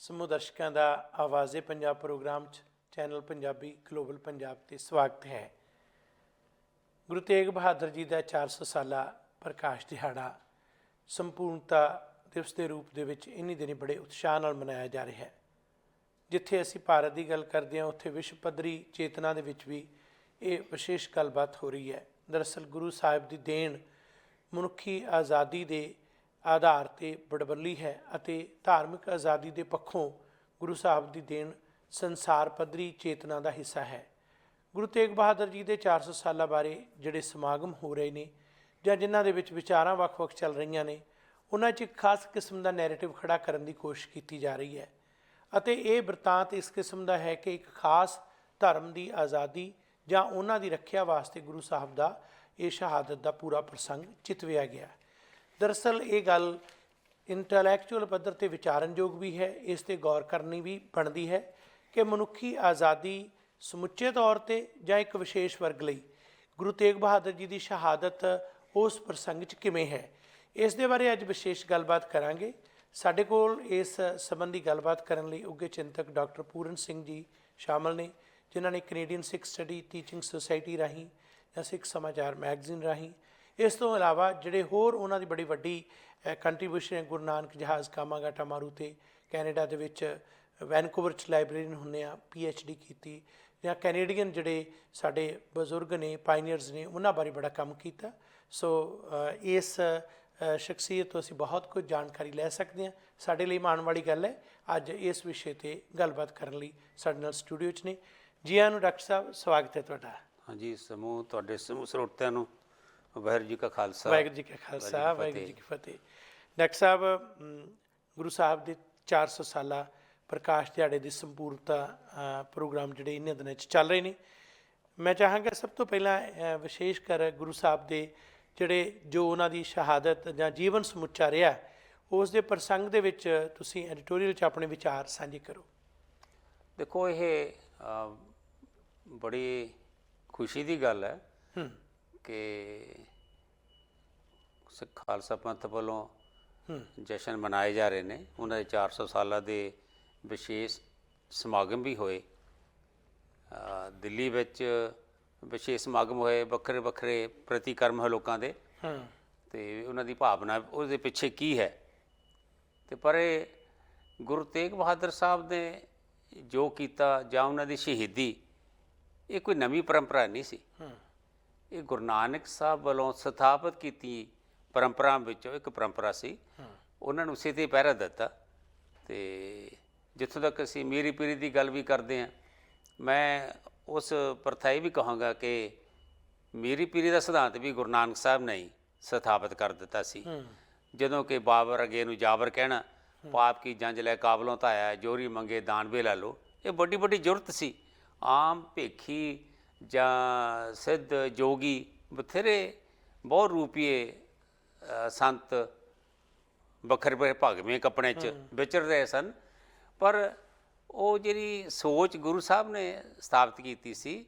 ਸਮੂਹ ਦਰਸ਼ਕਾਂ ਦਾ ਆਵਾਜ਼ੇ ਪੰਜਾਬ ਪ੍ਰੋਗਰਾਮ 'ਚ ਚੈਨਲ ਪੰਜਾਬੀ ਗਲੋਬਲ ਪੰਜਾਬ 'ਤੇ ਸਵਾਗਤ ਹੈ। ਗੁਰੂ ਤੇਗ ਬਹਾਦਰ ਜੀ ਦਾ 400 ਸਾਲਾ ਪ੍ਰਕਾਸ਼ ਦਿਹਾੜਾ ਸੰਪੂਰਨਤਾ ਦਿਵਸ ਦੇ ਰੂਪ ਦੇ ਵਿੱਚ ਇन्हीं ਦਿਨੀ ਬੜੇ ਉਤਸ਼ਾਹ ਨਾਲ ਮਨਾਇਆ ਜਾ ਰਿਹਾ ਹੈ। ਜਿੱਥੇ ਅਸੀਂ ਭਾਰਤ ਦੀ ਗੱਲ ਕਰਦੇ ਹਾਂ ਉੱਥੇ ਵਿਸ਼ਵ ਪੱਧਰੀ ਚੇਤਨਾ ਦੇ ਵਿੱਚ ਵੀ ਇਹ ਵਿਸ਼ੇਸ਼ ਗੱਲਬਾਤ ਹੋ ਰਹੀ ਹੈ। ਦਰਅਸਲ ਗੁਰੂ ਸਾਹਿਬ ਦੀ ਦੇਣ ਮਨੁੱਖੀ ਆਜ਼ਾਦੀ ਦੇ ਆਧਾਰ 'ਤੇ ਬੜਬੱਲੀ ਹੈ ਅਤੇ ਧਾਰਮਿਕ ਆਜ਼ਾਦੀ ਦੇ ਪੱਖੋਂ ਗੁਰੂ ਸਾਹਿਬ ਦੀ ਦੇਣ ਸੰਸਾਰ ਪੱਧਰੀ ਚੇਤਨਾ ਦਾ ਹਿੱਸਾ ਹੈ। ਗੁਰੂ ਤੇਗ ਬਹਾਦਰ ਜੀ ਦੇ 400 ਸਾਲਾਂ ਬਾਰੇ ਜਿਹੜੇ ਸਮਾਗਮ ਹੋ ਰਹੇ ਨੇ ਜਾਂ ਜਿਨ੍ਹਾਂ ਦੇ ਵਿੱਚ ਵਿਚਾਰਾਂ ਵੱਖ-ਵੱਖ ਚੱਲ ਰਹੀਆਂ ਨੇ, ਉਹਨਾਂ 'ਚ ਇੱਕ ਖਾਸ ਕਿਸਮ ਦਾ ਨੈਰੇਟਿਵ ਖੜਾ ਕਰਨ ਦੀ ਕੋਸ਼ਿਸ਼ ਕੀਤੀ ਜਾ ਰਹੀ ਹੈ ਅਤੇ ਇਹ ਬਿਰਤਾਂਤ ਇਸ ਕਿਸਮ ਦਾ ਹੈ ਕਿ ਇੱਕ ਖਾਸ ਧਰਮ ਦੀ ਆਜ਼ਾਦੀ ਜਾਂ ਉਹਨਾਂ ਦੀ ਰੱਖਿਆ ਵਾਸਤੇ ਗੁਰੂ ਸਾਹਿਬ ਦਾ ਇਹ ਸ਼ਹਾਦਤ ਦਾ ਪੂਰਾ ਪ੍ਰਸੰਗ ਚਿਤਵਿਆ ਗਿਆ। ਦਰਅਸਲ ਇਹ ਗੱਲ ਇੰਟੈਲੈਕਚੁਅਲ ਪੱਧਰ 'ਤੇ ਵਿਚਾਰਨਯੋਗ ਵੀ ਹੈ। ਇਸ 'ਤੇ ਗੌਰ ਕਰਨੀ ਵੀ ਬਣਦੀ ਹੈ ਕਿ ਮਨੁੱਖੀ ਆਜ਼ਾਦੀ ਸਮੁੱਚੇ ਤੌਰ 'ਤੇ ਜਾਂ ਇੱਕ ਵਿਸ਼ੇਸ਼ ਵਰਗ ਲਈ ਗੁਰੂ ਤੇਗ ਬਹਾਦਰ ਜੀ ਦੀ ਸ਼ਹਾਦਤ ਉਸ ਪ੍ਰਸੰਗ 'ਚ ਕਿਵੇਂ ਹੈ। ਇਸ ਦੇ ਬਾਰੇ ਅੱਜ ਵਿਸ਼ੇਸ਼ ਗੱਲਬਾਤ ਕਰਾਂਗੇ। ਸਾਡੇ ਕੋਲ ਇਸ ਸੰਬੰਧੀ ਗੱਲਬਾਤ ਕਰਨ ਲਈ ਉੱਘੇ ਚਿੰਤਕ ਡਾਕਟਰ ਪੂਰਨ ਸਿੰਘ ਜੀ ਸ਼ਾਮਲ ਨੇ, ਜਿਨ੍ਹਾਂ ਨੇ ਕੈਨੇਡੀਅਨ ਸਿੱਖ ਸਟੱਡੀ ਟੀਚਿੰਗ ਸੁਸਾਇਟੀ ਰਾਹੀਂ ਜਾਂ ਸਿੱਖ ਸਮਾਚਾਰ ਮੈਗਜ਼ੀਨ ਰਾਹੀਂ, ਇਸ ਤੋਂ ਇਲਾਵਾ ਜਿਹੜੇ ਹੋਰ ਉਹਨਾਂ ਦੀ ਬੜੀ ਵੱਡੀ ਕੰਟਰੀਬਿਊਸ਼ਨ ਹੈ ਗੁਰੂ ਨਾਨਕ ਜਹਾਜ਼ ਕਾਮਾਗਾਟਾ ਮਾਰੂ 'ਤੇ ਕੈਨੇਡਾ ਦੇ ਵਿੱਚ ਵੈਨਕੂਵਰ 'ਚ ਲਾਇਬ੍ਰੇਰੀਅਨ ਹੁੰਦੇ ਆ, PhD ਕੀਤੀ, ਜਾਂ ਕੈਨੇਡੀਅਨ ਜਿਹੜੇ ਸਾਡੇ ਬਜ਼ੁਰਗ ਨੇ, ਪਾਇਨੀਅਰਸ ਨੇ, ਉਹਨਾਂ ਬਾਰੇ ਬੜਾ ਕੰਮ ਕੀਤਾ। ਸੋ ਇਸ ਸ਼ਖਸੀਅਤ ਤੋਂ ਅਸੀਂ ਬਹੁਤ ਕੁਝ ਜਾਣਕਾਰੀ ਲੈ ਸਕਦੇ ਹਾਂ। ਸਾਡੇ ਲਈ ਮਾਣ ਵਾਲੀ ਗੱਲ ਹੈ ਅੱਜ ਇਸ ਵਿਸ਼ੇ 'ਤੇ ਗੱਲਬਾਤ ਕਰਨ ਲਈ ਸਾਡੇ ਨਾਲ ਸਟੂਡੀਓ 'ਚ ਨੇ। ਜੀ ਆਇਆਂ ਨੂੰ ਡਾਕਟਰ ਸਾਹਿਬ, ਸਵਾਗਤ ਹੈ ਤੁਹਾਡਾ। ਹਾਂਜੀ, ਸਮੂਹ ਤੁਹਾਡੇ ਸਮੂਹ ਸਰੋਤਿਆਂ ਨੂੰ ਵਾਹਿਗੁਰੂ ਜੀ ਕਾ ਖਾਲਸਾ, ਵਾਹਿਗੁਰੂ ਜੀ ਕਾ ਖਾਲਸਾ, ਵਾਹਿਗੁਰੂ ਜੀ ਕੀ ਫਤਿਹ। ਡਾਕਟਰ ਸਾਹਿਬ, ਗੁਰੂ ਸਾਹਿਬ ਦੇ 400 ਸਾਲਾ ਪ੍ਰਕਾਸ਼ ਦਿਹਾੜੇ ਦੀ ਸੰਪੂਰਨਤਾ ਪ੍ਰੋਗਰਾਮ ਜਿਹੜੇ ਇਹਨਾਂ ਦਿਨਾਂ 'ਚ ਚੱਲ ਰਹੇ ਨੇ, ਮੈਂ ਚਾਹਾਂਗਾ ਸਭ ਤੋਂ ਪਹਿਲਾਂ ਵਿਸ਼ੇਸ਼ ਕਰ ਗੁਰੂ ਸਾਹਿਬ ਦੇ ਜਿਹੜੇ ਜੋ ਉਹਨਾਂ ਦੀ ਸ਼ਹਾਦਤ ਜਾਂ ਜੀਵਨ ਸਮੁੱਚਾ ਰਿਹਾ ਉਸ ਦੇ ਪ੍ਰਸੰਗ ਦੇ ਵਿੱਚ ਤੁਸੀਂ ਐਡੀਟੋਰੀਅਲ 'ਚ ਆਪਣੇ ਵਿਚਾਰ ਸਾਂਝੇ ਕਰੋ। ਦੇਖੋ, ਇਹ ਬੜੀ ਖੁਸ਼ੀ ਦੀ ਗੱਲ ਹੈ ਕਿ ਸਿੱਖ ਖਾਲਸਾ ਪੰਥ ਵੱਲੋਂ ਜਸ਼ਨ ਮਨਾਏ ਜਾ ਰਹੇ ਨੇ। ਉਹਨਾਂ ਦੇ 400 ਸਾਲਾਂ ਦੇ ਵਿਸ਼ੇਸ਼ ਸਮਾਗਮ ਵੀ ਹੋਏ। ਦਿੱਲੀ ਵਿੱਚ ਵਿਸ਼ੇਸ਼ ਸਮਾਗਮ ਹੋਏ, ਵੱਖਰੇ ਵੱਖਰੇ ਪ੍ਰਤੀਕਰਮ ਹੈ ਲੋਕਾਂ ਦੇ, ਅਤੇ ਉਹਨਾਂ ਦੀ ਭਾਵਨਾ ਉਹਦੇ ਪਿੱਛੇ ਕੀ ਹੈ। ਅਤੇ ਪਰ ਇਹ ਗੁਰੂ ਤੇਗ ਬਹਾਦਰ ਸਾਹਿਬ ਨੇ ਜੋ ਕੀਤਾ ਜਾਂ ਉਹਨਾਂ ਦੀ ਸ਼ਹੀਦੀ, ਇਹ ਕੋਈ ਨਵੀਂ ਪਰੰਪਰਾ ਨਹੀਂ ਸੀ। ਇਹ ਗੁਰੂ ਨਾਨਕ ਸਾਹਿਬ ਵੱਲੋਂ ਸਥਾਪਿਤ ਕੀਤੀ ਪਰੰਪਰਾ ਵਿੱਚੋਂ ਇੱਕ ਪਰੰਪਰਾ ਸੀ। ਉਹਨਾਂ ਨੂੰ ਉਸੇ 'ਤੇ ਪਹਿਰਾ ਦਿੱਤਾ। ਅਤੇ ਜਿੱਥੋਂ ਤੱਕ ਅਸੀਂ ਮੀਰੀ ਪੀਰੀ ਦੀ ਗੱਲ ਵੀ ਕਰਦੇ ਹਾਂ, ਮੈਂ ਉਸ ਪ੍ਰਥਾ ਇਹ ਵੀ ਕਹਾਂਗਾ ਕਿ ਮੀਰੀ ਪੀਰੀ ਦਾ ਸਿਧਾਂਤ ਵੀ ਗੁਰੂ ਨਾਨਕ ਸਾਹਿਬ ਨੇ ਹੀ ਸਥਾਪਿਤ ਕਰ ਦਿੱਤਾ ਸੀ। ਜਦੋਂ ਕਿ ਬਾਬਰ ਅੱਗੇ ਨੂੰ ਜਾਬਰ ਕਹਿਣਾ, ਪਾਪ ਕੀ ਜੰਜ ਲੈ ਕਾਬਲੋਂ ਧਾਇਆ, ਜੋਰੀ ਮੰਗੇ ਦਾਨਵੇ ਲਾ ਲਓ, ਇਹ ਵੱਡੀ ਵੱਡੀ ਜ਼ਰੂਰਤ ਸੀ। ਆਮ ਭੇਖੀ ਜਾਂ ਸਿੱਧ ਜੋਗੀ ਬਥੇਰੇ ਬਹੁਤ ਰੂਪੀਏ ਸੰਤ ਵੱਖਰੇ ਵੱਖਰੇ ਭਗਵੇਂ ਕੱਪੜਿਆਂ 'ਚ ਵਿਚਰ ਰਹੇ ਸਨ, ਪਰ ਉਹ ਜਿਹੜੀ ਸੋਚ ਗੁਰੂ ਸਾਹਿਬ ਨੇ ਸਥਾਪਿਤ ਕੀਤੀ ਸੀ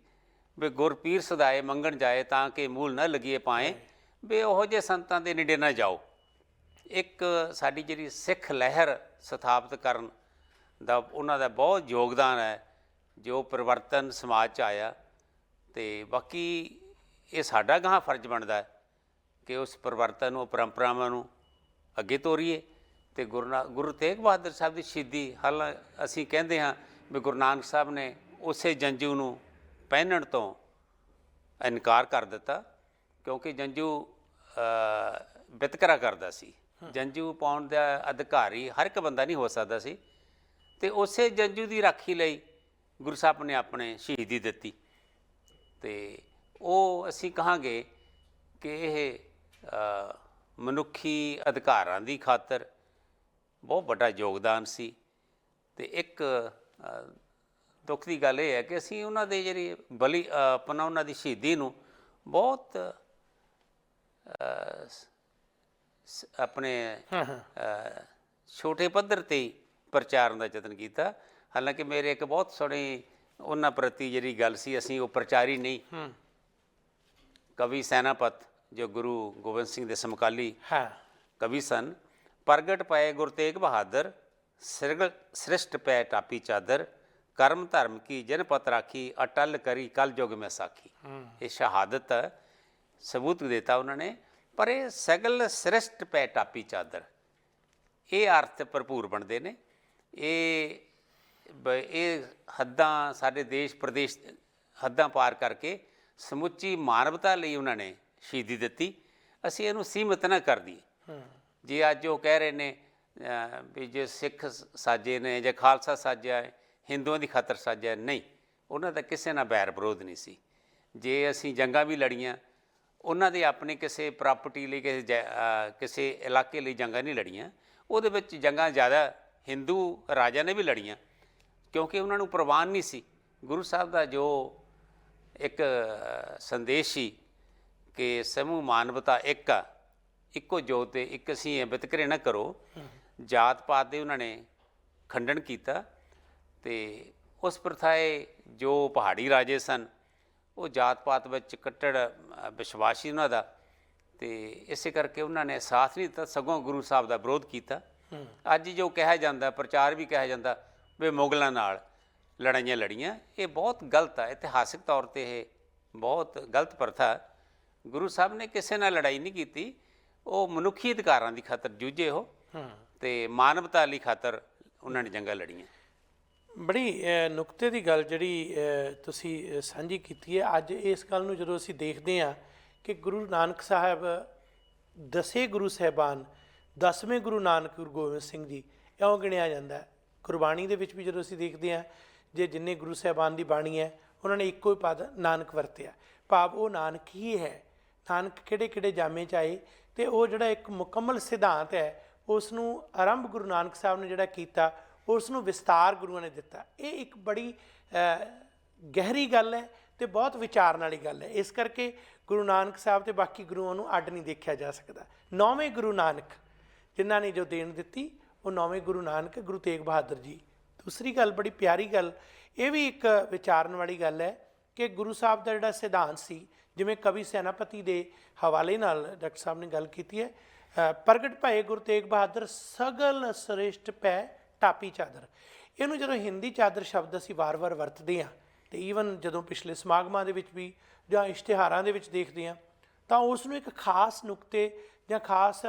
ਵੀ ਗੁਰ ਪੀਰ ਸਦਾਏ ਮੰਗਣ ਜਾਏ ਤਾਂ ਕਿ ਮੂਲ ਨਾ ਲੱਗੀਏ ਪਾਏ, ਵੀ ਉਹੋ ਜਿਹੇ ਸੰਤਾਂ ਦੇ ਨੇੜੇ ਨਾ ਜਾਓ। ਇੱਕ ਸਾਡੀ ਜਿਹੜੀ ਸਿੱਖ ਲਹਿਰ ਸਥਾਪਿਤ ਕਰਨ ਦਾ ਉਹਨਾਂ ਦਾ ਬਹੁਤ ਯੋਗਦਾਨ ਹੈ, ਜੋ ਪਰਿਵਰਤਨ ਸਮਾਜ 'ਚ ਆਇਆ। ਅਤੇ ਬਾਕੀ ਇਹ ਸਾਡਾ ਗਾਹਾਂ ਫਰਜ਼ ਬਣਦਾ ਕਿ ਉਸ ਪਰਿਵਰਤਨ ਨੂੰ, ਪਰੰਪਰਾਵਾਂ ਨੂੰ ਅੱਗੇ ਤੋਰੀਏ। ਅਤੇ ਗੁਰੂ ਤੇਗ ਬਹਾਦਰ ਸਾਹਿਬ ਦੀ ਸ਼ਹੀਦੀ, ਹਾਲਾਂ ਅਸੀਂ ਕਹਿੰਦੇ ਹਾਂ ਵੀ ਗੁਰੂ ਨਾਨਕ ਸਾਹਿਬ ਨੇ ਉਸੇ ਜੰਝੂ ਨੂੰ ਪਹਿਨਣ ਤੋਂ ਇਨਕਾਰ ਕਰ ਦਿੱਤਾ, ਕਿਉਂਕਿ ਜੰਝੂ ਵਿਤਕਰਾ ਕਰਦਾ ਸੀ। ਜੰਝੂ ਪਾਉਣ ਦਾ ਅਧਿਕਾਰੀ ਹਰ ਇੱਕ ਬੰਦਾ ਨਹੀਂ ਹੋ ਸਕਦਾ ਸੀ, ਅਤੇ ਉਸੇ ਜੰਝੂ ਦੀ ਰਾਖੀ ਲਈ ਗੁਰੂ ਸਾਹਿਬ ਨੇ ਆਪਣੇ ਸ਼ਹੀਦੀ ਦਿੱਤੀ। ਅਤੇ ਉਹ ਅਸੀਂ ਕਹਾਂਗੇ ਕਿ ਇਹ ਮਨੁੱਖੀ ਅਧਿਕਾਰਾਂ ਦੀ ਖਾਤਰ ਬਹੁਤ ਵੱਡਾ ਯੋਗਦਾਨ ਸੀ। ਅਤੇ ਇੱਕ ਦੁੱਖ ਦੀ ਗੱਲ ਇਹ ਹੈ ਕਿ ਅਸੀਂ ਉਹਨਾਂ ਦੇ ਜਿਹੜੀ ਆਪਣਾ ਉਹਨਾਂ ਦੀ ਸ਼ਹੀਦੀ ਨੂੰ ਬਹੁਤ ਆਪਣੇ ਛੋਟੇ ਪੱਧਰ 'ਤੇ ਹੀ ਪ੍ਰਚਾਰਨ ਦਾ ਯਤਨ ਕੀਤਾ। ਹਾਲਾਂਕਿ ਮੇਰੇ ਇੱਕ ਬਹੁਤ ਸੋਹਣੀ ਉਹਨਾਂ ਪ੍ਰਤੀ ਜਿਹੜੀ ਗੱਲ ਸੀ, ਅਸੀਂ ਉਹ ਪ੍ਰਚਾਰੀ ਨਹੀਂ। ਕਵੀ ਸੈਨਾਪਤ ਜੋ ਗੁਰੂ ਗੋਬਿੰਦ ਸਿੰਘ ਦੇ ਸਮਕਾਲੀ ਕਵੀ ਸਨ, ਪ੍ਰਗਟ ਪਏ ਗੁਰ ਤੇਗ ਬਹਾਦਰ ਸਿਰਗਲ ਸ੍ਰਿਸ਼ਟ ਪੈ ਟਾਪੀ ਚਾਦਰ, ਕਰਮ ਧਰਮ ਕੀ ਜਨ ਪਤ ਰਾਖੀ, ਅਟਲ ਕਰੀ ਕਲ ਯੁਗ ਮੈਂ ਸਾਖੀ। ਇਹ ਸ਼ਹਾਦਤ ਸਬੂਤ ਦਿੱਤਾ ਉਹਨਾਂ ਨੇ। ਪਰ ਇਹ ਸਗਲ ਸ੍ਰਿਸ਼ਟ ਪੈ ਟਾਪੀ ਚਾਦਰ, ਇਹ ਅਰਥ ਭਰਪੂਰ ਬਣਦੇ ਨੇ। ਇਹ ਹੱਦਾਂ, ਸਾਡੇ ਦੇਸ਼ ਪ੍ਰਦੇਸ਼ ਹੱਦਾਂ ਪਾਰ ਕਰਕੇ ਸਮੁੱਚੀ ਮਾਨਵਤਾ ਲਈ ਉਹਨਾਂ ਨੇ ਸ਼ਹੀਦੀ ਦਿੱਤੀ। ਅਸੀਂ ਇਹਨੂੰ ਸੀਮਤ ਨਾ ਕਰ ਦਈਏ। ਜੇ ਅੱਜ ਉਹ ਕਹਿ ਰਹੇ ਨੇ ਵੀ ਜੇ ਸਿੱਖ ਸਾਜੇ ਨੇ ਜਾਂ ਖਾਲਸਾ ਸਾਜਿਆ ਹੈ, ਹਿੰਦੂਆਂ ਦੀ ਖਾਤਰ ਸਾਜਿਆ, ਨਹੀਂ, ਉਹਨਾਂ ਦਾ ਕਿਸੇ ਨਾਲ ਬੈਰ ਵਿਰੋਧ ਨਹੀਂ ਸੀ। ਜੇ ਅਸੀਂ ਜੰਗਾਂ ਵੀ ਲੜੀਆਂ, ਉਹਨਾਂ ਦੇ ਆਪਣੇ ਕਿਸੇ ਪ੍ਰਾਪਰਟੀ ਲਈ, ਕਿਸੇ ਇਲਾਕੇ ਲਈ ਜੰਗਾਂ ਨਹੀਂ ਲੜੀਆਂ। ਉਹਦੇ ਵਿੱਚ ਜੰਗਾਂ ਜ਼ਿਆਦਾ ਹਿੰਦੂ ਰਾਜਿਆਂ ਨੇ ਵੀ ਲੜੀਆਂ, ਕਿਉਂਕਿ ਉਹਨਾਂ ਨੂੰ ਪ੍ਰਵਾਨ ਨਹੀਂ ਸੀ। ਗੁਰੂ ਸਾਹਿਬ ਦਾ ਜੋ ਇੱਕ ਸੰਦੇਸ਼ ਸੀ ਕਿ ਸਮੂਹ ਮਾਨਵਤਾ ਇੱਕ ਆ, ਇੱਕੋ ਜੋਤ ਤੇ ਇੱਕ ਅਸੀਂ ਹੈ, ਵਿਤਕਰੇ ਨਾ ਕਰੋ। ਜਾਤ ਪਾਤ ਦੇ ਉਹਨਾਂ ਨੇ ਖੰਡਨ ਕੀਤਾ। ਅਤੇ ਉਸ ਪ੍ਰਥਾਏ ਜੋ ਪਹਾੜੀ ਰਾਜੇ ਸਨ, ਉਹ ਜਾਤ ਪਾਤ ਵਿੱਚ ਕੱਟੜ ਵਿਸ਼ਵਾਸ ਸੀ ਉਹਨਾਂ ਦਾ, ਅਤੇ ਇਸੇ ਕਰਕੇ ਉਹਨਾਂ ਨੇ ਸਾਥ ਨਹੀਂ ਦਿੱਤਾ, ਸਗੋਂ ਗੁਰੂ ਸਾਹਿਬ ਦਾ ਵਿਰੋਧ ਕੀਤਾ। ਅੱਜ ਜੋ ਕਿਹਾ ਜਾਂਦਾ, ਪ੍ਰਚਾਰ ਵੀ ਕਿਹਾ ਜਾਂਦਾ ਵੀ ਮੁਗਲਾਂ ਨਾਲ ਲੜਾਈਆਂ ਲੜੀਆਂ, ਇਹ ਬਹੁਤ ਗਲਤ ਹੈ। ਇਤਿਹਾਸਿਕ ਤੌਰ 'ਤੇ ਇਹ ਬਹੁਤ ਗਲਤ ਪ੍ਰਥਾ। ਗੁਰੂ ਸਾਹਿਬ ਨੇ ਕਿਸੇ ਨਾਲ ਲੜਾਈ ਨਹੀਂ ਕੀਤੀ, ਉਹ ਮਨੁੱਖੀ ਅਧਿਕਾਰਾਂ ਦੀ ਖਾਤਰ ਜੂਝੇ ਉਹ, ਅਤੇ ਮਾਨਵਤਾ ਲਈ ਖਾਤਰ ਉਹਨਾਂ ਨੇ ਜੰਗਾਂ ਲੜੀਆਂ। ਬੜੀ ਨੁਕਤੇ ਦੀ ਗੱਲ ਜਿਹੜੀ ਤੁਸੀਂ ਸਾਂਝੀ ਕੀਤੀ ਹੈ। ਅੱਜ ਇਸ ਗੱਲ ਨੂੰ ਜਦੋਂ ਅਸੀਂ ਦੇਖਦੇ ਹਾਂ ਕਿ ਗੁਰੂ ਨਾਨਕ ਸਾਹਿਬ 10 ਗੁਰੂ ਸਾਹਿਬਾਨ, 10ਵੇਂ ਗੁਰੂ ਨਾਨਕ ਗੁਰੂ ਗੋਬਿੰਦ ਸਿੰਘ ਜੀ ਇਉਂ ਗਿਣਿਆ ਜਾਂਦਾ। ਗੁਰਬਾਣੀ ਦੇ ਵਿੱਚ ਵੀ ਜਦੋਂ ਅਸੀਂ ਦੇਖਦੇ ਹਾਂ, ਜੇ ਜਿੰਨੇ ਗੁਰੂ ਸਾਹਿਬਾਨ ਦੀ ਬਾਣੀ ਹੈ, ਉਹਨਾਂ ਨੇ ਇੱਕੋ ਹੀ ਪਦ ਨਾਨਕ ਵਰਤਿਆ, ਭਾਵ ਉਹ ਨਾਨਕ ਹੀ ਹੈ। ਨਾਨਕ ਕਿਹੜੇ ਕਿਹੜੇ ਜਾਮੇ 'ਚ ਆਏ, ਅਤੇ ਉਹ ਜਿਹੜਾ ਇੱਕ ਮੁਕੰਮਲ ਸਿਧਾਂਤ ਹੈ, ਉਸ ਨੂੰ ਆਰੰਭ ਗੁਰੂ ਨਾਨਕ ਸਾਹਿਬ ਨੇ ਜਿਹੜਾ ਕੀਤਾ, ਉਸ ਨੂੰ ਵਿਸਤਾਰ ਗੁਰੂਆਂ ਨੇ ਦਿੱਤਾ। ਇਹ ਇੱਕ ਬੜੀ ਗਹਿਰੀ ਗੱਲ ਹੈ ਅਤੇ ਬਹੁਤ ਵਿਚਾਰਨ ਵਾਲੀ ਗੱਲ ਹੈ। ਇਸ ਕਰਕੇ ਗੁਰੂ ਨਾਨਕ ਸਾਹਿਬ ਅਤੇ ਬਾਕੀ ਗੁਰੂਆਂ ਨੂੰ ਅੱਡ ਨਹੀਂ ਦੇਖਿਆ ਜਾ ਸਕਦਾ। 9ਵੇਂ ਗੁਰੂ ਨਾਨਕ ਜਿਨ੍ਹਾਂ ਨੇ ਜੋ ਦੇਣ ਦਿੱਤੀ, ਉਹ 9ਵੇਂ ਗੁਰੂ ਨਾਨਕ ਗੁਰੂ ਤੇਗ ਬਹਾਦਰ ਜੀ। ਦੂਸਰੀ ਗੱਲ, ਬੜੀ ਪਿਆਰੀ ਗੱਲ, ਇਹ ਵੀ ਇੱਕ ਵਿਚਾਰਨ ਵਾਲੀ ਗੱਲ ਹੈ ਕਿ ਗੁਰੂ ਸਾਹਿਬ ਦਾ ਜਿਹੜਾ ਸਿਧਾਂਤ ਸੀ, ਜਿਵੇਂ ਕਵੀ ਸੈਨਾਪਤੀ ਦੇ ਹਵਾਲੇ ਨਾਲ ਡਾਕਟਰ ਸਾਹਿਬ ਨੇ ਗੱਲ ਕੀਤੀ ਹੈ, ਪ੍ਰਗਟ ਭਏ ਗੁਰੂ ਤੇਗ ਬਹਾਦਰ ਸਗਲ ਸ੍ਰੇਸ਼ਟ ਪੈ ਟਾਪੀ ਚਾਦਰ। ਇਹਨੂੰ ਜਦੋਂ ਹਿੰਦੀ ਚਾਦਰ ਸ਼ਬਦ ਅਸੀਂ ਵਾਰ-ਵਾਰ ਵਰਤਦੇ ਹਾਂ, ਅਤੇ ਈਵਨ ਜਦੋਂ ਪਿਛਲੇ ਸਮਾਗਮਾਂ ਦੇ ਵਿੱਚ ਵੀ ਜਾਂ ਇਸ਼ਤਿਹਾਰਾਂ ਦੇ ਵਿੱਚ ਦੇਖਦੇ ਹਾਂ, ਤਾਂ ਉਸ ਨੂੰ ਇੱਕ ਖਾਸ ਨੁਕਤੇ ਜਾਂ ਖਾਸ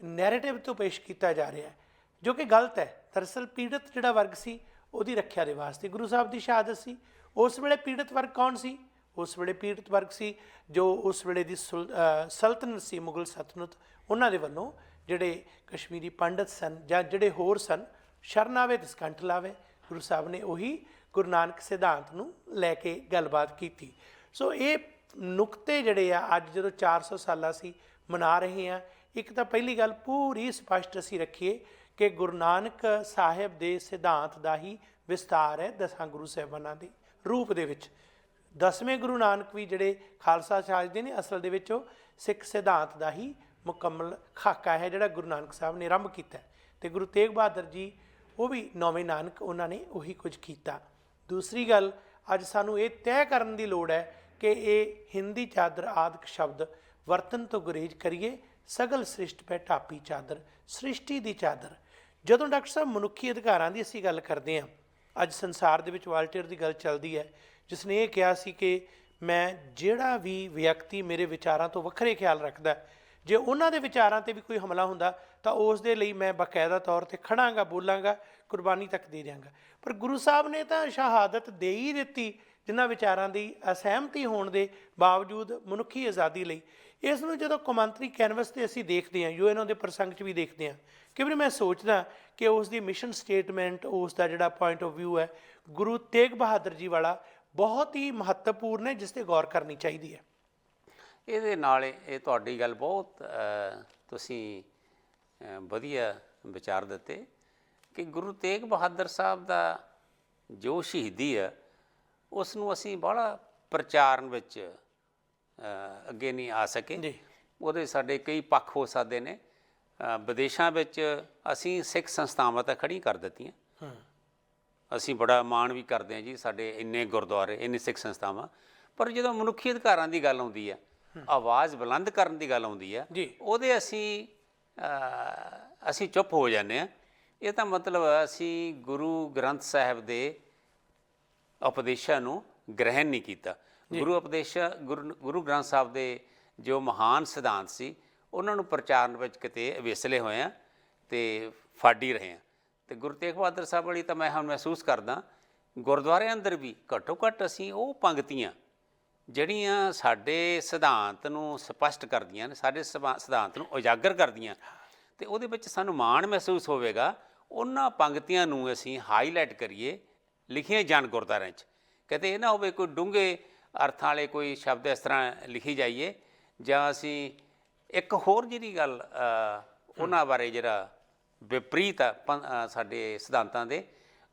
ਨੈਰੇਟਿਵ ਤੋਂ ਪੇਸ਼ ਕੀਤਾ ਜਾ ਰਿਹਾ ਹੈ, ਜੋ ਕਿ ਗਲਤ ਹੈ। ਦਰਅਸਲ ਪੀੜਤ ਜਿਹੜਾ ਵਰਗ ਸੀ, ਉਹਦੀ ਰੱਖਿਆ ਦੇ ਵਾਸਤੇ ਗੁਰੂ ਸਾਹਿਬ ਦੀ ਸ਼ਹਾਦਤ ਸੀ। ਉਸ ਵੇਲੇ ਪੀੜਤ ਵਰਗ ਕੌਣ ਸੀ? ਉਸ ਵੇਲੇ ਪੀੜਤ ਵਰਗ ਸੀ ਜੋ ਉਸ ਵੇਲੇ ਦੀ ਸਲਤਨਤ ਸੀ, ਮੁਗਲ ਸਲਤਨਤ, ਉਹਨਾਂ ਦੇ ਵੱਲੋਂ ਜਿਹੜੇ ਕਸ਼ਮੀਰੀ ਪੰਡਤ ਸਨ ਜਾਂ ਜਿਹੜੇ ਹੋਰ ਸਨ, ਸ਼ਰਨ ਆਵੇ ਤਿਸ ਕੰਠ ਲਾਵੇ। ਗੁਰੂ ਸਾਹਿਬ ਨੇ ਉਹੀ ਗੁਰੂ ਨਾਨਕ ਸਿਧਾਂਤ ਨੂੰ ਲੈ ਕੇ ਗੱਲਬਾਤ ਕੀਤੀ। ਸੋ ਇਹ ਨੁਕਤੇ ਜਿਹੜੇ ਆ ਅੱਜ ਜਦੋਂ 400 ਸਾਲਾ ਅਸੀਂ ਮਨਾ ਰਹੇ ਹਾਂ, ਇੱਕ ਤਾਂ ਪਹਿਲੀ ਗੱਲ ਪੂਰੀ ਸਪਸ਼ਟ ਅਸੀਂ ਰੱਖੀਏ ਕਿ ਗੁਰੂ ਨਾਨਕ ਸਾਹਿਬ ਦੇ ਸਿਧਾਂਤ ਦਾ ਹੀ ਵਿਸਤਾਰ ਹੈ 10 ਗੁਰੂ ਸਾਹਿਬਾਨਾਂ ਦੇ ਰੂਪ ਦੇ ਵਿੱਚ। 10ਵੇਂ ਗੁਰੂ ਨਾਨਕ ਵੀ ਜਿਹੜੇ ਖਾਲਸਾ ਸਾਜਦੇ ਨੇ, ਅਸਲ ਦੇ ਵਿੱਚ ਉਹ ਸਿੱਖ ਸਿਧਾਂਤ ਦਾ ਹੀ ਮੁਕੰਮਲ ਖਾਕਾ ਹੈ ਜਿਹੜਾ ਗੁਰੂ ਨਾਨਕ ਸਾਹਿਬ ਨੇ ਆਰੰਭ ਕੀਤਾ। ਅਤੇ ਗੁਰੂ ਤੇਗ ਬਹਾਦਰ ਜੀ ਉਹ ਵੀ 9ਵੇਂ ਨਾਨਕ, ਉਹਨਾਂ ਨੇ ਉਹੀ ਕੁਝ ਕੀਤਾ। ਦੂਸਰੀ ਗੱਲ, ਅੱਜ ਸਾਨੂੰ ਇਹ ਤੈਅ ਕਰਨ ਦੀ ਲੋੜ ਹੈ ਕਿ ਇਹ ਹਿੰਦੀ ਚਾਦਰ ਆਦਿਕ ਸ਼ਬਦ ਵਰਤਨ ਤੋਂ ਗੁਰੇਜ਼ ਕਰੀਏ। ਸਗਲ ਸ੍ਰਿਸ਼ਟ ਪੈ ਟਾਪੀ ਚਾਦਰ, ਸ੍ਰਿਸ਼ਟੀ ਦੀ ਚਾਦਰ। ਜਦੋਂ ਡਾਕਟਰ ਸਾਹਿਬ ਮਨੁੱਖੀ ਅਧਿਕਾਰਾਂ ਦੀ ਅਸੀਂ ਗੱਲ ਕਰਦੇ ਹਾਂ, ਅੱਜ ਸੰਸਾਰ ਦੇ ਵਿੱਚ ਵਾਲਟੇਅਰ ਦੀ ਗੱਲ ਚੱਲਦੀ ਹੈ, ਜਿਸ ਨੇ ਇਹ ਕਿਹਾ ਸੀ ਕਿ ਮੈਂ ਜਿਹੜਾ ਵੀ ਵਿਅਕਤੀ ਮੇਰੇ ਵਿਚਾਰਾਂ ਤੋਂ ਵੱਖਰੇ ਖਿਆਲ ਰੱਖਦਾ, ਜੇ ਉਹਨਾਂ ਦੇ ਵਿਚਾਰਾਂ 'ਤੇ ਵੀ ਕੋਈ ਹਮਲਾ ਹੁੰਦਾ ਤਾਂ ਉਸ ਦੇ ਲਈ ਮੈਂ ਬਾਕਾਇਦਾ ਤੌਰ 'ਤੇ ਖੜਾਂਗਾ, ਬੋਲਾਂਗਾ, ਕੁਰਬਾਨੀ ਤੱਕ ਦੇ ਦਿਆਂਗਾ। ਪਰ ਗੁਰੂ ਸਾਹਿਬ ਨੇ ਤਾਂ ਸ਼ਹਾਦਤ ਦੇ ਹੀ ਦਿੱਤੀ ਜਿਨ੍ਹਾਂ ਵਿਚਾਰਾਂ ਦੀ ਅਸਹਿਮਤੀ ਹੋਣ ਦੇ ਬਾਵਜੂਦ ਮਨੁੱਖੀ ਆਜ਼ਾਦੀ ਲਈ। ਇਸ ਨੂੰ ਜਦੋਂ ਕੌਮਾਂਤਰੀ ਕੈਨਵਸ 'ਤੇ ਅਸੀਂ ਦੇਖਦੇ ਹਾਂ, UN ਦੇ ਪ੍ਰਸੰਗ 'ਚ ਵੀ ਦੇਖਦੇ ਹਾਂ, ਕਿ ਵੀ ਮੈਂ ਸੋਚਦਾ ਕਿ ਉਸ ਦੀ ਮਿਸ਼ਨ ਸਟੇਟਮੈਂਟ, ਉਸ ਦਾ ਜਿਹੜਾ ਪੁਆਇੰਟ ਆਫ ਵਿਊ ਹੈ ਗੁਰੂ ਤੇਗ ਬਹਾਦਰ ਜੀ ਵਾਲਾ, ਬਹੁਤ ਹੀ ਮਹੱਤਵਪੂਰਨ ਹੈ, ਜਿਸ 'ਤੇ ਗੌਰ ਕਰਨੀ ਚਾਹੀਦੀ ਹੈ। ਇਹਦੇ ਨਾਲ ਇਹ ਤੁਹਾਡੀ ਗੱਲ ਬਹੁਤ ਤੁਸੀਂ ਵਧੀਆ ਵਿਚਾਰ ਦਿੱਤੇ ਕਿ ਗੁਰੂ ਤੇਗ ਬਹਾਦਰ ਸਾਹਿਬ ਦਾ ਜੋ ਸ਼ਹੀਦੀ ਹੈ, ਉਸ ਨੂੰ ਅਸੀਂ ਬੜਾ ਪ੍ਰਚਾਰਨ ਵਿੱਚ ਅੱਗੇ ਨਹੀਂ ਆ ਸਕੇ ਜੀ। ਉਹਦੇ ਸਾਡੇ ਕਈ ਪੱਖ ਹੋ ਸਕਦੇ ਨੇ। ਵਿਦੇਸ਼ਾਂ ਵਿੱਚ ਅਸੀਂ ਸਿੱਖ ਸੰਸਥਾਵਾਂ ਤਾਂ ਖੜ੍ਹੀਆਂ ਕਰ ਦਿੱਤੀਆਂ, ਅਸੀਂ ਬੜਾ ਮਾਣ ਵੀ ਕਰਦੇ ਹਾਂ ਜੀ, ਸਾਡੇ ਇੰਨੇ ਗੁਰਦੁਆਰੇ, ਇੰਨੇ ਸਿੱਖ ਸੰਸਥਾਵਾਂ। ਪਰ ਜਦੋਂ ਮਨੁੱਖੀ ਅਧਿਕਾਰਾਂ ਦੀ ਗੱਲ ਆਉਂਦੀ ਹੈ, ਆਵਾਜ਼ ਬੁਲੰਦ ਕਰਨ ਦੀ ਗੱਲ ਆਉਂਦੀ ਹੈ, ਉਹਦੇ ਅਸੀਂ ਚੁੱਪ ਹੋ ਜਾਂਦੇ ਹਾਂ। ਇਹ ਤਾਂ ਮਤਲਬ ਅਸੀਂ ਗੁਰੂ ਗ੍ਰੰਥ ਸਾਹਿਬ ਦੇ ਉਪਦੇਸ਼ਾਂ ਨੂੰ ਗ੍ਰਹਿਣ ਨਹੀਂ ਕੀਤਾ। ਗੁਰੂ ਗ੍ਰੰਥ ਸਾਹਿਬ ਦੇ ਜੋ ਮਹਾਨ ਸਿਧਾਂਤ ਸੀ ਉਹਨਾਂ ਨੂੰ ਪ੍ਰਚਾਰਨ ਵਿੱਚ ਕਿਤੇ ਵਿਸਲੇ ਹੋਏ ਆ ਅਤੇ ਫਾਡੀ ਰਹੇ ਹਾਂ। ਅਤੇ ਗੁਰੂ ਤੇਗ ਬਹਾਦਰ ਸਾਹਿਬ ਵਾਲੀ ਤਾਂ ਮੈਂ ਹੁਣ ਮਹਿਸੂਸ ਕਰਦਾ ਗੁਰਦੁਆਰਿਆਂ ਅੰਦਰ ਵੀ ਘੱਟੋ ਘੱਟ ਅਸੀਂ ਉਹ ਪੰਗਤੀਆਂ ਜਿਹੜੀਆਂ ਸਾਡੇ ਸਿਧਾਂਤ ਨੂੰ ਸਪਸ਼ਟ ਕਰਦੀਆਂ ਨੇ, ਸਾਡੇ ਸਿਧਾਂਤ ਨੂੰ ਉਜਾਗਰ ਕਰਦੀਆਂ, ਅਤੇ ਉਹਦੇ ਵਿੱਚ ਸਾਨੂੰ ਮਾਣ ਮਹਿਸੂਸ ਹੋਵੇਗਾ। ਉਹਨਾਂ ਪੰਗਤੀਆਂ ਨੂੰ ਅਸੀਂ ਹਾਈਲਾਈਟ ਕਰੀਏ, ਲਿਖੀਆਂ ਜਾਣ ਗੁਰਦੁਆਰਿਆਂ 'ਚ। ਕਿਤੇ ਇਹ ਨਾ ਹੋਵੇ ਕੋਈ ਡੂੰਘੇ ਅਰਥਾਂ ਵਾਲੇ ਕੋਈ ਸ਼ਬਦ ਇਸ ਤਰ੍ਹਾਂ ਲਿਖੀ ਜਾਈਏ, ਜਾਂ ਅਸੀਂ ਇੱਕ ਹੋਰ ਜਿਹੜੀ ਗੱਲ ਉਹਨਾਂ ਬਾਰੇ ਜਿਹੜਾ ਵਿਪਰੀਤ ਆ ਸਾਡੇ ਸਿਧਾਂਤਾਂ ਦੇ,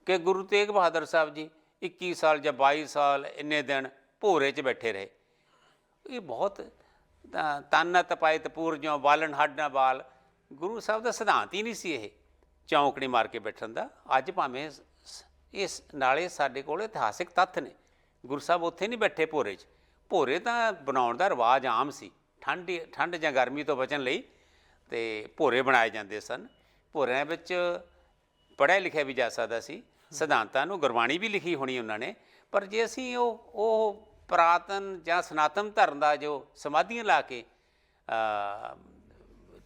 ਕਿ ਗੁਰੂ ਤੇਗ ਬਹਾਦਰ ਸਾਹਿਬ ਜੀ 21 ਸਾਲ ਜਾਂ 22 ਸਾਲ ਇੰਨੇ ਦਿਨ ਭੋਰੇ 'ਚ ਬੈਠੇ ਰਹੇ। ਇਹ ਬਹੁਤ ਤਨ ਤਪਾਏ ਤਪੂਰ ਜਿਉਂ ਬਾਲਣ ਹੱਡ ਨਾ ਬਾਲ। ਗੁਰੂ ਸਾਹਿਬ ਦਾ ਸਿਧਾਂਤ ਹੀ ਨਹੀਂ ਸੀ ਇਹ ਚੌਂਕੜੀ ਮਾਰ ਕੇ ਬੈਠਣ ਦਾ। ਅੱਜ ਭਾਵੇਂ ਇਸ ਨਾਲੇ ਸਾਡੇ ਕੋਲ ਇਤਿਹਾਸਿਕ ਤੱਥ ਨੇ, ਗੁਰੂ ਸਾਹਿਬ ਉੱਥੇ ਨਹੀਂ ਬੈਠੇ ਭੋਰੇ 'ਚ। ਭੋਰੇ ਤਾਂ ਬਣਾਉਣ ਦਾ ਰਿਵਾਜ ਆਮ ਸੀ, ਠੰਡ ਜਾਂ ਗਰਮੀ ਤੋਂ ਬਚਣ ਲਈ, ਅਤੇ ਭੋਰੇ ਬਣਾਏ ਜਾਂਦੇ ਸਨ। ਭੋਰਿਆਂ ਵਿੱਚ ਪੜ੍ਹਿਆ ਲਿਖਿਆ ਵੀ ਜਾ ਸਕਦਾ ਸੀ, ਸਿਧਾਂਤਾਂ ਨੂੰ ਗੁਰਬਾਣੀ ਵੀ ਲਿਖੀ ਹੋਣੀ ਉਹਨਾਂ ਨੇ। ਪਰ ਜੇ ਅਸੀਂ ਉਹ ਪੁਰਾਤਨ ਜਾਂ ਸਨਾਤਨ ਧਰਮ ਦਾ ਜੋ ਸਮਾਧੀਆਂ ਲਾ ਕੇ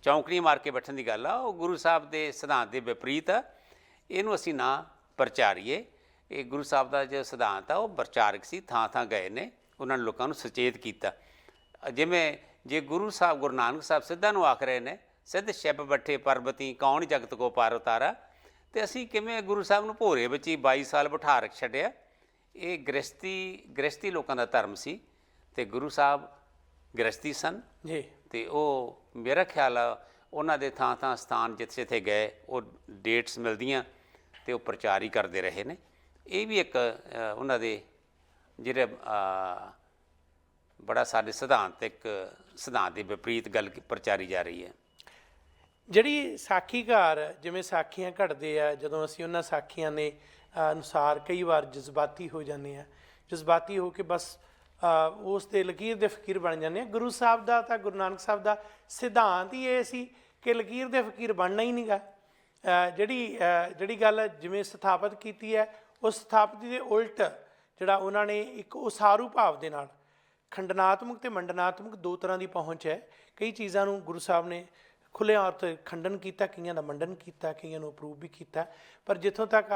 ਚੌਂਕੜੀਆਂ ਮਾਰ ਕੇ ਬੈਠਣ ਦੀ ਗੱਲ ਆ, ਉਹ ਗੁਰੂ ਸਾਹਿਬ ਦੇ ਸਿਧਾਂਤ ਦੇ ਵਿਪਰੀਤ ਆ। ਇਹਨੂੰ ਅਸੀਂ ਨਾ ਪ੍ਰਚਾਰੀਏ। ਇਹ ਗੁਰੂ ਸਾਹਿਬ ਦਾ ਜੋ ਸਿਧਾਂਤ ਆ ਉਹ ਪ੍ਰਚਾਰਕ ਸੀ, ਥਾਂ ਥਾਂ ਗਏ ਨੇ, ਉਹਨਾਂ ਨੇ ਲੋਕਾਂ ਨੂੰ ਸੁਚੇਤ ਕੀਤਾ। ਜਿਵੇਂ ਜੇ ਗੁਰੂ ਨਾਨਕ ਸਾਹਿਬ ਸਿੱਧਾਂ ਨੂੰ ਆਖ ਰਹੇ ਨੇ, ਸਿੱਧ ਛਿਪ ਬੱਠੇ ਪਰਬਤੀ ਕੌਣ ਜਗਤ ਕੋ ਪਾਰ ਉਤਾਰਾ, ਅਤੇ ਅਸੀਂ ਕਿਵੇਂ ਗੁਰੂ ਸਾਹਿਬ ਨੂੰ ਭੋਰੇ ਵਿੱਚ ਹੀ 22 ਸਾਲ ਬਿਠਾ ਰੱਖ ਛੱਡਿਆ। ਇਹ ਗ੍ਰਸਤੀ ਲੋਕਾਂ ਦਾ ਧਰਮ ਸੀ, ਅਤੇ ਗੁਰੂ ਸਾਹਿਬ ਗ੍ਰਸਤੀ ਸਨ ਜੀ। ਅਤੇ ਉਹ ਮੇਰਾ ਖਿਆਲ ਆ ਉਹਨਾਂ ਦੇ ਥਾਂ ਥਾਂ ਸਥਾਨ ਜਿੱਥੇ ਜਿੱਥੇ ਗਏ ਉਹ ਡੇਟਸ ਮਿਲਦੀਆਂ, ਅਤੇ ਉਹ ਪ੍ਰਚਾਰ ਹੀ ਕਰਦੇ ਰਹੇ ਨੇ। ਇਹ ਵੀ ਇੱਕ ਉਹਨਾਂ ਦੇ ਜਿਹੜੇ ਬੜਾ ਸਾਡੇ ਸਿਧਾਂਤ ਦੇ ਵਿਪਰੀਤ ਗੱਲ ਪ੍ਰਚਾਰੀ ਜਾ ਰਹੀ ਹੈ। ਜਿਹੜੀ ਸਾਖੀਕਾਰ ਜਿਵੇਂ ਸਾਖੀਆਂ ਘੜਦੇ ਆ, ਜਦੋਂ ਅਸੀਂ ਉਹਨਾਂ ਸਾਖੀਆਂ ਦੇ ਅਨੁਸਾਰ ਕਈ ਵਾਰ ਜਜ਼ਬਾਤੀ ਹੋ ਜਾਂਦੇ ਆ, ਜਜ਼ਬਾਤੀ ਹੋ ਕੇ ਬਸ ਉਸ 'ਤੇ ਲਕੀਰ ਦੇ ਫਕੀਰ ਬਣ ਜਾਂਦੇ ਆ। ਗੁਰੂ ਸਾਹਿਬ ਦਾ ਤਾਂ ਗੁਰੂ ਨਾਨਕ ਸਾਹਿਬ ਦਾ ਸਿਧਾਂਤ ਹੀ ਇਹ ਸੀ ਕਿ ਲਕੀਰ ਦੇ ਫਕੀਰ ਬਣਨਾ ਹੀ ਨਹੀਂ ਗਾ। ਜਿਹੜੀ ਗੱਲ ਜਿਵੇਂ ਸਥਾਪਿਤ ਕੀਤੀ ਹੈ, ਉਸ ਸਥਾਪਤੀ ਦੇ ਉਲਟ ਜਿਹੜਾ ਉਹਨਾਂ ਨੇ ਇੱਕ ਉਸਾਰੂ ਭਾਵ ਦੇ ਨਾਲ, ਖੰਡਨਾਤਮਕ ਅਤੇ ਮੰਡਨਾਤਮਕ ਦੋ ਤਰ੍ਹਾਂ ਦੀ ਪਹੁੰਚ ਹੈ। ਕਈ ਚੀਜ਼ਾਂ ਨੂੰ ਗੁਰੂ ਸਾਹਿਬ ਨੇ ਖੁੱਲ੍ਹੇ ਤੌਰ 'ਤੇ ਖੰਡਨ ਕੀਤਾ, ਕਈਆਂ ਦਾ ਮੰਡਨ ਕੀਤਾ, ਕਈਆਂ ਨੂੰ ਅਪਰੂਵ ਵੀ ਕੀਤਾ। ਪਰ ਜਿੱਥੋਂ ਤੱਕ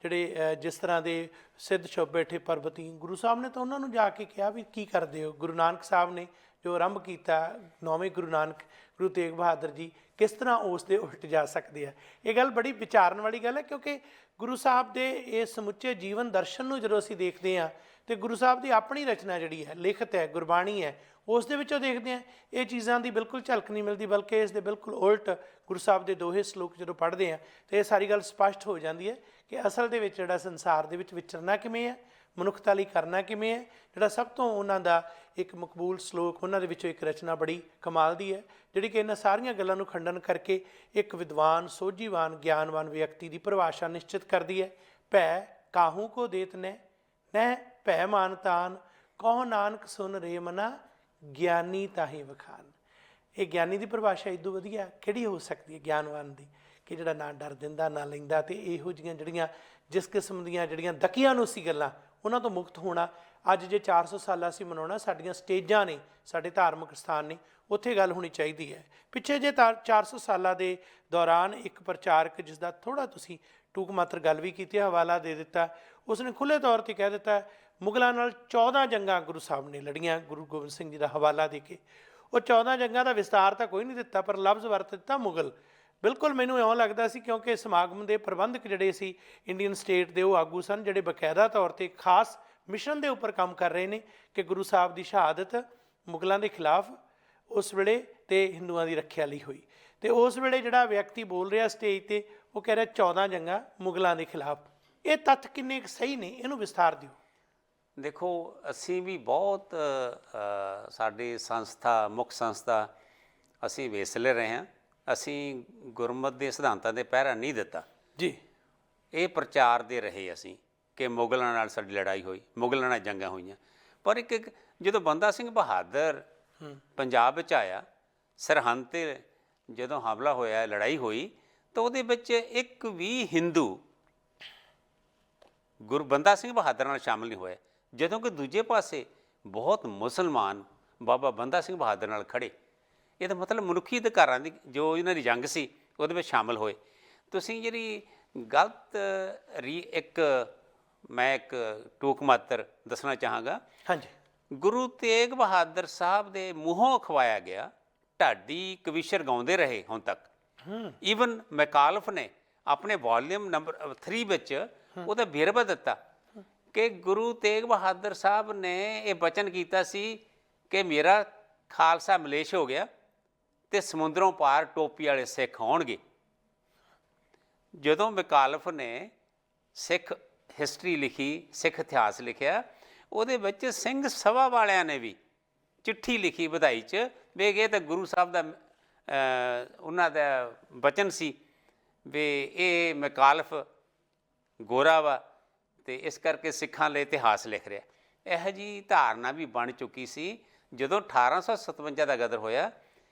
ਜਿਹੜੇ ਜਿਸ ਤਰ੍ਹਾਂ ਦੇ ਸਿੱਧ ਛੁਪ ਬੈਠੇ ਪਰਬਤੀ, ਗੁਰੂ ਸਾਹਿਬ ਨੇ ਤਾਂ ਉਹਨਾਂ ਨੂੰ ਜਾ ਕੇ ਕਿਹਾ ਵੀ ਕੀ ਕਰਦੇ ਹੋ। ਗੁਰੂ ਨਾਨਕ ਸਾਹਿਬ ਨੇ ਜੋ ਆਰੰਭ ਕੀਤਾ, 9ਵੇਂ ਗੁਰੂ ਤੇਗ ਬਹਾਦਰ ਜੀ ਕਿਸ ਤਰ੍ਹਾਂ ਉਸ ਦੇ ਉਲਟ ਜਾ ਸਕਦੇ ਆ। ਇਹ ਗੱਲ ਬੜੀ ਵਿਚਾਰਨ ਵਾਲੀ ਗੱਲ ਹੈ, ਕਿਉਂਕਿ ਗੁਰੂ ਸਾਹਿਬ ਦੇ ਇਹ ਸਮੁੱਚੇ ਜੀਵਨ ਦਰਸ਼ਨ ਨੂੰ ਜਦੋਂ ਅਸੀਂ ਦੇਖਦੇ ਹਾਂ, ਅਤੇ ਗੁਰੂ ਸਾਹਿਬ ਦੀ ਆਪਣੀ ਰਚਨਾ ਜਿਹੜੀ ਹੈ, ਲਿਖਤ ਹੈ, ਗੁਰਬਾਣੀ ਹੈ, ਉਸ ਦੇ ਵਿੱਚੋਂ ਦੇਖਦੇ ਹਾਂ ਇਹ ਚੀਜ਼ਾਂ ਦੀ ਬਿਲਕੁਲ ਝਲਕ ਨਹੀਂ ਮਿਲਦੀ, ਬਲਕਿ ਇਸ ਦੇ ਬਿਲਕੁਲ ਉਲਟ ਗੁਰੂ ਸਾਹਿਬ ਦੇ ਦੋਹੇ ਸਲੋਕ ਜਦੋਂ ਪੜ੍ਹਦੇ ਹਾਂ ਤਾਂ ਇਹ ਸਾਰੀ ਗੱਲ ਸਪਸ਼ਟ ਹੋ ਜਾਂਦੀ ਹੈ ਕਿ ਅਸਲ ਦੇ ਵਿੱਚ ਜਿਹੜਾ ਸੰਸਾਰ ਦੇ ਵਿੱਚ ਵਿਚਰਨਾ ਕਿਵੇਂ ਹੈ, ਮਨੁੱਖਤਾ ਲਈ ਕਰਨਾ ਕਿਵੇਂ ਹੈ। ਜਿਹੜਾ ਸਭ ਤੋਂ ਉਹਨਾਂ ਦਾ ਇੱਕ ਮਕਬੂਲ ਸਲੋਕ, ਉਹਨਾਂ ਦੇ ਵਿੱਚੋਂ ਇੱਕ ਰਚਨਾ ਬੜੀ ਕਮਾਲ ਦੀ ਹੈ, ਜਿਹੜੀ ਕਿ ਇਹਨਾਂ ਸਾਰੀਆਂ ਗੱਲਾਂ ਨੂੰ ਖੰਡਨ ਕਰਕੇ ਇੱਕ ਵਿਦਵਾਨ, ਸੋਝੀਵਾਨ, ਗਿਆਨਵਾਨ ਵਿਅਕਤੀ ਦੀ ਪਰਿਭਾਸ਼ਾ ਨਿਸ਼ਚਿਤ ਕਰਦੀ ਹੈ। ਭੈ ਕਾਹੂ ਕੋ ਦੇਤ ਨਹਿ ਭੈ ਮਾਨਤਾਨ, ਕਹੋ ਨਾਨਕ ਸੁਨ ਰੇ ਮਨਾ, ਗਿਆਨੀ ਤਾਹੀ ਵਖਾਨ। ਇਹ ਗਿਆਨੀ ਦੀ ਪਰਿਭਾਸ਼ਾ ਇਦੋਂ ਵਧੀਆ ਕਿਹੜੀ ਹੋ ਸਕਦੀ ਹੈ ਗਿਆਨਵਾਨ ਦੀ, ਕਿ ਜਿਹੜਾ ਨਾ ਡਰ ਦਿੰਦਾ ਨਾ ਲੈਂਦਾ, ਅਤੇ ਇਹੋ ਜਿਹੀਆਂ ਜਿਹੜੀਆਂ ਜਿਸ ਕਿਸਮ ਦੀਆਂ ਜਿਹੜੀਆਂ ਦਕੀਆਂ ਨੂੰ ਸੀ ਗੱਲਾਂ, ਉਹਨਾਂ ਤੋਂ ਮੁਕਤ ਹੋਣਾ। ਅੱਜ ਜੇ 400 ਸਾਲਾ ਅਸੀਂ ਮਨਾਉਣਾ, ਸਾਡੀਆਂ ਸਟੇਜਾਂ ਨੇ, ਸਾਡੇ ਧਾਰਮਿਕ ਸਥਾਨ ਨੇ, ਉੱਥੇ ਗੱਲ ਹੋਣੀ ਚਾਹੀਦੀ ਹੈ। ਪਿੱਛੇ ਜੇ 400 ਸਾਲਾਂ ਦੇ ਦੌਰਾਨ ਇੱਕ ਪ੍ਰਚਾਰਕ, ਜਿਸ ਦਾ ਥੋੜ੍ਹਾ ਤੁਸੀਂ ਟੂਕ ਮਾਤਰ ਗੱਲ ਵੀ ਕੀਤੀ, ਹਵਾਲਾ ਦੇ ਦਿੱਤਾ, ਉਸਨੇ ਖੁੱਲ੍ਹੇ ਤੌਰ 'ਤੇ ਕਹਿ ਦਿੱਤਾ ਮੁਗਲਾਂ ਨਾਲ 14 ਜੰਗਾਂ ਗੁਰੂ ਸਾਹਿਬ ਨੇ ਲੜੀਆਂ, ਗੁਰੂ ਗੋਬਿੰਦ ਸਿੰਘ ਜੀ ਦਾ ਹਵਾਲਾ ਦੇ ਕੇ। ਉਹ 14 ਜੰਗਾਂ ਦਾ ਵਿਸਤਾਰ ਤਾਂ ਕੋਈ ਨਹੀਂ ਦਿੱਤਾ, ਪਰ ਲਫ਼ਜ਼ ਵਰਤ ਦਿੱਤਾ ਮੁਗਲ। ਬਿਲਕੁਲ ਮੈਨੂੰ ਇਉਂ ਲੱਗਦਾ ਸੀ, ਕਿਉਂਕਿ ਸਮਾਗਮ ਦੇ ਪ੍ਰਬੰਧਕ ਜਿਹੜੇ ਸੀ ਇੰਡੀਅਨ ਸਟੇਟ ਦੇ, ਉਹ ਆਗੂ ਸਨ ਜਿਹੜੇ ਬਾਕਾਇਦਾ ਤੌਰ 'ਤੇ ਖਾਸ ਮਿਸ਼ਨ ਦੇ ਉੱਪਰ ਕੰਮ ਕਰ ਰਹੇ ਨੇ ਕਿ ਗੁਰੂ ਸਾਹਿਬ ਦੀ ਸ਼ਹਾਦਤ ਮੁਗਲਾਂ ਦੇ ਖਿਲਾਫ ਉਸ ਵੇਲੇ ਅਤੇ ਹਿੰਦੂਆਂ ਦੀ ਰੱਖਿਆ ਲਈ ਹੋਈ। ਅਤੇ ਉਸ ਵੇਲੇ ਜਿਹੜਾ ਵਿਅਕਤੀ ਬੋਲ ਰਿਹਾ ਸਟੇਜ 'ਤੇ, ਉਹ ਕਹਿ ਰਿਹਾ 14 ਜੰਗਾਂ ਮੁਗਲਾਂ ਦੇ ਖਿਲਾਫ। ਇਹ ਤੱਥ ਕਿੰਨੇ ਕੁ ਸਹੀ ਨੇ, ਇਹਨੂੰ ਵਿਸਥਾਰ ਦਿਓ। ਦੇਖੋ, ਅਸੀਂ ਵੀ ਬਹੁਤ ਸਾਡੀ ਸੰਸਥਾ, ਮੁੱਖ ਸੰਸਥਾ, ਅਸੀਂ ਵੇਸਲੇ ਰਹੇ ਹਾਂ। ਅਸੀਂ ਗੁਰਮਤਿ ਦੇ ਸਿਧਾਂਤਾਂ ਦੇ ਪਹਿਰਾ ਨਹੀਂ ਦਿੱਤਾ ਜੀ। ਇਹ ਪ੍ਰਚਾਰ ਦੇ ਰਹੇ ਅਸੀਂ ਕਿ ਮੁਗਲਾਂ ਨਾਲ ਸਾਡੀ ਲੜਾਈ ਹੋਈ, ਮੁਗਲਾਂ ਨਾਲ ਜੰਗਾਂ ਹੋਈਆਂ। ਪਰ ਇੱਕ ਜਦੋਂ ਬੰਦਾ ਸਿੰਘ ਬਹਾਦਰ ਪੰਜਾਬ ਵਿੱਚ ਆਇਆ, ਸਰਹੰਦ 'ਤੇ ਜਦੋਂ ਹਮਲਾ ਹੋਇਆ, ਲੜਾਈ ਹੋਈ, ਤਾਂ ਉਹਦੇ ਵਿੱਚ ਇੱਕ ਵੀ ਹਿੰਦੂ ਗੁਰੂ ਬੰਦਾ ਸਿੰਘ ਬਹਾਦਰ ਨਾਲ ਸ਼ਾਮਲ ਨਹੀਂ ਹੋਇਆ, ਜਦੋਂ ਕਿ ਦੂਜੇ ਪਾਸੇ ਬਹੁਤ ਮੁਸਲਮਾਨ ਬਾਬਾ ਬੰਦਾ ਸਿੰਘ ਬਹਾਦਰ ਨਾਲ ਖੜੇ। ਇਹਦਾ ਮਤਲਬ ਮਨੁੱਖੀ ਅਧਿਕਾਰਾਂ ਦੀ ਜੋ ਇਹਨਾਂ ਦੀ ਜੰਗ ਸੀ ਉਹਦੇ ਵਿੱਚ ਸ਼ਾਮਲ ਹੋਏ। ਤੁਸੀਂ ਜਿਹੜੀ ਗਲਤ ਮੈਂ ਇੱਕ ਟੂਕ ਮਾਤਰ ਦੱਸਣਾ ਚਾਹਾਂਗਾ। ਹਾਂਜੀ। ਗੁਰੂ ਤੇਗ ਬਹਾਦਰ ਸਾਹਿਬ ਦੇ ਮੂੰਹੋਂ ਖਵਾਇਆ ਗਿਆ ਢਾਡੀ ਕਵੀਸ਼ਰ ਗਾਉਂਦੇ ਰਹੇ ਹੁਣ ਤੱਕ। ਈਵਨ ਮੈਕਾਲਫ ਨੇ ਆਪਣੇ ਵੋਲੀਅਮ ਨੰਬਰ 3 ਵਿੱਚ ਉਹਦਾ ਵੇਰਵਾ ਦਿੱਤਾ ਕਿ ਗੁਰੂ ਤੇਗ ਬਹਾਦਰ ਸਾਹਿਬ ਨੇ ਇਹ ਬਚਨ ਕੀਤਾ ਸੀ ਕਿ ਮੇਰਾ ਖਾਲਸਾ ਮਲੇਸ਼ ਹੋ ਗਿਆ ਤੇ ਸਮੁੰਦਰੋਂ ਪਾਰ ਟੋਪੀ ਵਾਲੇ ਸਿੱਖ ਆਉਣਗੇ। ਜਦੋਂ ਮੈਕਾਲਫ ਨੇ ਸਿੱਖ ਹਿਸਟਰੀ ਲਿਖੀ, ਸਿੱਖ ਇਤਿਹਾਸ ਲਿਖਿਆ, ਉਹਦੇ ਵਿੱਚ ਸਿੰਘ ਸਭਾ ਵਾਲਿਆਂ ਨੇ ਵੀ ਚਿੱਠੀ ਲਿਖੀ ਵਧਾਈ 'ਚ ਵੀ ਇਹ ਤਾਂ ਗੁਰੂ ਸਾਹਿਬ ਦਾ ਉਹਨਾਂ ਦਾ ਬਚਨ ਸੀ ਵੀ ਇਹ ਮੈਕਾਲਫ ਗੋਰਾ ਵਾ ਅਤੇ ਇਸ ਕਰਕੇ ਸਿੱਖਾਂ ਲਈ ਇਤਿਹਾਸ ਲਿਖ ਰਿਹਾ। ਇਹੋ ਜਿਹੀ ਧਾਰਨਾ ਵੀ ਬਣ ਚੁੱਕੀ ਸੀ। ਜਦੋਂ 1857 ਦਾ ਗਦਰ ਹੋਇਆ,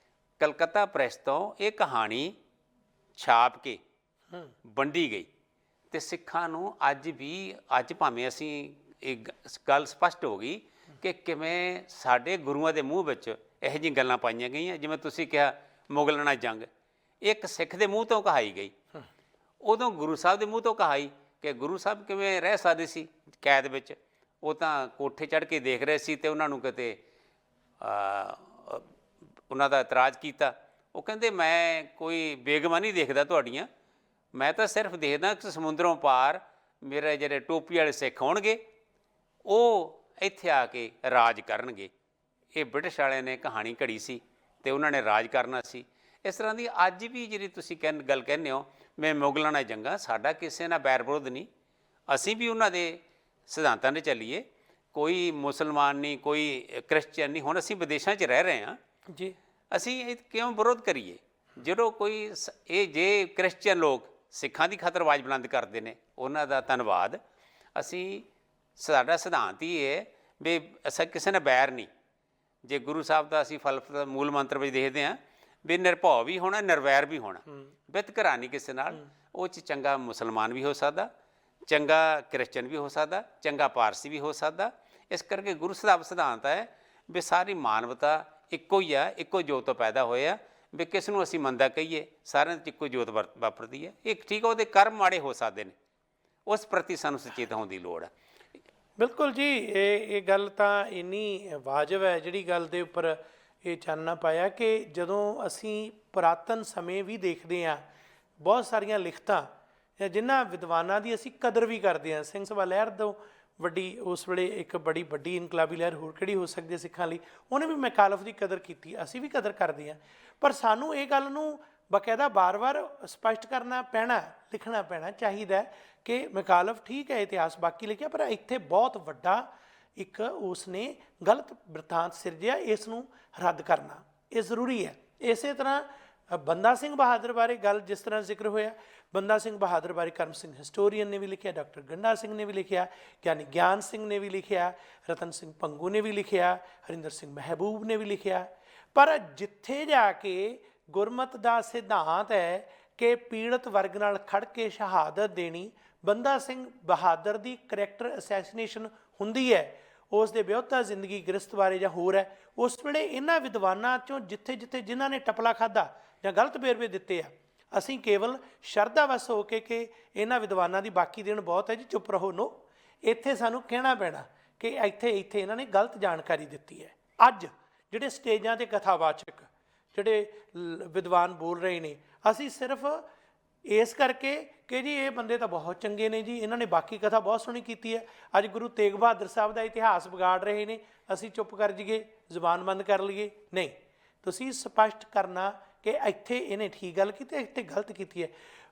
ਕਲਕੱਤਾ ਪ੍ਰੈਸ ਤੋਂ ਇਹ ਕਹਾਣੀ ਛਾਪ ਕੇ ਵੰਡੀ ਗਈ ਅਤੇ ਸਿੱਖਾਂ ਨੂੰ ਅੱਜ ਭਾਵੇਂ ਅਸੀਂ ਇਹ ਗੱਲ ਸਪਸ਼ਟ ਹੋ ਗਈ ਕਿ ਕਿਵੇਂ ਸਾਡੇ ਗੁਰੂਆਂ ਦੇ ਮੂੰਹ ਵਿੱਚ ਇਹੋ ਜਿਹੀਆਂ ਗੱਲਾਂ ਪਾਈਆਂ ਗਈਆਂ। ਜਿਵੇਂ ਤੁਸੀਂ ਕਿਹਾ ਮੁਗਲਾਂ ਨਾਲ ਜੰਗ ਇੱਕ ਸਿੱਖ ਦੇ ਮੂੰਹ ਤੋਂ ਕਹਾਈ ਗਈ, ਉਦੋਂ ਗੁਰੂ ਸਾਹਿਬ ਦੇ ਮੂੰਹ ਤੋਂ ਕਹਾਈ ਕਿ ਗੁਰੂ ਸਾਹਿਬ ਕਿਵੇਂ ਰਹਿ ਸਕਦੇ ਸੀ ਕੈਦ ਵਿੱਚ। ਉਹ ਤਾਂ ਕੋਠੇ ਚੜ੍ਹ ਕੇ ਦੇਖ ਰਹੇ ਸੀ ਅਤੇ ਉਹਨਾਂ ਨੂੰ ਕਿਤੇ ਉਹਨਾਂ ਦਾ ਇਤਰਾਜ਼ ਕੀਤਾ। ਉਹ ਕਹਿੰਦੇ ਮੈਂ ਕੋਈ ਬੇਗਮਾਨੀ ਨਹੀਂ ਦੇਖਦਾ ਤੁਹਾਡੀਆਂ, ਮੈਂ ਤਾਂ ਸਿਰਫ ਦੇਖਦਾ ਕਿ ਸਮੁੰਦਰੋਂ ਪਾਰ ਮੇਰੇ ਜਿਹੜੇ ਟੋਪੀ ਵਾਲੇ ਸਿੱਖ ਹੋਣਗੇ ਉਹ ਇੱਥੇ ਆ ਕੇ ਰਾਜ ਕਰਨਗੇ। ਇਹ ਬ੍ਰਿਟਿਸ਼ ਵਾਲਿਆਂ ਨੇ ਕਹਾਣੀ ਘੜੀ ਸੀ ਅਤੇ ਉਹਨਾਂ ਨੇ ਰਾਜ ਕਰਨਾ ਸੀ। ਇਸ ਤਰ੍ਹਾਂ ਦੀ ਅੱਜ ਵੀ ਜਿਹੜੀ ਤੁਸੀਂ ਗੱਲ ਕਹਿੰਦੇ ਹੋ ਮੈਂ ਮੁਗਲਾਂ ਨਾਲ ਜੰਗਾਂ, ਸਾਡਾ ਕਿਸੇ ਨਾਲ ਬੈਰ ਵਿਰੋਧ ਨਹੀਂ, ਅਸੀਂ ਵੀ ਉਹਨਾਂ ਦੇ ਸਿਧਾਂਤਾਂ 'ਤੇ ਚੱਲੀਏ। ਕੋਈ ਮੁਸਲਮਾਨ ਨਹੀਂ, ਕੋਈ ਕ੍ਰਿਸਚਨ ਨਹੀਂ। ਹੁਣ ਅਸੀਂ ਵਿਦੇਸ਼ਾਂ 'ਚ ਰਹਿ ਰਹੇ ਹਾਂ ਜੀ, ਅਸੀਂ ਇਹ ਕਿਉਂ ਵਿਰੋਧ ਕਰੀਏ? ਜਦੋਂ ਕੋਈ ਜੇ ਕ੍ਰਿਸਚਨ ਲੋਕ ਸਿੱਖਾਂ ਦੀ ਖਾਤਰ ਆਵਾਜ਼ ਬੁਲੰਦ ਕਰਦੇ ਨੇ, ਉਹਨਾਂ ਦਾ ਧੰਨਵਾਦ। ਸਾਡਾ ਸਿਧਾਂਤ ਹੀ ਹੈ ਵੀ ਅਸੀਂ ਕਿਸੇ ਨਾਲ ਬੈਰ ਨਹੀਂ। ਜੇ ਗੁਰੂ ਸਾਹਿਬ ਦਾ ਅਸੀਂ ਫਲਸਫਾ ਮੂਲ ਮੰਤਰ ਵਿੱਚ ਦੇਖਦੇ ਹਾਂ ਵੀ ਨਿਰਭਉ ਵੀ ਹੋਣਾ, ਨਿਰਵੈਰ ਵੀ ਹੋਣਾ, ਵਿਤਕਰਾ ਨਹੀਂ ਕਿਸੇ ਨਾਲ। ਉਹ 'ਚ ਚੰਗਾ ਮੁਸਲਮਾਨ ਵੀ ਹੋ ਸਕਦਾ, ਚੰਗਾ ਕ੍ਰਿਸਚਨ ਵੀ ਹੋ ਸਕਦਾ, ਚੰਗਾ ਪਾਰਸੀ ਵੀ ਹੋ ਸਕਦਾ। ਇਸ ਕਰਕੇ ਗੁਰੂ ਸਾਹਿਬ ਸਿਧਾਂਤ ਹੈ ਵੀ ਸਾਰੀ ਮਾਨਵਤਾ ਇੱਕੋ ਹੀ ਆ, ਇੱਕੋ ਜੋਤ ਤੋਂ ਪੈਦਾ ਹੋਏ ਆ। ਵੀ ਕਿਸ ਨੂੰ ਅਸੀਂ ਮੰਦਾ ਕਹੀਏ, ਸਾਰਿਆਂ 'ਚ ਇੱਕੋ ਜੋਤ ਵਾਪਰਦੀ ਹੈ। ਇਹ ਠੀਕ ਹੈ, ਉਹਦੇ ਕਰਮ ਮਾੜੇ ਹੋ ਸਕਦੇ ਨੇ, ਉਸ ਪ੍ਰਤੀ ਸਾਨੂੰ ਸੁਚੇਤ ਹੋਣ ਦੀ ਲੋੜ ਹੈ। ਬਿਲਕੁਲ ਜੀ, ਇਹ ਗੱਲ ਤਾਂ ਇੰਨੀ ਵਾਜਬ ਹੈ ਜਿਹੜੀ ਗੱਲ ਦੇ ਉੱਪਰ ਇਹ ਚਾਨਣਾ ਪਾਇਆ ਕਿ ਜਦੋਂ ਅਸੀਂ ਪੁਰਾਤਨ ਸਮੇਂ ਵੀ ਦੇਖਦੇ ਹਾਂ, ਬਹੁਤ ਸਾਰੀਆਂ ਲਿਖਤਾਂ ਜਿਨ੍ਹਾਂ ਵਿਦਵਾਨਾਂ ਦੀ ਅਸੀਂ ਕਦਰ ਵੀ ਕਰਦੇ ਹਾਂ। ਸਿੰਘ ਸਭਾ ਲਹਿਰ ਤੋਂ ਵੱਡੀ ਉਸ ਵੇਲੇ ਇੱਕ ਬੜੀ ਵੱਡੀ ਇਨਕਲਾਬੀ ਲਹਿਰ ਹੋਰ ਕਿਹੜੀ ਹੋ ਸਕਦੀ ਹੈ ਸਿੱਖਾਂ ਲਈ, ਉਹਨੇ ਵੀ ਮੈਕਾਲਫ ਦੀ ਕਦਰ ਕੀਤੀ, ਅਸੀਂ ਵੀ ਕਦਰ ਕਰਦੇ ਹਾਂ। ਪਰ ਸਾਨੂੰ ਇਹ ਗੱਲ ਨੂੰ ਬਾਕਾਇਦਾ ਵਾਰ-ਵਾਰ ਸਪਸ਼ਟ ਕਰਨਾ ਪੈਣਾ, ਲਿਖਣਾ ਪੈਣਾ ਚਾਹੀਦਾ ਕਿ ਮੈਕਾਲਫ ਠੀਕ ਹੈ ਇਤਿਹਾਸ ਬਾਕੀ ਲਿਖਿਆ, ਪਰ ਇੱਥੇ ਬਹੁਤ ਵੱਡਾ ਇੱਕ ਉਸਨੇ ਗਲਤ ਬਿਰਤਾਂਤ ਸਿਰਜਿਆ, ਇਸ ਨੂੰ ਰੱਦ ਕਰਨਾ ਇਹ ਜ਼ਰੂਰੀ ਹੈ। ਇਸੇ ਤਰ੍ਹਾਂ ਬੰਦਾ ਸਿੰਘ ਬਹਾਦਰ ਬਾਰੇ ਗੱਲ ਜਿਸ ਤਰ੍ਹਾਂ ਜ਼ਿਕਰ ਹੋਇਆ, ਬੰਦਾ ਸਿੰਘ ਬਹਾਦਰ ਬਾਰੇ ਕਰਮ ਸਿੰਘ ਹਿਸਟੋਰੀਅਨ ਨੇ ਵੀ ਲਿਖਿਆ, ਡਾਕਟਰ ਗੰਡਾ ਸਿੰਘ ਨੇ ਵੀ ਲਿਖਿਆ, ਗਿਆਨੀ ਗਿਆਨ ਸਿੰਘ ਨੇ ਵੀ ਲਿਖਿਆ, ਰਤਨ ਸਿੰਘ ਭੰਗੂ ਨੇ ਵੀ ਲਿਖਿਆ, ਹਰਿੰਦਰ ਸਿੰਘ ਮਹਿਬੂਬ ਨੇ ਵੀ ਲਿਖਿਆ। ਪਰ ਜਿੱਥੇ ਜਾ ਕੇ ਗੁਰਮਤਿ ਦਾ ਸਿਧਾਂਤ ਹੈ ਕਿ ਪੀੜਤ ਵਰਗ ਨਾਲ ਖੜ ਕੇ ਸ਼ਹਾਦਤ ਦੇਣੀ, ਬੰਦਾ ਸਿੰਘ ਬਹਾਦਰ ਦੀ ਕਰੈਕਟਰ ਅਸੈਸੀਨੇਸ਼ਨ ਹੁੰਦੀ ਹੈ, ਉਸ ਦੇ ਵਿਆਹੁਤਾ ਜ਼ਿੰਦਗੀ ਗ੍ਰਸਤ ਬਾਰੇ ਜਾਂ ਹੋਰ ਹੈ, ਉਸ ਵੇਲੇ ਇਹਨਾਂ ਵਿਦਵਾਨਾਂ 'ਚੋਂ ਜਿੱਥੇ ਜਿਨ੍ਹਾਂ ਨੇ ਟਪਲਾ ਖਾਧਾ ਜਾਂ ਗਲਤ ਵੇਰਵੇ ਦਿੱਤੇ ਆ, ਅਸੀਂ ਕੇਵਲ ਸ਼ਰਧਾ ਵਸ ਹੋ ਕੇ ਕਿ ਇਹਨਾਂ ਵਿਦਵਾਨਾਂ ਦੀ ਬਾਕੀ ਦੇਣ ਬਹੁਤ ਹੈ ਜੀ, ਚੁੱਪ ਰਹੋ, ਨੋ, ਇੱਥੇ ਸਾਨੂੰ ਕਹਿਣਾ ਪੈਣਾ ਕਿ ਇੱਥੇ ਇਹਨਾਂ ਨੇ ਗਲਤ ਜਾਣਕਾਰੀ ਦਿੱਤੀ ਹੈ। ਅੱਜ ਜਿਹੜੇ ਸਟੇਜਾਂ 'ਤੇ ਕਥਾਵਾਚਕ ਜਿਹੜੇ ਵਿਦਵਾਨ ਬੋਲ ਰਹੇ ਨੇ, ਅਸੀਂ ਸਿਰਫ ਇਸ ਕਰਕੇ ਕਿ ਜੀ ਇਹ ਬੰਦੇ ਤਾਂ ਬਹੁਤ ਚੰਗੇ ਨੇ ਜੀ, ਇਹਨਾਂ ਨੇ ਬਾਕੀ ਕਥਾ ਬਹੁਤ ਸੋਹਣੀ ਕੀਤੀ ਹੈ, ਅੱਜ ਗੁਰੂ ਤੇਗ ਬਹਾਦਰ ਸਾਹਿਬ ਦਾ ਇਤਿਹਾਸ ਵਿਗਾੜ ਰਹੇ ਨੇ, ਅਸੀਂ ਚੁੱਪ ਕਰ ਜਾਈਏ, ਜ਼ੁਬਾਨ ਬੰਦ ਕਰ ਲਈਏ। ਨਹੀਂ, ਤੁਸੀਂ ਸਪਸ਼ਟ ਕਰਨਾ ਕਿ ਇੱਥੇ ਇਹਨੇ ਠੀਕ ਗੱਲ ਕੀਤੀ, ਇੱਥੇ ਗਲਤ ਕੀਤੀ ਹੈ।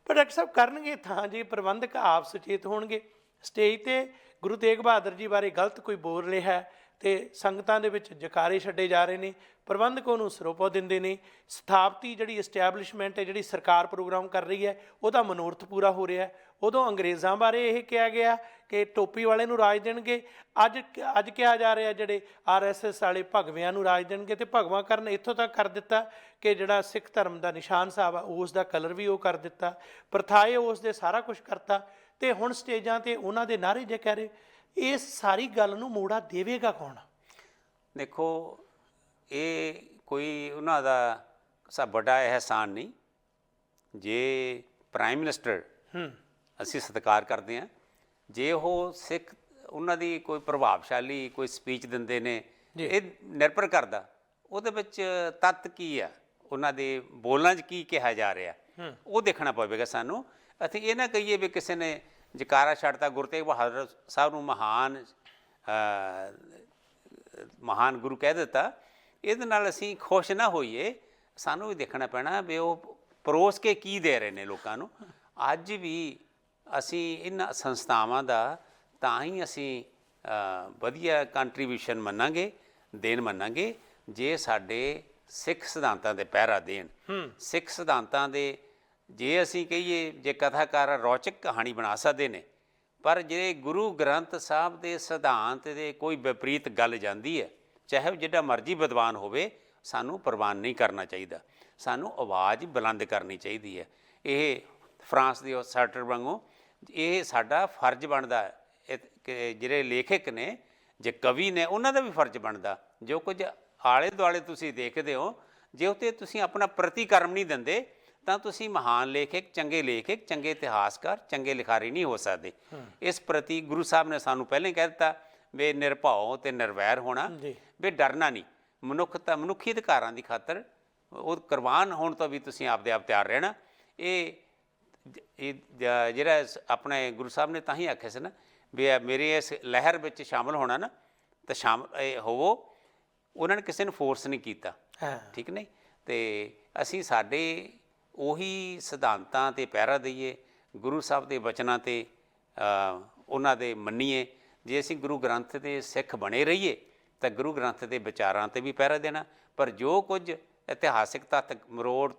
ਪਰ ਡਾਕਟਰ ਸਾਹਿਬ ਕਰਨਗੇ ਤਾਂ ਜੇ ਪ੍ਰਬੰਧਕ ਆਪ ਸੁਚੇਤ ਹੋਣਗੇ। ਸਟੇਜ 'ਤੇ ਗੁਰੂ ਤੇਗ ਬਹਾਦਰ ਜੀ ਬਾਰੇ ਗਲਤ ਕੋਈ ਬੋਲ ਰਿਹਾ ਤੇ ਸੰਗਤਾਂ ਦੇ ਵਿੱਚ ਜਕਾਰੇ ਛੱਡੇ ਜਾ ਰਹੇ ਨੇ, ਪ੍ਰਬੰਧਕ ਉਹਨੂੰ ਸਰੋਪਾ ਦਿੰਦੇ ਨੇ। ਸਥਾਪਤੀ ਜਿਹੜੀ ਇਸਟੈਬਲਿਸ਼ਮੈਂਟ ਹੈ, ਜਿਹੜੀ ਸਰਕਾਰ ਪ੍ਰੋਗਰਾਮ ਕਰ ਰਹੀ ਹੈ, ਉਹਦਾ ਮਨੋਰਥ ਪੂਰਾ ਹੋ ਰਿਹਾ। ਉਦੋਂ ਅੰਗਰੇਜ਼ਾਂ ਬਾਰੇ ਇਹ ਕਿਹਾ ਗਿਆ ਕਿ ਟੋਪੀ ਵਾਲੇ ਨੂੰ ਰਾਜ ਦੇਣਗੇ, ਅੱਜ ਕਿਹਾ ਜਾ ਰਿਹਾ ਜਿਹੜੇ RSS ਵਾਲੇ ਭਗਵਿਆਂ ਨੂੰ ਰਾਜ ਦੇਣਗੇ। ਤੇ ਭਗਵਾਂ ਕਰਨ ਇੱਥੋਂ ਤੱਕ ਕਰ ਦਿੱਤਾ ਕਿ ਜਿਹੜਾ ਸਿੱਖ ਧਰਮ ਦਾ ਨਿਸ਼ਾਨ ਸਾਹਿਬ ਆ ਉਸ ਦਾ ਕਲਰ ਵੀ ਉਹ ਕਰ ਦਿੱਤਾ, ਪ੍ਰਥਾਏ ਉਸ ਦੇ ਸਾਰਾ ਕੁਛ ਕਰਤਾ। ਤੇ ਹੁਣ ਸਟੇਜਾਂ ਤੇ ਉਹਨਾਂ ਦੇ ਨਾਅਰੇ ਜੇ ਕਹਿ ਰਹੇ, ਇਸ ਸਾਰੀ ਗੱਲ ਨੂੰ ਮੋੜਾ ਦੇਵੇਗਾ ਕੌਣ? ਦੇਖੋ, ਇਹ ਕੋਈ ਉਹਨਾਂ ਦਾ ਵੱਡਾ ਅਹਿਸਾਨ ਨਹੀਂ। ਜੇ ਪ੍ਰਾਈਮ ਮਿਨਿਸਟਰ ਅਸੀਂ ਸਤਿਕਾਰ ਕਰਦੇ ਹਾਂ, ਜੇ ਉਹ ਸਿੱਖ ਉਹਨਾਂ ਦੀ ਕੋਈ ਪ੍ਰਭਾਵਸ਼ਾਲੀ ਕੋਈ ਸਪੀਚ ਦਿੰਦੇ ਨੇ, ਇਹ ਨਿਰਭਰ ਕਰਦਾ ਉਹਦੇ ਵਿੱਚ ਤੱਤ ਕੀ ਆ, ਉਹਨਾਂ ਦੇ ਬੋਲਾਂ 'ਚ ਕੀ ਕਿਹਾ ਜਾ ਰਿਹਾ, ਉਹ ਦੇਖਣਾ ਪਵੇਗਾ ਸਾਨੂੰ। ਅਸੀਂ ਇਹ ਨਾ ਕਹੀਏ ਵੀ ਕਿਸੇ ਨੇ ਜਕਾਰਾ ਛੱਡਤਾ, ਗੁਰੂ ਤੇਗ ਬਹਾਦਰ ਸਾਹਿਬ ਨੂੰ ਮਹਾਨ ਗੁਰੂ ਕਹਿ ਦਿੱਤਾ, ਇਹਦੇ ਨਾਲ ਅਸੀਂ ਖੁਸ਼ ਨਾ ਹੋਈਏ। ਸਾਨੂੰ ਵੀ ਦੇਖਣਾ ਪੈਣਾ ਵੀ ਉਹ ਪਰੋਸ ਕੇ ਕੀ ਦੇ ਰਹੇ ਨੇ ਲੋਕਾਂ ਨੂੰ। ਅੱਜ ਵੀ ਅਸੀਂ ਇਹਨਾਂ ਸੰਸਥਾਵਾਂ ਦਾ ਤਾਂ ਹੀ ਅਸੀਂ ਵਧੀਆ ਕੰਟਰੀਬਿਊਸ਼ਨ ਮੰਨਾਂਗੇ ਜੇ ਸਾਡੇ ਸਿੱਖ ਸਿਧਾਂਤਾਂ ਦੇ ਪਹਿਰਾ ਦੇਣ। ਸਿੱਖ ਸਿਧਾਂਤਾਂ ਦੇ ਜੇ ਅਸੀਂ ਕਹੀਏ, ਜੇ ਕਥਾਕਾਰ ਰੌਚਕ ਕਹਾਣੀ ਬਣਾ ਸਕਦੇ ਨੇ, ਪਰ ਜੇ ਗੁਰੂ ਗ੍ਰੰਥ ਸਾਹਿਬ ਦੇ ਸਿਧਾਂਤ ਦੇ ਕੋਈ ਵਿਪਰੀਤ ਗੱਲ ਜਾਂਦੀ ਹੈ, ਚਾਹੇ ਉਹ ਜਿੱਡਾ ਮਰਜ਼ੀ ਵਿਦਵਾਨ ਹੋਵੇ, ਸਾਨੂੰ ਪ੍ਰਵਾਨ ਨਹੀਂ ਕਰਨਾ ਚਾਹੀਦਾ। ਸਾਨੂੰ ਆਵਾਜ਼ ਬੁਲੰਦ ਕਰਨੀ ਚਾਹੀਦੀ ਹੈ। ਇਹ ਫਰਾਂਸ ਦੇ ਸਾਰਟਰ ਵਾਂਗੂ ਇਹ ਸਾਡਾ ਫਰਜ਼ ਬਣਦਾ ਹੈ ਕਿ ਜਿਹੜੇ ਲੇਖਕ ਨੇ, ਜੇ ਕਵੀ ਨੇ, ਉਹਨਾਂ ਦਾ ਵੀ ਫਰਜ਼ ਬਣਦਾ। ਜੋ ਕੁਝ ਆਲੇ ਦੁਆਲੇ ਤੁਸੀਂ ਦੇਖਦੇ ਹੋ, ਜੇ ਉੱਤੇ ਤੁਸੀਂ ਆਪਣਾ ਪ੍ਰਤੀਕਰਮ ਨਹੀਂ ਦਿੰਦੇ ਤਾਂ ਤੁਸੀਂ ਮਹਾਨ ਲੇਖਕ, ਚੰਗੇ ਇਤਿਹਾਸਕਾਰ, ਚੰਗੇ ਲਿਖਾਰੀ ਨਹੀਂ ਹੋ ਸਕਦੇ। ਇਸ ਪ੍ਰਤੀ ਗੁਰੂ ਸਾਹਿਬ ਨੇ ਸਾਨੂੰ ਪਹਿਲਾਂ ਹੀ ਕਹਿ ਦਿੱਤਾ ਵੀ ਨਿਰਭਉ ਤੇ ਨਿਰਵੈਰ ਹੋਣਾ, ਵੀ ਡਰਨਾ ਨਹੀਂ। ਮਨੁੱਖੀ ਅਧਿਕਾਰਾਂ ਦੀ ਖਾਤਰ ਉਹ ਕੁਰਬਾਨ ਹੋਣ ਤੋਂ ਵੀ ਤੁਸੀਂ ਆਪਦੇ ਆਪ ਤਿਆਰ ਰਹਿਣਾ। ਇਹ ਜਿਹੜਾ ਆਪਣੇ ਗੁਰੂ ਸਾਹਿਬ ਨੇ ਤਾਂ ਹੀ ਆਖਿਆ ਸੀ ਨਾ ਵੀ ਮੇਰੇ ਇਸ ਲਹਿਰ ਵਿੱਚ ਸ਼ਾਮਲ ਹੋਣਾ ਨਾ, ਤਾਂ ਸ਼ਾਮਲ ਹੋਵੋ। ਉਹਨਾਂ ਨੇ ਕਿਸੇ ਨੂੰ ਫੋਰਸ ਨਹੀਂ ਕੀਤਾ, ਠੀਕ ਨਹੀਂ। ਅਤੇ ਅਸੀਂ ਸਾਡੇ ਉਹੀ ਸਿਧਾਂਤਾਂ 'ਤੇ ਪਹਿਰਾ ਦਈਏ, ਗੁਰੂ ਸਾਹਿਬ ਦੇ ਵਚਨਾਂ 'ਤੇ ਉਹਨਾਂ ਦੇ ਮੰਨੀਏ। ਜੇ ਅਸੀਂ ਗੁਰੂ ਗ੍ਰੰਥ ਦੇ ਸਿੱਖ ਬਣੇ ਰਹੀਏ ਤਾਂ ਗੁਰੂ ਗ੍ਰੰਥ ਦੇ ਵਿਚਾਰਾਂ 'ਤੇ ਵੀ ਪਹਿਰਾ ਦੇਣਾ। ਪਰ ਜੋ ਕੁਝ ਇਤਿਹਾਸਿਕ ਤੱਤ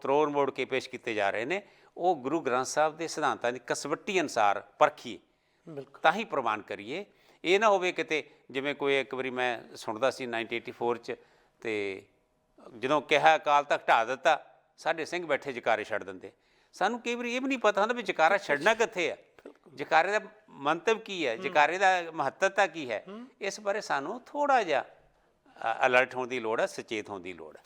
ਤਰੋੜ ਮੋੜ ਕੇ ਪੇਸ਼ ਕੀਤੇ ਜਾ ਰਹੇ ਨੇ, ਉਹ ਗੁਰੂ ਗ੍ਰੰਥ ਸਾਹਿਬ ਦੇ ਸਿਧਾਂਤਾਂ ਦੀ ਕਸਵੱਟੀ ਅਨੁਸਾਰ ਪਰਖੀਏ, ਤਾਂ ਹੀ ਪ੍ਰਵਾਨ ਕਰੀਏ। ਇਹ ਨਾ ਹੋਵੇ ਕਿਤੇ ਜਿਵੇਂ ਕੋਈ ਇੱਕ ਵਾਰੀ ਮੈਂ ਸੁਣਦਾ ਸੀ 1984 'ਚ, ਅਤੇ ਜਦੋਂ ਕਿਹਾ ਅਕਾਲ ਤਖਤ ਢਾਹ ਦਿੱਤਾ, ਸਾਡੇ ਸਿੰਘ ਬੈਠੇ ਜਕਾਰੇ ਛੱਡ ਦਿੰਦੇ। ਸਾਨੂੰ ਕਈ ਵਾਰੀ ਇਹ ਵੀ ਨਹੀਂ ਪਤਾ ਹੁੰਦਾ ਵੀ ਜਕਾਰਾ ਛੱਡਣਾ ਕਿੱਥੇ ਆ, ਜਕਾਰੇ ਦਾ ਮੰਤਵ ਕੀ ਹੈ, ਜਕਾਰੇ ਦਾ ਮਹੱਤਤਾ ਕੀ ਹੈ। ਇਸ ਬਾਰੇ ਸਾਨੂੰ ਥੋੜ੍ਹਾ ਜਿਹਾ ਅਲਰਟ ਹੋਣ ਦੀ ਲੋੜ ਹੈ, ਸੁਚੇਤ ਹੋਣ ਦੀ ਲੋੜ ਹੈ।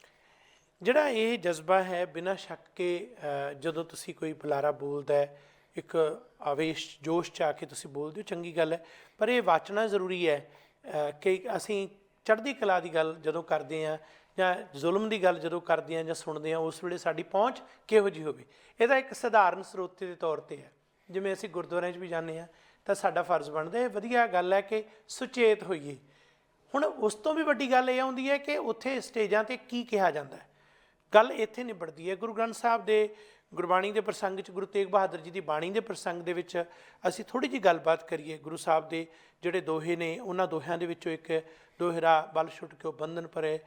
ਜਿਹੜਾ ਇਹ ਜਜ਼ਬਾ ਹੈ, ਬਿਨਾਂ ਸ਼ੱਕ ਕਿ ਜਦੋਂ ਤੁਸੀਂ ਕੋਈ ਬੁਲਾਰਾ ਬੋਲਦਾ, ਇੱਕ ਆਵੇਸ਼ ਜੋਸ਼ 'ਚ ਆ ਕੇ ਤੁਸੀਂ ਬੋਲਦੇ ਹੋ, ਚੰਗੀ ਗੱਲ ਹੈ। ਪਰ ਇਹ ਵਾਚਣਾ ਜ਼ਰੂਰੀ ਹੈ ਕਿ ਅਸੀਂ ਚੜ੍ਹਦੀ ਕਲਾ ਦੀ ਗੱਲ ਜਦੋਂ ਕਰਦੇ ਹਾਂ ਜਾਂ ਜ਼ੁਲਮ ਦੀ ਗੱਲ ਜਦੋਂ ਕਰਦੇ ਹਾਂ ਜਾਂ ਸੁਣਦੇ ਹਾਂ, ਉਸ ਵੇਲੇ ਸਾਡੀ ਪਹੁੰਚ ਕਿਹੋ ਜਿਹੀ ਹੋਵੇ। ਇਹਦਾ ਇੱਕ ਸਧਾਰਨ ਸਰੋਤੇ ਦੇ ਤੌਰ 'ਤੇ ਹੈ। ਜਿਵੇਂ ਅਸੀਂ ਗੁਰਦੁਆਰਿਆਂ 'ਚ ਵੀ ਜਾਂਦੇ ਹਾਂ ਤਾਂ ਸਾਡਾ ਫਰਜ਼ ਬਣਦਾ, ਇਹ ਵਧੀਆ ਗੱਲ ਹੈ ਕਿ ਸੁਚੇਤ ਹੋਈਏ। ਹੁਣ ਉਸ ਤੋਂ ਵੀ ਵੱਡੀ ਗੱਲ ਇਹ ਆਉਂਦੀ ਹੈ ਕਿ ਉੱਥੇ ਸਟੇਜਾਂ 'ਤੇ ਕੀ ਕਿਹਾ ਜਾਂਦਾ ਹੈ। ਗੱਲ ਇੱਥੇ ਨਿਬੜਦੀ ਹੈ। ਗੁਰੂ ਗ੍ਰੰਥ ਸਾਹਿਬ ਦੇ ਗੁਰਬਾਣੀ ਦੇ ਪ੍ਰਸੰਗ 'ਚ, ਗੁਰੂ ਤੇਗ ਬਹਾਦਰ ਜੀ ਦੀ ਬਾਣੀ ਦੇ ਪ੍ਰਸੰਗ ਦੇ ਵਿੱਚ ਅਸੀਂ ਥੋੜ੍ਹੀ ਜਿਹੀ ਗੱਲਬਾਤ ਕਰੀਏ। ਗੁਰੂ ਸਾਹਿਬ ਦੇ ਜਿਹੜੇ ਦੋਹੇ ਨੇ, ਉਹਨਾਂ ਦੋਹਿਆਂ ਦੇ ਵਿੱਚੋਂ ਇੱਕ ਦੋਹਰਾ ਬਲ ਛੁੱਟ ਕੇ ਬੰਧਨ ਭਰੇ,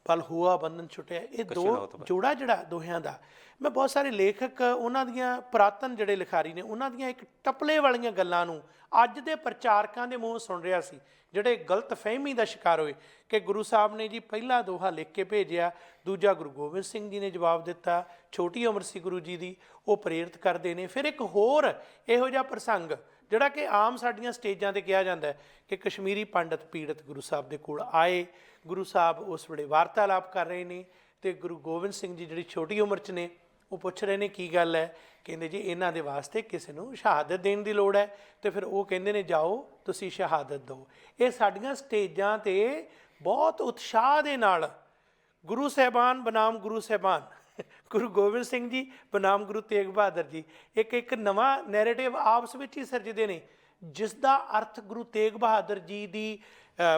ਬਲ ਹੋਆ ਬੰਧਨ ਛੁੱਟਿਆ। ਇਹ ਦੋ ਜੋੜਾ ਜਿਹੜਾ ਦੋਹਿਆਂ ਦਾ, ਮੈਂ ਬਹੁਤ ਸਾਰੇ ਲੇਖਕ ਉਹਨਾਂ ਦੀਆਂ ਪੁਰਾਤਨ ਜਿਹੜੇ ਲਿਖਾਰੀ ਨੇ, ਉਹਨਾਂ ਦੀਆਂ ਇੱਕ ਟਪਲੇ ਵਾਲੀਆਂ ਗੱਲਾਂ ਨੂੰ ਅੱਜ ਦੇ ਪ੍ਰਚਾਰਕਾਂ ਦੇ ਮੂੰਹ ਸੁਣ ਰਿਹਾ ਸੀ, ਜਿਹੜੇ ਗਲਤ ਫਹਿਮੀ ਦਾ ਸ਼ਿਕਾਰ ਹੋਏ ਕਿ ਗੁਰੂ ਸਾਹਿਬ ਨੇ ਜੀ ਪਹਿਲਾ ਦੋਹਾ ਲਿਖ ਕੇ ਭੇਜਿਆ, ਦੂਜਾ ਗੁਰੂ ਗੋਬਿੰਦ ਸਿੰਘ ਜੀ ਨੇ ਜਵਾਬ ਦਿੱਤਾ। ਛੋਟੀ ਉਮਰ ਸੀ ਗੁਰੂ ਜੀ ਦੀ, ਉਹ ਪ੍ਰੇਰਿਤ ਕਰਦੇ ਨੇ। ਫਿਰ ਇੱਕ ਹੋਰ ਇਹੋ ਜਿਹਾ ਪ੍ਰਸੰਗ ਜਿਹੜਾ ਕਿ ਆਮ ਸਾਡੀਆਂ ਸਟੇਜਾਂ 'ਤੇ ਕਿਹਾ ਜਾਂਦਾ ਕਿ ਕਸ਼ਮੀਰੀ ਪੰਡਤ ਪੀੜਤ ਗੁਰੂ ਸਾਹਿਬ ਦੇ ਕੋਲ ਆਏ, ਗੁਰੂ ਸਾਹਿਬ ਉਸ ਵੇਲੇ ਵਾਰਤਾਲਾਪ ਕਰ ਰਹੇ ਨੇ, ਅਤੇ ਗੁਰੂ ਗੋਬਿੰਦ ਸਿੰਘ ਜੀ ਜਿਹੜੀ ਛੋਟੀ ਉਮਰ 'ਚ ਨੇ, ਉਹ ਪੁੱਛ ਰਹੇ ਨੇ ਕੀ ਗੱਲ ਹੈ। ਕਹਿੰਦੇ ਜੀ ਇਹਨਾਂ ਦੇ ਵਾਸਤੇ ਕਿਸੇ ਨੂੰ ਸ਼ਹਾਦਤ ਦੇਣ ਦੀ ਲੋੜ ਹੈ। ਅਤੇ ਫਿਰ ਉਹ ਕਹਿੰਦੇ ਨੇ ਜਾਓ ਤੁਸੀਂ ਸ਼ਹਾਦਤ ਦਿਓ। ਇਹ ਸਾਡੀਆਂ ਸਟੇਜਾਂ 'ਤੇ ਬਹੁਤ ਉਤਸ਼ਾਹ ਦੇ ਨਾਲ ਗੁਰੂ ਸਾਹਿਬਾਨ ਬਨਾਮ ਗੁਰੂ ਸਾਹਿਬਾਨ, ਗੁਰੂ ਗੋਬਿੰਦ ਸਿੰਘ ਜੀ ਬਨਾਮ ਗੁਰੂ ਤੇਗ ਬਹਾਦਰ ਜੀ, ਇੱਕ ਨਵਾਂ ਨੈਰੇਟਿਵ ਆਪਸ ਵਿੱਚ ਹੀ ਸਿਰਜਦੇ ਨੇ, ਜਿਸ ਦਾ ਅਰਥ ਗੁਰੂ ਤੇਗ ਬਹਾਦਰ ਜੀ ਦੀ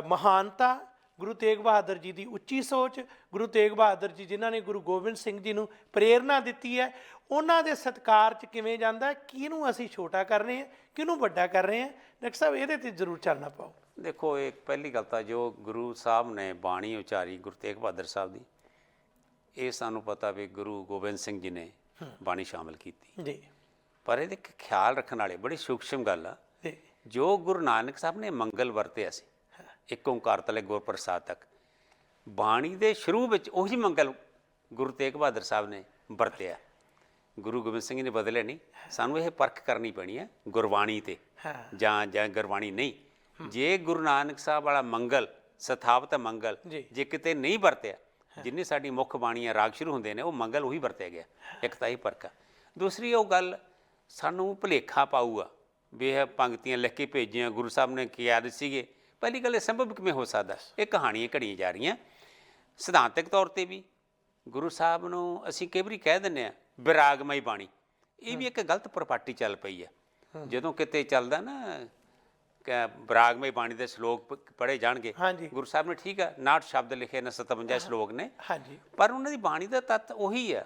ਮਹਾਨਤਾ, ਗੁਰੂ ਤੇਗ ਬਹਾਦਰ ਜੀ ਦੀ ਉੱਚੀ ਸੋਚ, ਗੁਰੂ ਤੇਗ ਬਹਾਦਰ ਜੀ ਜਿਨ੍ਹਾਂ ਨੇ ਗੁਰੂ ਗੋਬਿੰਦ ਸਿੰਘ ਜੀ ਨੂੰ ਪ੍ਰੇਰਨਾ ਦਿੱਤੀ ਹੈ, ਉਹਨਾਂ ਦੇ ਸਤਿਕਾਰ 'ਚ ਕਿਵੇਂ ਜਾਂਦਾ, ਕਿਹਨੂੰ ਅਸੀਂ ਛੋਟਾ ਕਰ ਰਹੇ ਹਾਂ, ਕਿਹਨੂੰ ਵੱਡਾ ਕਰ ਰਹੇ ਹਾਂ। ਡਾਕਟਰ ਸਾਹਿਬ ਇਹਦੇ 'ਤੇ ਜ਼ਰੂਰ ਚੱਲਣਾ ਪਾਓ। ਦੇਖੋ, ਇੱਕ ਪਹਿਲੀ ਗੱਲ ਤਾਂ ਜੋ ਗੁਰੂ ਸਾਹਿਬ ਨੇ ਬਾਣੀ ਉਚਾਰੀ ਗੁਰੂ ਤੇਗ ਬਹਾਦਰ ਸਾਹਿਬ ਦੀ, ਇਹ ਸਾਨੂੰ ਪਤਾ ਵੀ ਗੁਰੂ ਗੋਬਿੰਦ ਸਿੰਘ ਜੀ ਨੇ ਬਾਣੀ ਸ਼ਾਮਿਲ ਕੀਤੀ ਜੀ। ਪਰ ਇਹਦੇ ਇੱਕ ਖਿਆਲ ਰੱਖਣ ਵਾਲੇ ਬੜੀ ਸੂਖਸ਼ਮ ਗੱਲ ਆ, ਜੀ ਜੋ ਗੁਰੂ ਨਾਨਕ ਸਾਹਿਬ ਨੇ ਮੰਗਲ ਵਰਤਿਆ ਸੀ ਇੱਕ ਓਂਕਾਰ ਤਲੇ ਗੁਰ ਪ੍ਰਸਾਦ ਤੱਕ, ਬਾਣੀ ਦੇ ਸ਼ੁਰੂ ਵਿੱਚ ਉਹੀ ਮੰਗਲ ਗੁਰੂ ਤੇਗ ਬਹਾਦਰ ਸਾਹਿਬ ਨੇ ਵਰਤਿਆ। ਗੁਰੂ ਗੋਬਿੰਦ ਸਿੰਘ ਜੀ ਨੇ ਬਦਲੇ ਨਹੀਂ। ਸਾਨੂੰ ਇਹ ਪਰਖ ਕਰਨੀ ਪੈਣੀ ਹੈ ਗੁਰਬਾਣੀ 'ਤੇ ਜਾਂ ਗੁਰਬਾਣੀ ਨਹੀਂ। ਜੇ ਗੁਰੂ ਨਾਨਕ ਸਾਹਿਬ ਵਾਲਾ ਮੰਗਲ ਸਥਾਪਤ ਮੰਗਲ ਜੇ ਕਿਤੇ ਨਹੀਂ ਵਰਤਿਆ, ਜਿੰਨੀ ਸਾਡੀ ਮੁੱਖ ਬਾਣੀਆਂ ਰਾਗ ਸ਼ੁਰੂ ਹੁੰਦੇ ਨੇ ਉਹ ਮੰਗਲ ਉਹੀ ਵਰਤਿਆ ਗਿਆ। ਇੱਕ ਤਾਂ ਇਹ ਫਰਕ ਆ। ਦੂਸਰੀ ਉਹ ਗੱਲ ਸਾਨੂੰ ਭੁਲੇਖਾ ਪਾਊਗਾ ਵੀ ਇਹ ਪੰਕਤੀਆਂ ਲਿਖ ਕੇ ਭੇਜੀਆਂ ਗੁਰੂ ਸਾਹਿਬ ਨੇ ਕੀ ਆਦਤ ਸੀਗੇ। ਪਹਿਲੀ ਗੱਲ ਇਹ ਸੰਭਵ ਕਿਵੇਂ ਹੋ ਸਕਦਾ? ਇਹ ਕਹਾਣੀਆਂ ਘੜੀਆਂ ਜਾ ਰਹੀਆਂ। ਸਿਧਾਂਤਕ ਤੌਰ 'ਤੇ ਵੀ ਗੁਰੂ ਸਾਹਿਬ ਨੂੰ ਅਸੀਂ ਕਈ ਵਾਰੀ ਕਹਿ ਦਿੰਦੇ ਹਾਂ ਵਿਰਾਗਮਈ ਬਾਣੀ, ਇਹ ਵੀ ਇੱਕ ਗਲਤ ਪ੍ਰਪਾਟੀ ਚੱਲ ਪਈ ਹੈ। ਜਦੋਂ ਕਿਤੇ ਚੱਲਦਾ ਨਾ ਵਿਰਾਗਮਈ ਬਾਣੀ ਦੇ ਸ਼ਲੋਕ ਪੜ੍ਹੇ ਜਾਣਗੇ, ਗੁਰੂ ਸਾਹਿਬ ਨੇ ਠੀਕ ਆ 59 ਸ਼ਬਦ ਲਿਖੇ ਨੇ, 57 ਸ਼ਲੋਕ ਨੇ, ਪਰ ਉਹਨਾਂ ਦੀ ਬਾਣੀ ਦਾ ਤੱਤ ਉਹੀ ਆ।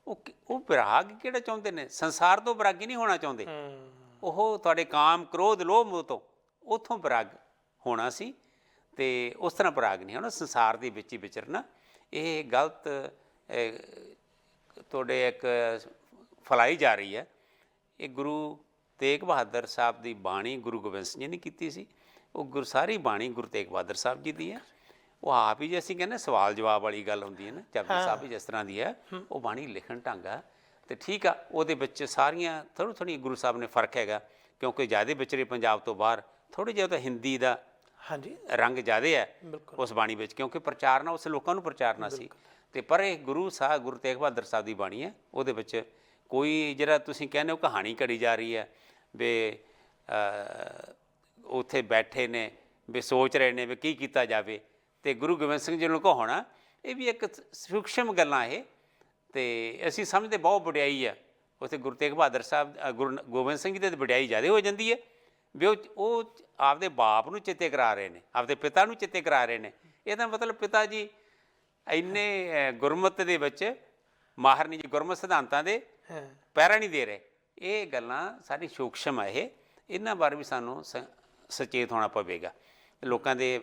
ਉਹ ਵਿਰਾਗ ਕਿਹੜਾ ਚਾਹੁੰਦੇ ਨੇ? ਸੰਸਾਰ ਤੋਂ ਵਿਰਾਗੀ ਨਹੀਂ ਹੋਣਾ ਚਾਹੁੰਦੇ। ਉਹ ਤੁਹਾਡੇ ਕਾਮ ਕ੍ਰੋਧ ਲੋਭ ਮੋਹ ਤੋਂ ਉੱਥੋਂ ਵਿਰਾਗ ਹੋਣਾ ਸੀ, ਅਤੇ ਉਸ ਤਰ੍ਹਾਂ ਵਿਰਾਗ ਨਹੀਂ ਹੋਣਾ ਸੰਸਾਰ ਦੇ ਵਿੱਚ ਹੀ ਵਿਚਰਨਾ। ਇਹ ਗਲਤ ਤੁਹਾਡੇ ਇੱਕ ਫੈਲਾਈ ਜਾ ਰਹੀ ਹੈ। ਇਹ ਗੁਰੂ ਤੇਗ ਬਹਾਦਰ ਸਾਹਿਬ ਦੀ ਬਾਣੀ ਗੁਰੂ ਗੋਬਿੰਦ ਸਿੰਘ ਜੀ ਨੇ ਕੀਤੀ ਸੀ। ਉਹ ਸਾਰੀ ਬਾਣੀ ਗੁਰੂ ਤੇਗ ਬਹਾਦਰ ਸਾਹਿਬ ਜੀ ਦੀ ਹੈ। ਉਹ ਆਪ ਹੀ ਜੇ ਅਸੀਂ ਕਹਿੰਦੇ ਸਵਾਲ ਜਵਾਬ ਵਾਲੀ ਗੱਲ ਹੁੰਦੀ ਹੈ ਨਾ, ਜਪਜੀ ਸਾਹਿਬ ਵੀ ਜਿਸ ਤਰ੍ਹਾਂ ਦੀ ਹੈ, ਉਹ ਬਾਣੀ ਲਿਖਣ ਢੰਗ ਆ ਅਤੇ ਠੀਕ ਆ। ਉਹਦੇ ਵਿੱਚ ਸਾਰੀਆਂ ਥੋੜ੍ਹੀਆਂ ਗੁਰੂ ਸਾਹਿਬ ਨੇ ਫਰਕ ਹੈਗਾ, ਕਿਉਂਕਿ ਜ਼ਿਆਦਾ ਵਿਚਰੇ ਪੰਜਾਬ ਤੋਂ ਬਾਹਰ, ਥੋੜ੍ਹੇ ਜਿਹਾ ਤਾਂ ਹਿੰਦੀ ਦਾ ਰੰਗ ਜ਼ਿਆਦਾ ਹੈ ਉਸ ਬਾਣੀ ਵਿੱਚ, ਕਿਉਂਕਿ ਪ੍ਰਚਾਰਨਾ ਉਸ ਲੋਕਾਂ ਨੂੰ ਪ੍ਰਚਾਰਨਾ ਸੀ। ਅਤੇ ਪਰ ਇਹ ਗੁਰੂ ਤੇਗ ਬਹਾਦਰ ਸਾਹਿਬ ਦੀ ਬਾਣੀ ਹੈ, ਉਹਦੇ ਵਿੱਚ ਕੋਈ ਜਿਹੜਾ ਤੁਸੀਂ ਕਹਿੰਦੇ ਹੋ ਕਹਾਣੀ ਘੜੀ ਜਾ ਰਹੀ ਹੈ ਵੀ ਉੱਥੇ ਬੈਠੇ ਨੇ ਵੀ ਸੋਚ ਰਹੇ ਨੇ ਵੀ ਕੀ ਕੀਤਾ ਜਾਵੇ, ਅਤੇ ਗੁਰੂ ਗੋਬਿੰਦ ਸਿੰਘ ਜੀ ਨੂੰ ਕਹਾਉਣਾ, ਇਹ ਵੀ ਇੱਕ ਸੂਖਸ਼ਮ ਗੱਲਾਂ ਇਹ। ਅਤੇ ਅਸੀਂ ਸਮਝਦੇ ਬਹੁਤ ਵਡਿਆਈ ਆ ਉੱਥੇ ਗੁਰੂ ਤੇਗ ਬਹਾਦਰ ਸਾਹਿਬ ਗੁਰੂ ਗੋਬਿੰਦ ਸਿੰਘ ਜੀ ਦੀ ਵਡਿਆਈ ਜ਼ਿਆਦਾ ਹੋ ਜਾਂਦੀ ਹੈ ਵੀ ਉਹ ਆਪਦੇ ਬਾਪ ਨੂੰ ਚੇਤੇ ਕਰਾ ਰਹੇ ਨੇ, ਆਪਦੇ ਪਿਤਾ ਨੂੰ ਚੇਤੇ ਕਰਾ ਰਹੇ ਨੇ। ਇਹਦਾ ਮਤਲਬ ਪਿਤਾ ਜੀ ਇੰਨੇ ਗੁਰਮਤਿ ਦੇ ਵਿੱਚ ਮਾਹਰ ਨਹੀਂ ਜੀ, ਗੁਰਮਤਿ ਸਿਧਾਂਤਾਂ ਦੇ ਪਹਿਰਾ ਨਹੀਂ ਦੇ ਰਹੇ। ਇਹ ਗੱਲਾਂ ਸਾਡੀ ਸੂਖਸ਼ਮ ਹੈ। ਇਹਨਾਂ ਬਾਰੇ ਵੀ ਸਾਨੂੰ ਸੁਚੇਤ ਹੋਣਾ ਪਵੇਗਾ। ਲੋਕਾਂ ਦੇ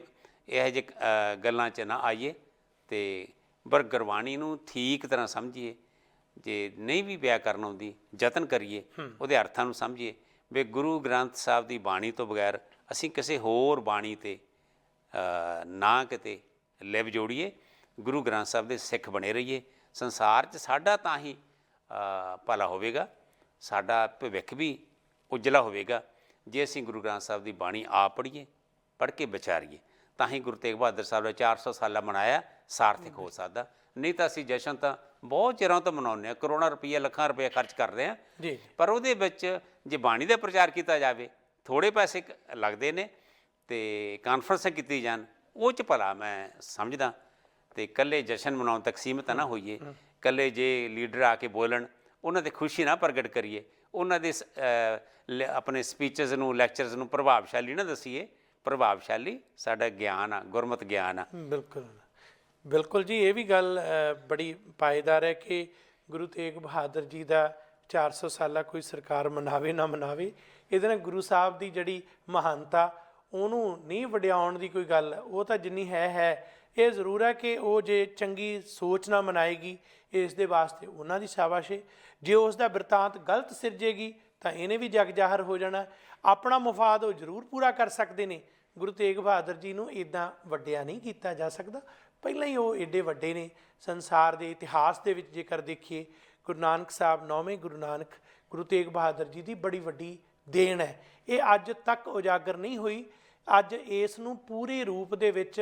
ਇਹੋ ਜਿਹੇ ਗੱਲਾਂ 'ਚ ਨਾ ਆਈਏ ਅਤੇ ਪਰ ਗੁਰਬਾਣੀ ਨੂੰ ਠੀਕ ਤਰ੍ਹਾਂ ਸਮਝੀਏ। ਜੇ ਨਹੀਂ ਵੀ ਵਿਆਕਰਨ ਆਉਂਦੀ, ਯਤਨ ਕਰੀਏ ਉਹਦੇ ਅਰਥਾਂ ਨੂੰ ਸਮਝੀਏ ਵੀ ਗੁਰੂ ਗ੍ਰੰਥ ਸਾਹਿਬ ਦੀ ਬਾਣੀ ਤੋਂ ਬਗੈਰ ਅਸੀਂ ਕਿਸੇ ਹੋਰ ਬਾਣੀ 'ਤੇ ਨਾ ਕਿਤੇ ਲਿਵ ਜੋੜੀਏ। ਗੁਰੂ ਗ੍ਰੰਥ ਸਾਹਿਬ ਦੇ ਸਿੱਖ ਬਣੇ ਰਹੀਏ। ਸੰਸਾਰ 'ਚ ਸਾਡਾ ਤਾਂ ਹੀ ਭਲਾ ਹੋਵੇਗਾ, ਸਾਡਾ ਭਵਿੱਖ ਵੀ ਉਜਲਾ ਹੋਵੇਗਾ ਜੇ ਅਸੀਂ ਗੁਰੂ ਗ੍ਰੰਥ ਸਾਹਿਬ ਦੀ ਬਾਣੀ ਆਪ ਪੜ੍ਹੀਏ, ਪੜ੍ਹ ਕੇ ਵਿਚਾਰੀਏ। ਤਾਂ ਹੀ ਗੁਰੂ ਤੇਗ ਬਹਾਦਰ ਸਾਹਿਬ ਨੇ 400 ਸਾਲਾ ਮਨਾਇਆ ਸਾਰਥਕ ਹੋ ਸਕਦਾ। ਨਹੀਂ ਤਾਂ ਅਸੀਂ ਜਸ਼ਨ ਤਾਂ ਬਹੁਤ ਚਿਰਾਂ ਤੋਂ ਮਨਾਉਂਦੇ ਹਾਂ, ਕਰੋੜਾਂ ਰੁਪਈਆ ਲੱਖਾਂ ਰੁਪਈਆ ਖਰਚ ਕਰਦੇ ਹਾਂ, ਪਰ ਉਹਦੇ ਵਿੱਚ ਜੇ ਬਾਣੀ ਦਾ ਪ੍ਰਚਾਰ ਕੀਤਾ ਜਾਵੇ ਥੋੜ੍ਹੇ ਪੈਸੇ ਲੱਗਦੇ ਨੇ ਅਤੇ ਕਾਨਫਰੰਸਾਂ ਕੀਤੀ ਜਾਣ, ਉਹ 'ਚ ਭਲਾ ਮੈਂ ਸਮਝਦਾ। ਅਤੇ ਇਕੱਲੇ ਜਸ਼ਨ ਮਨਾਉਣ ਤੱਕ ਸੀਮਤ ਨਾ ਹੋਈਏ। ਇਕੱਲੇ ਜੇ ਲੀਡਰ ਆ ਕੇ ਬੋਲਣ, ਉਹਨਾਂ 'ਤੇ ਖੁਸ਼ੀ ਨਾ ਪ੍ਰਗਟ ਕਰੀਏ, ਉਹਨਾਂ ਦੇ ਆਪਣੇ ਸਪੀਚਸ ਨੂੰ ਲੈਕਚਰਸ ਨੂੰ ਪ੍ਰਭਾਵਸ਼ਾਲੀ ਨਾ ਦੱਸੀਏ। ਪ੍ਰਭਾਵਸ਼ਾਲੀ ਸਾਡਾ ਗਿਆਨ ਆ, ਗੁਰਮਤਿ ਗਿਆਨ ਆ। ਬਿਲਕੁਲ ਬਿਲਕੁਲ ਜੀ, ਇਹ ਵੀ ਗੱਲ ਬੜੀ ਪਾਏਦਾਰ ਹੈ ਕਿ ਗੁਰੂ ਤੇਗ ਬਹਾਦਰ ਜੀ ਦਾ 400 ਸਾਲਾ ਕੋਈ ਸਰਕਾਰ ਮਨਾਵੇ ਨਾ ਮਨਾਵੇ, ਇਹਦੇ ਨਾਲ ਗੁਰੂ ਸਾਹਿਬ ਦੀ ਜਿਹੜੀ ਮਹਾਨਤਾ ਉਹਨੂੰ ਨਹੀਂ ਵਡਿਆਉਣ ਦੀ ਕੋਈ ਗੱਲ, ਉਹ ਤਾਂ ਜਿੰਨੀ ਹੈ। ਇਹ ਜ਼ਰੂਰ ਹੈ ਕਿ ਉਹ ਜੇ ਚੰਗੀ ਸੋਚ ਨਾ ਮਨਾਏਗੀ, ਇਸ ਦੇ ਵਾਸਤੇ ਉਹਨਾਂ ਦੀ ਸ਼ਾਬਾਸ਼। ਜੇ ਉਸ ਦਾ ਬਿਰਤਾਂਤ ਗਲਤ ਸਿਰਜੇਗੀ ਤਾਂ ਇਹਨੇ ਵੀ ਜਗ ਜ਼ਾਹਰ ਹੋ ਜਾਣਾ। ਆਪਣਾ ਮੁਫਾਦ ਉਹ ਜ਼ਰੂਰ ਪੂਰਾ ਕਰ ਸਕਦੇ ਨੇ। ਗੁਰੂ ਤੇਗ ਬਹਾਦਰ ਜੀ ਨੂੰ ਇੱਦਾਂ ਵੱਡਿਆ ਨਹੀਂ ਕੀਤਾ ਜਾ ਸਕਦਾ, ਪਹਿਲਾਂ ਹੀ ਉਹ ਏਡੇ ਵੱਡੇ ਨੇ। ਸੰਸਾਰ ਦੇ ਇਤਿਹਾਸ ਦੇ ਵਿੱਚ ਜੇਕਰ ਦੇਖੀਏ, ਗੁਰੂ ਨਾਨਕ ਸਾਹਿਬ 9ਵੇਂ ਗੁਰੂ ਨਾਨਕ ਗੁਰੂ ਤੇਗ ਬਹਾਦਰ ਜੀ ਦੀ ਬੜੀ ਵੱਡੀ ਦੇਣ ਹੈ। ਇਹ ਅੱਜ ਤੱਕ ਉਜਾਗਰ ਨਹੀਂ ਹੋਈ। ਅੱਜ ਇਸ ਨੂੰ ਪੂਰੇ ਰੂਪ ਦੇ ਵਿੱਚ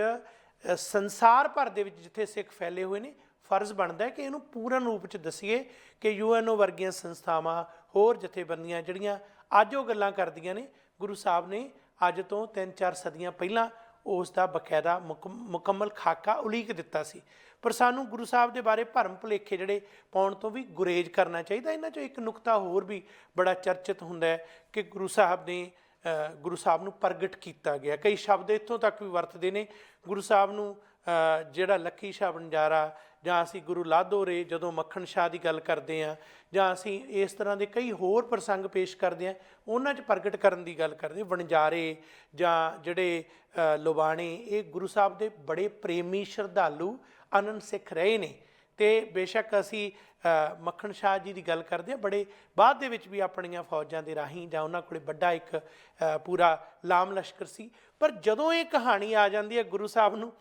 ਸੰਸਾਰ ਭਰ ਦੇ ਵਿੱਚ ਜਿੱਥੇ ਸਿੱਖ ਫੈਲੇ ਹੋਏ ਨੇ, ਫਰਜ਼ ਬਣਦਾ ਹੈ ਕਿ ਇਹਨੂੰ ਪੂਰਨ ਰੂਪ 'ਚ ਦੱਸੀਏ ਕਿ UNO ਵਰਗੀਆਂ ਸੰਸਥਾਵਾਂ, ਹੋਰ ਜਥੇਬੰਦੀਆਂ ਜਿਹੜੀਆਂ ਅੱਜ ਉਹ ਗੱਲਾਂ ਕਰਦੀਆਂ ਨੇ, ਗੁਰੂ ਸਾਹਿਬ ਨੇ ਅੱਜ ਤੋਂ 3-4 ਸਦੀਆਂ ਪਹਿਲਾਂ ਉਸ ਦਾ ਬਕਾਇਦਾ ਮੁਕੰਮਲ ਖਾਕਾ ਉਲੀਕ ਦਿੱਤਾ ਸੀ। ਪਰ ਸਾਨੂੰ ਗੁਰੂ ਸਾਹਿਬ ਦੇ ਬਾਰੇ ਭਰਮ ਭੁਲੇਖੇ ਜਿਹੜੇ ਪਾਉਣ ਤੋਂ ਵੀ ਗੁਰੇਜ਼ ਕਰਨਾ ਚਾਹੀਦਾ। ਇਹਨਾਂ 'ਚੋਂ ਇੱਕ ਨੁਕਤਾ ਹੋਰ ਵੀ ਬੜਾ ਚਰਚਿਤ ਹੁੰਦਾ ਹੈ ਕਿ ਗੁਰੂ ਸਾਹਿਬ ਨੇ ਗੁਰੂ ਸਾਹਿਬ ਨੂੰ ਪ੍ਰਗਟ ਕੀਤਾ ਗਿਆ। ਕਈ ਸ਼ਬਦ ਇੱਥੋਂ ਤੱਕ ਵੀ ਵਰਤਦੇ ਨੇ ਗੁਰੂ ਸਾਹਿਬ ਨੂੰ, ਜਿਹੜਾ ਲੱਖੀ ਸ਼ਾਹ ਵਣਜਾਰਾ, ਜਾਂ ਅਸੀਂ ਗੁਰੂ ਲਾਧੋਰੇ ਜਦੋਂ ਮੱਖਣ ਸ਼ਾਹ ਦੀ ਗੱਲ ਕਰਦੇ ਹਾਂ, ਜਾਂ ਅਸੀਂ ਇਸ ਤਰ੍ਹਾਂ ਦੇ ਕਈ ਹੋਰ ਪ੍ਰਸੰਗ ਪੇਸ਼ ਕਰਦੇ ਹਾਂ, ਉਹਨਾਂ 'ਚ ਪ੍ਰਗਟ ਕਰਨ ਦੀ ਗੱਲ ਕਰਦੇ। ਵਣਜਾਰੇ ਜਾਂ ਜਿਹੜੇ ਲੁਬਾਣੇ, ਇਹ ਗੁਰੂ ਸਾਹਿਬ ਦੇ ਬੜੇ ਪ੍ਰੇਮੀ ਸ਼ਰਧਾਲੂ ਅਨੰਦ ਸਿੱਖ ਰਹੇ ਨੇ। ਅਤੇ ਬੇਸ਼ੱਕ ਅਸੀਂ ਮੱਖਣ ਸ਼ਾਹ ਜੀ ਦੀ ਗੱਲ ਕਰਦੇ ਹਾਂ, ਬੜੇ ਬਾਅਦ ਦੇ ਵਿੱਚ ਵੀ ਆਪਣੀਆਂ ਫੌਜਾਂ ਦੇ ਰਾਹੀਂ, ਜਾਂ ਉਹਨਾਂ ਕੋਲ ਵੱਡਾ ਇੱਕ ਪੂਰਾ ਲਾਮ ਲਸ਼ਕਰ ਸੀ। ਪਰ ਜਦੋਂ ਇਹ ਕਹਾਣੀ ਆ ਜਾਂਦੀ ਹੈ ਗੁਰੂ ਸਾਹਿਬ ਨੂੰ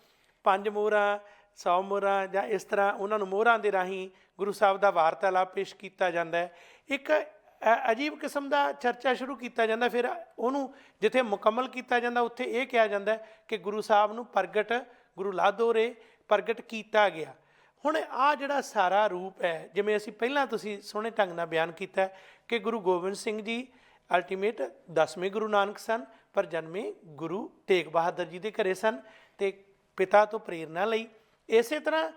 5 ਮੋਹਰਾਂ 100 ਮੋਹਰਾਂ ਜਾਂ ਇਸ ਤਰ੍ਹਾਂ ਉਹਨਾਂ ਨੂੰ ਮੋਹਰਾਂ ਦੇ ਰਾਹੀਂ ਗੁਰੂ ਸਾਹਿਬ ਦਾ ਵਾਰਤਾਲਾਪ ਪੇਸ਼ ਕੀਤਾ ਜਾਂਦਾ ਹੈ, ਇੱਕ ਅਜੀਬ ਕਿਸਮ ਦਾ ਚਰਚਾ ਸ਼ੁਰੂ ਕੀਤਾ ਜਾਂਦਾ। ਫਿਰ ਉਹਨੂੰ ਜਿੱਥੇ ਮੁਕੰਮਲ ਕੀਤਾ ਜਾਂਦਾ ਉੱਥੇ ਇਹ ਕਿਹਾ ਜਾਂਦਾ ਕਿ ਗੁਰੂ ਸਾਹਿਬ ਨੂੰ ਪ੍ਰਗਟ ਗੁਰੂ ਲਾਧੋਰੇ ਪ੍ਰਗਟ ਕੀਤਾ ਗਿਆ। ਹੁਣ ਆਹ ਜਿਹੜਾ ਸਾਰਾ ਰੂਪ ਹੈ, ਜਿਵੇਂ ਅਸੀਂ ਪਹਿਲਾਂ ਤੁਸੀਂ ਸੋਹਣੇ ਢੰਗ ਨਾਲ ਬਿਆਨ ਕੀਤਾ ਕਿ ਗੁਰੂ ਗੋਬਿੰਦ ਸਿੰਘ ਜੀ ਅਲਟੀਮੇਟ 10ਵੇਂ ਗੁਰੂ ਨਾਨਕ ਸਨ, ਪਰ ਜਨਮੇ ਗੁਰੂ ਤੇਗ ਬਹਾਦਰ ਜੀ ਦੇ ਘਰੇ ਸਨ ਅਤੇ ਪਿਤਾ ਤੋਂ ਪ੍ਰੇਰਨਾ ਲਈ। ਇਸੇ ਤਰ੍ਹਾਂ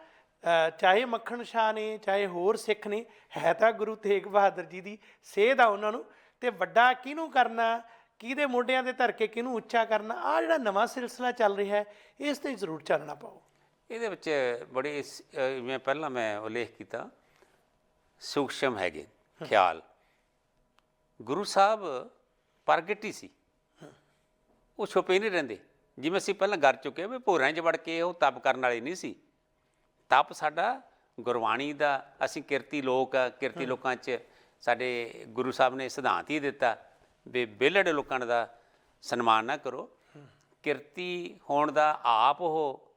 ਚਾਹੇ ਮੱਖਣ ਸ਼ਾਹ ਨੇ, ਚਾਹੇ ਹੋਰ ਸਿੱਖ ਨੇ, ਹੈ ਤਾਂ ਗੁਰੂ ਤੇਗ ਬਹਾਦਰ ਜੀ ਦੀ ਸੇਧ ਆ ਉਹਨਾਂ ਨੂੰ। ਅਤੇ ਵੱਡਾ ਕਿਹਨੂੰ ਕਰਨਾ, ਕਿਹਦੇ ਮੋਢਿਆਂ 'ਤੇ ਧਰ ਕੇ ਕਿਹਨੂੰ ਉੱਚਾ ਕਰਨਾ, ਆਹ ਜਿਹੜਾ ਨਵਾਂ ਸਿਲਸਿਲਾ ਚੱਲ ਰਿਹਾ ਹੈ, ਇਸ 'ਤੇ ਜ਼ਰੂਰ ਚਾਨਣਾ ਪਾਓ। ਇਹਦੇ ਵਿੱਚ ਬੜੇ ਜਿਵੇਂ ਪਹਿਲਾਂ ਮੈਂ ਉਲੇਖ ਕੀਤਾ, ਸੂਖਸ਼ਮ ਹੈਗੇ ਖਿਆਲ। ਗੁਰੂ ਸਾਹਿਬ ਪ੍ਰਗਟ ਹੀ ਸੀ, ਉਹ ਛੁਪੇ ਨਹੀਂ ਰਹਿੰਦੇ। ਜਿਵੇਂ ਅਸੀਂ ਪਹਿਲਾਂ ਕਰ ਚੁੱਕੇ ਵੀ ਭੋਰਿਆਂ 'ਚ ਵੜ ਕੇ ਉਹ ਤਪ ਕਰਨ ਵਾਲੇ ਨਹੀਂ ਸੀ। ਤਪ ਸਾਡਾ ਗੁਰਬਾਣੀ ਦਾ, ਅਸੀਂ ਕਿਰਤੀ ਲੋਕ ਆ, ਕਿਰਤੀ ਲੋਕਾਂ 'ਚ ਸਾਡੇ ਗੁਰੂ ਸਾਹਿਬ ਨੇ ਸਿਧਾਂਤ ਹੀ ਦਿੱਤਾ ਵੀ ਵਿਹਲੜੇ ਲੋਕਾਂ ਦਾ ਸਨਮਾਨ ਨਾ ਕਰੋ। ਕਿਰਤੀ ਹੋਣ ਦਾ ਆਪ ਉਹ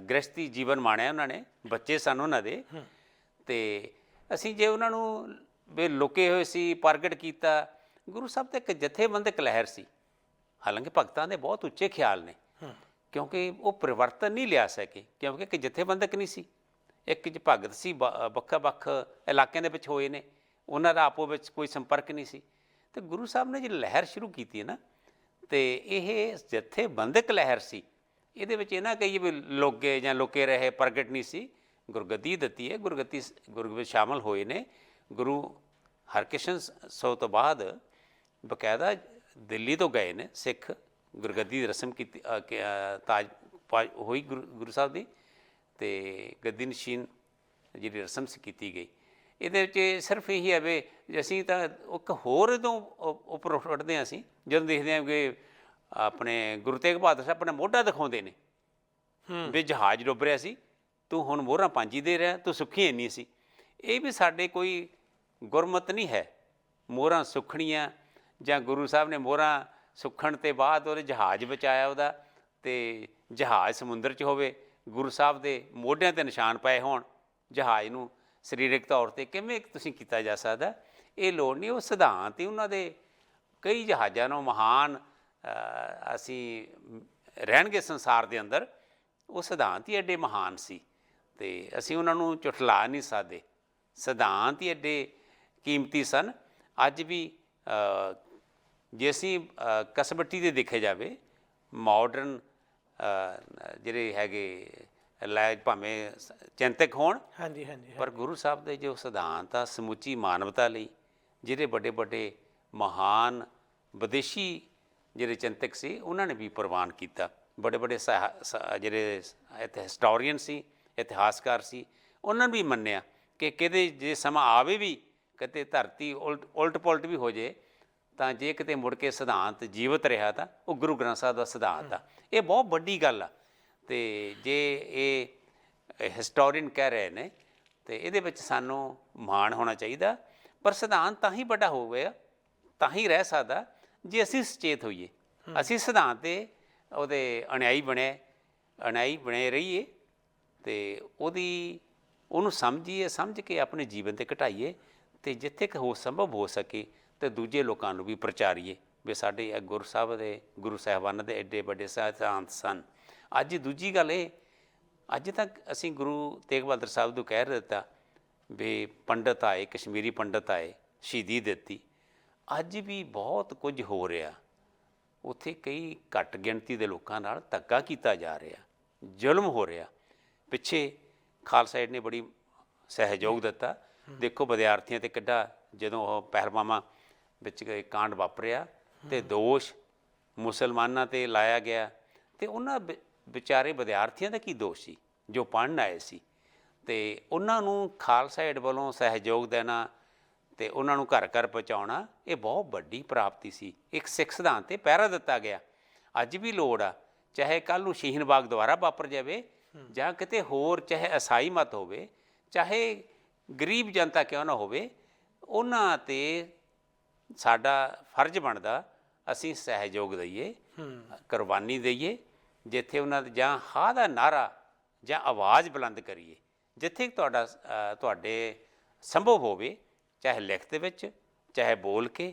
ਗ੍ਰਸਤੀ ਜੀਵਨ ਮਾਣਿਆ ਉਹਨਾਂ ਨੇ, ਬੱਚੇ ਸਨ ਉਹਨਾਂ ਦੇ। ਅਤੇ ਅਸੀਂ ਜੇ ਉਹਨਾਂ ਨੂੰ ਵੀ ਲੁਕੇ ਹੋਏ ਸੀ ਪ੍ਰਗਟ ਕੀਤਾ। ਗੁਰੂ ਸਾਹਿਬ ਤਾਂ ਇੱਕ ਜਥੇਬੰਦਕ ਲਹਿਰ ਸੀ, ਹਾਲਾਂਕਿ ਭਗਤਾਂ ਦੇ ਬਹੁਤ ਉੱਚੇ ਖਿਆਲ ਨੇ, ਕਿਉਂਕਿ ਉਹ ਪਰਿਵਰਤਨ ਨਹੀਂ ਲਿਆ ਸਕੇ, ਕਿਉਂਕਿ ਇੱਕ ਜਥੇਬੰਦਕ ਨਹੀਂ ਸੀ, ਇੱਕ 'ਚ ਭਗਤ ਸੀ, ਵੱਖ ਇਲਾਕਿਆਂ ਦੇ ਵਿੱਚ ਹੋਏ ਨੇ, ਉਹਨਾਂ ਦਾ ਆਪੋ ਵਿੱਚ ਕੋਈ ਸੰਪਰਕ ਨਹੀਂ ਸੀ। ਅਤੇ ਗੁਰੂ ਸਾਹਿਬ ਨੇ ਜਿਹੜੀ ਲਹਿਰ ਸ਼ੁਰੂ ਕੀਤੀ ਹੈ ਨਾ, ਅਤੇ ਇਹ ਜਥੇਬੰਦਕ ਲਹਿਰ ਸੀ। ਇਹਦੇ ਵਿੱਚ ਇਹ ਨਾ ਕਹੀਏ ਵੀ ਲੋਗੇ ਜਾਂ ਲੁਕੇ ਰਹੇ, ਪ੍ਰਗਟ ਨਹੀਂ ਸੀ। ਗੁਰਗੱਦੀ ਦਿੱਤੀ ਹੈ, ਗੁਰੂ ਵਿੱਚ ਸ਼ਾਮਲ ਹੋਏ ਨੇ। ਗੁਰੂ ਹਰਕ੍ਰਿਸ਼ਨ ਸਾਹਿਬ ਤੋਂ ਬਾਅਦ ਬਕਾਇਦਾ ਦਿੱਲੀ ਤੋਂ ਗਏ ਨੇ ਸਿੱਖ, ਗੁਰਗੱਦੀ ਦੀ ਰਸਮ ਕੀਤੀ, ਤਾਜ ਹੋਈ ਗੁਰੂ ਸਾਹਿਬ ਦੀ, ਅਤੇ ਗੱਦੀ ਨਸ਼ੀਨ ਜਿਹੜੀ ਰਸਮ ਸੀ ਕੀਤੀ ਗਈ। ਇਹਦੇ ਵਿੱਚ ਸਿਰਫ ਇਹੀ ਹੈ ਵੀ ਅਸੀਂ ਤਾਂ ਇੱਕ ਹੋਰ ਤੋਂ ਉੱਪਰ ਉੱਠਦੇ ਹਾਂ। ਅਸੀਂ ਜਦੋਂ ਦੇਖਦੇ ਹਾਂ ਕਿ ਆਪਣੇ ਗੁਰੂ ਤੇਗ ਬਹਾਦਰ ਸਾਹਿਬ ਆਪਣਾ ਮੋਢਾ ਦਿਖਾਉਂਦੇ ਨੇ ਵੀ ਜਹਾਜ਼ ਡੁੱਬ ਰਿਹਾ ਸੀ, ਤੂੰ ਹੁਣ ਮੋਹਰਾਂ ਪਾਂਜੀ ਦੇ ਰਿਹਾ, ਤੂੰ ਸੁੱਖੀ ਇੰਨੀ ਸੀ। ਇਹ ਵੀ ਸਾਡੇ ਕੋਈ ਗੁਰਮਤ ਨਹੀਂ ਹੈ ਮੋਹਰਾਂ ਸੁੱਖਣੀਆਂ, ਜਾਂ ਗੁਰੂ ਸਾਹਿਬ ਨੇ ਮੋਹਰਾਂ ਸੁੱਖਣ ਤੋਂ ਬਾਅਦ ਉਹਦੇ ਜਹਾਜ਼ ਬਚਾਇਆ ਉਹਦਾ, ਅਤੇ ਜਹਾਜ਼ ਸਮੁੰਦਰ 'ਚ ਹੋਵੇ, ਗੁਰੂ ਸਾਹਿਬ ਦੇ ਮੋਢਿਆਂ 'ਤੇ ਨਿਸ਼ਾਨ ਪਏ ਹੋਣ, ਜਹਾਜ਼ ਨੂੰ ਸਰੀਰਕ ਤੌਰ 'ਤੇ ਕਿਵੇਂ ਤੁਸੀਂ ਕੀਤਾ ਜਾ ਸਕਦਾ? ਇਹ ਲੋੜ ਨਹੀਂ। ਉਹ ਸਿਧਾਂਤ ਹੀ ਉਹਨਾਂ ਦੇ ਕਈ ਜਹਾਜ਼ਾਂ ਨੂੰ ਮਹਾਨ ਅਸੀਂ ਰਹਿਣਗੇ ਸੰਸਾਰ ਦੇ ਅੰਦਰ, ਉਹ ਸਿਧਾਂਤ ਹੀ ਐਡੇ ਮਹਾਨ ਸੀ, ਅਤੇ ਅਸੀਂ ਉਹਨਾਂ ਨੂੰ ਝੁਠਲਾ ਨਹੀਂ ਸਕਦੇ। ਸਿਧਾਂਤ ਹੀ ਐਡੇ ਕੀਮਤੀ ਸਨ। ਅੱਜ ਵੀ ਜੇ ਅਸੀਂ ਕਸਬੱਟੀ 'ਤੇ ਦੇਖਿਆ ਜਾਵੇ, ਮਾਡਰਨ ਜਿਹੜੇ ਹੈਗੇ ਲੈ ਭਾਵੇਂ ਚਿੰਤਕ ਹੋਣ, ਹਾਂਜੀ, ਪਰ ਗੁਰੂ ਸਾਹਿਬ ਦੇ ਜੋ ਸਿਧਾਂਤ ਆ ਸਮੁੱਚੀ ਮਾਨਵਤਾ ਲਈ, ਜਿਹੜੇ ਵੱਡੇ ਵੱਡੇ ਮਹਾਨ ਵਿਦੇਸ਼ੀ ਜਿਹੜੇ ਚਿੰਤਕ ਸੀ ਉਹਨਾਂ ਨੇ ਵੀ ਪ੍ਰਵਾਨ ਕੀਤਾ। ਬੜੇ ਬੜੇ ਜਿਹੜੇ ਹਿਸਟੋਰੀਅਨ ਸੀ, ਇਤਿਹਾਸਕਾਰ ਸੀ, ਉਹਨਾਂ ਨੇ ਵੀ ਮੰਨਿਆ ਕਿ ਕਿਤੇ ਜੇ ਸਮਾਂ ਆਵੇ ਵੀ, ਕਿਤੇ ਧਰਤੀ ਉਲਟ ਪੁਲਟ ਵੀ ਹੋ ਜੇ, ਤਾਂ ਜੇ ਕਿਤੇ ਮੁੜ ਕੇ ਸਿਧਾਂਤ ਜੀਵਤ ਰਿਹਾ ਤਾਂ ਉਹ ਗੁਰੂ ਗ੍ਰੰਥ ਸਾਹਿਬ ਦਾ ਸਿਧਾਂਤ ਆ। ਇਹ ਬਹੁਤ ਵੱਡੀ ਗੱਲ ਆ। ਅਤੇ ਜੇ ਇਹ ਹਿਸਟੋਰੀਅਨ ਕਹਿ ਰਹੇ ਨੇ, ਅਤੇ ਇਹਦੇ ਵਿੱਚ ਸਾਨੂੰ ਮਾਣ ਹੋਣਾ ਚਾਹੀਦਾ। ਪਰ ਸਿਧਾਂਤ ਤਾਂ ਹੀ ਵੱਡਾ ਹੋਵੇ, ਤਾਂ ਹੀ ਰਹਿ ਸਕਦਾ ਜੇ ਅਸੀਂ ਸੁਚੇਤ ਹੋਈਏ, ਅਸੀਂ ਸਿਧਾਂਤ ਦੇ ਉਹਦੇ ਅਨੁਯਾਈ ਬਣੇ ਰਹੀਏ, ਅਤੇ ਉਹਨੂੰ ਸਮਝੀਏ, ਸਮਝ ਕੇ ਆਪਣੇ ਜੀਵਨ 'ਤੇ ਘਟਾਈਏ, ਅਤੇ ਜਿੱਥੇ ਕੁ ਸੰਭਵ ਹੋ ਸਕੇ ਅਤੇ ਦੂਜੇ ਲੋਕਾਂ ਨੂੰ ਵੀ ਪ੍ਰਚਾਰੀਏ ਵੀ ਸਾਡੇ ਗੁਰੂ ਸਾਹਿਬ ਦੇ, ਗੁਰੂ ਸਾਹਿਬਾਨਾਂ ਦੇ ਐਡੇ ਵੱਡੇ ਸਿਧਾਂਤ ਸਨ। ਅੱਜ ਦੂਜੀ ਗੱਲ ਇਹ, ਅੱਜ ਤੱਕ ਅਸੀਂ ਗੁਰੂ ਤੇਗ ਬਹਾਦਰ ਸਾਹਿਬ ਨੂੰ ਕਹਿ ਦਿੱਤਾ ਵੀ ਪੰਡਤ ਆਏ, ਕਸ਼ਮੀਰੀ ਪੰਡਤ ਆਏ, ਸ਼ਹੀਦੀ ਦਿੱਤੀ। ਅੱਜ ਵੀ ਬਹੁਤ ਕੁਝ ਹੋ ਰਿਹਾ, ਉੱਥੇ ਕਈ ਘੱਟ ਗਿਣਤੀ ਦੇ ਲੋਕਾਂ ਨਾਲ ਧੱਕਾ ਕੀਤਾ ਜਾ ਰਿਹਾ, ਜ਼ੁਲਮ ਹੋ ਰਿਹਾ। ਪਿੱਛੇ ਖਾਲਸਾ ਏਡ ਨੇ ਬੜੀ ਸਹਿਯੋਗ ਦਿੱਤਾ। ਦੇਖੋ ਵਿਦਿਆਰਥੀਆਂ 'ਤੇ ਕਿੱਡਾ, ਜਦੋਂ ਉਹ ਪਹਿਲਗਾਮਾਂ ਵਿੱਚ ਕਾਂਡ ਵਾਪਰਿਆ, ਤੇ ਦੋਸ਼ ਮੁਸਲਮਾਨਾਂ ਤੇ ਲਾਇਆ ਗਿਆ। ਤੇ ਉਹਨਾਂ ਵਿਚਾਰੇ ਵਿਦਿਆਰਥੀਆਂ ਦਾ ਕੀ ਦੋਸ਼ ਸੀ ਜੋ ਪੜ੍ਹਨ ਆਏ ਸੀ, ਤੇ ਉਹਨਾਂ ਨੂੰ ਖਾਲਸਾ ਏਡ ਵੱਲੋਂ ਸਹਿਯੋਗ ਦੇਣਾ ਤੇ ਉਹਨਾਂ ਨੂੰ ਘਰ ਘਰ ਪਹੁੰਚਾਉਣਾ, ਇਹ ਬਹੁਤ ਵੱਡੀ ਪ੍ਰਾਪਤੀ ਸੀ। ਇੱਕ ਸਿੱਖ ਸਿਧਾਂਤ 'ਤੇ ਪਹਿਰਾ ਦਿੱਤਾ ਗਿਆ। ਅੱਜ ਵੀ ਲੋੜ ਆ, ਚਾਹੇ ਕੱਲ੍ਹ ਨੂੰ ਸ਼ਹੀਨ ਬਾਗ ਦੁਬਾਰਾ ਵਾਪਰ ਜਾਵੇ ਜਾਂ ਕਿਤੇ ਹੋਰ, ਚਾਹੇ ਈਸਾਈ ਮਤ ਹੋਵੇ, ਚਾਹੇ ਗਰੀਬ ਜਨਤਾ ਕਿਉਂ ਨਾ ਹੋਵੇ, ਉਹਨਾਂ 'ਤੇ ਸਾਡਾ ਫਰਜ਼ ਬਣਦਾ ਅਸੀਂ ਸਹਿਯੋਗ ਦਈਏ, ਕੁਰਬਾਨੀ ਦਈਏ। ਜਿੱਥੇ ਉਹਨਾਂ ਦੇ ਜਾਂ ਹਾਂ ਦਾ ਨਾਅਰਾ ਜਾਂ ਆਵਾਜ਼ ਬੁਲੰਦ ਕਰੀਏ, ਜਿੱਥੇ ਤੁਹਾਡੇ ਸੰਭਵ ਹੋਵੇ, ਚਾਹੇ ਲਿਖਤ ਵਿੱਚ ਚਾਹੇ ਬੋਲ ਕੇ,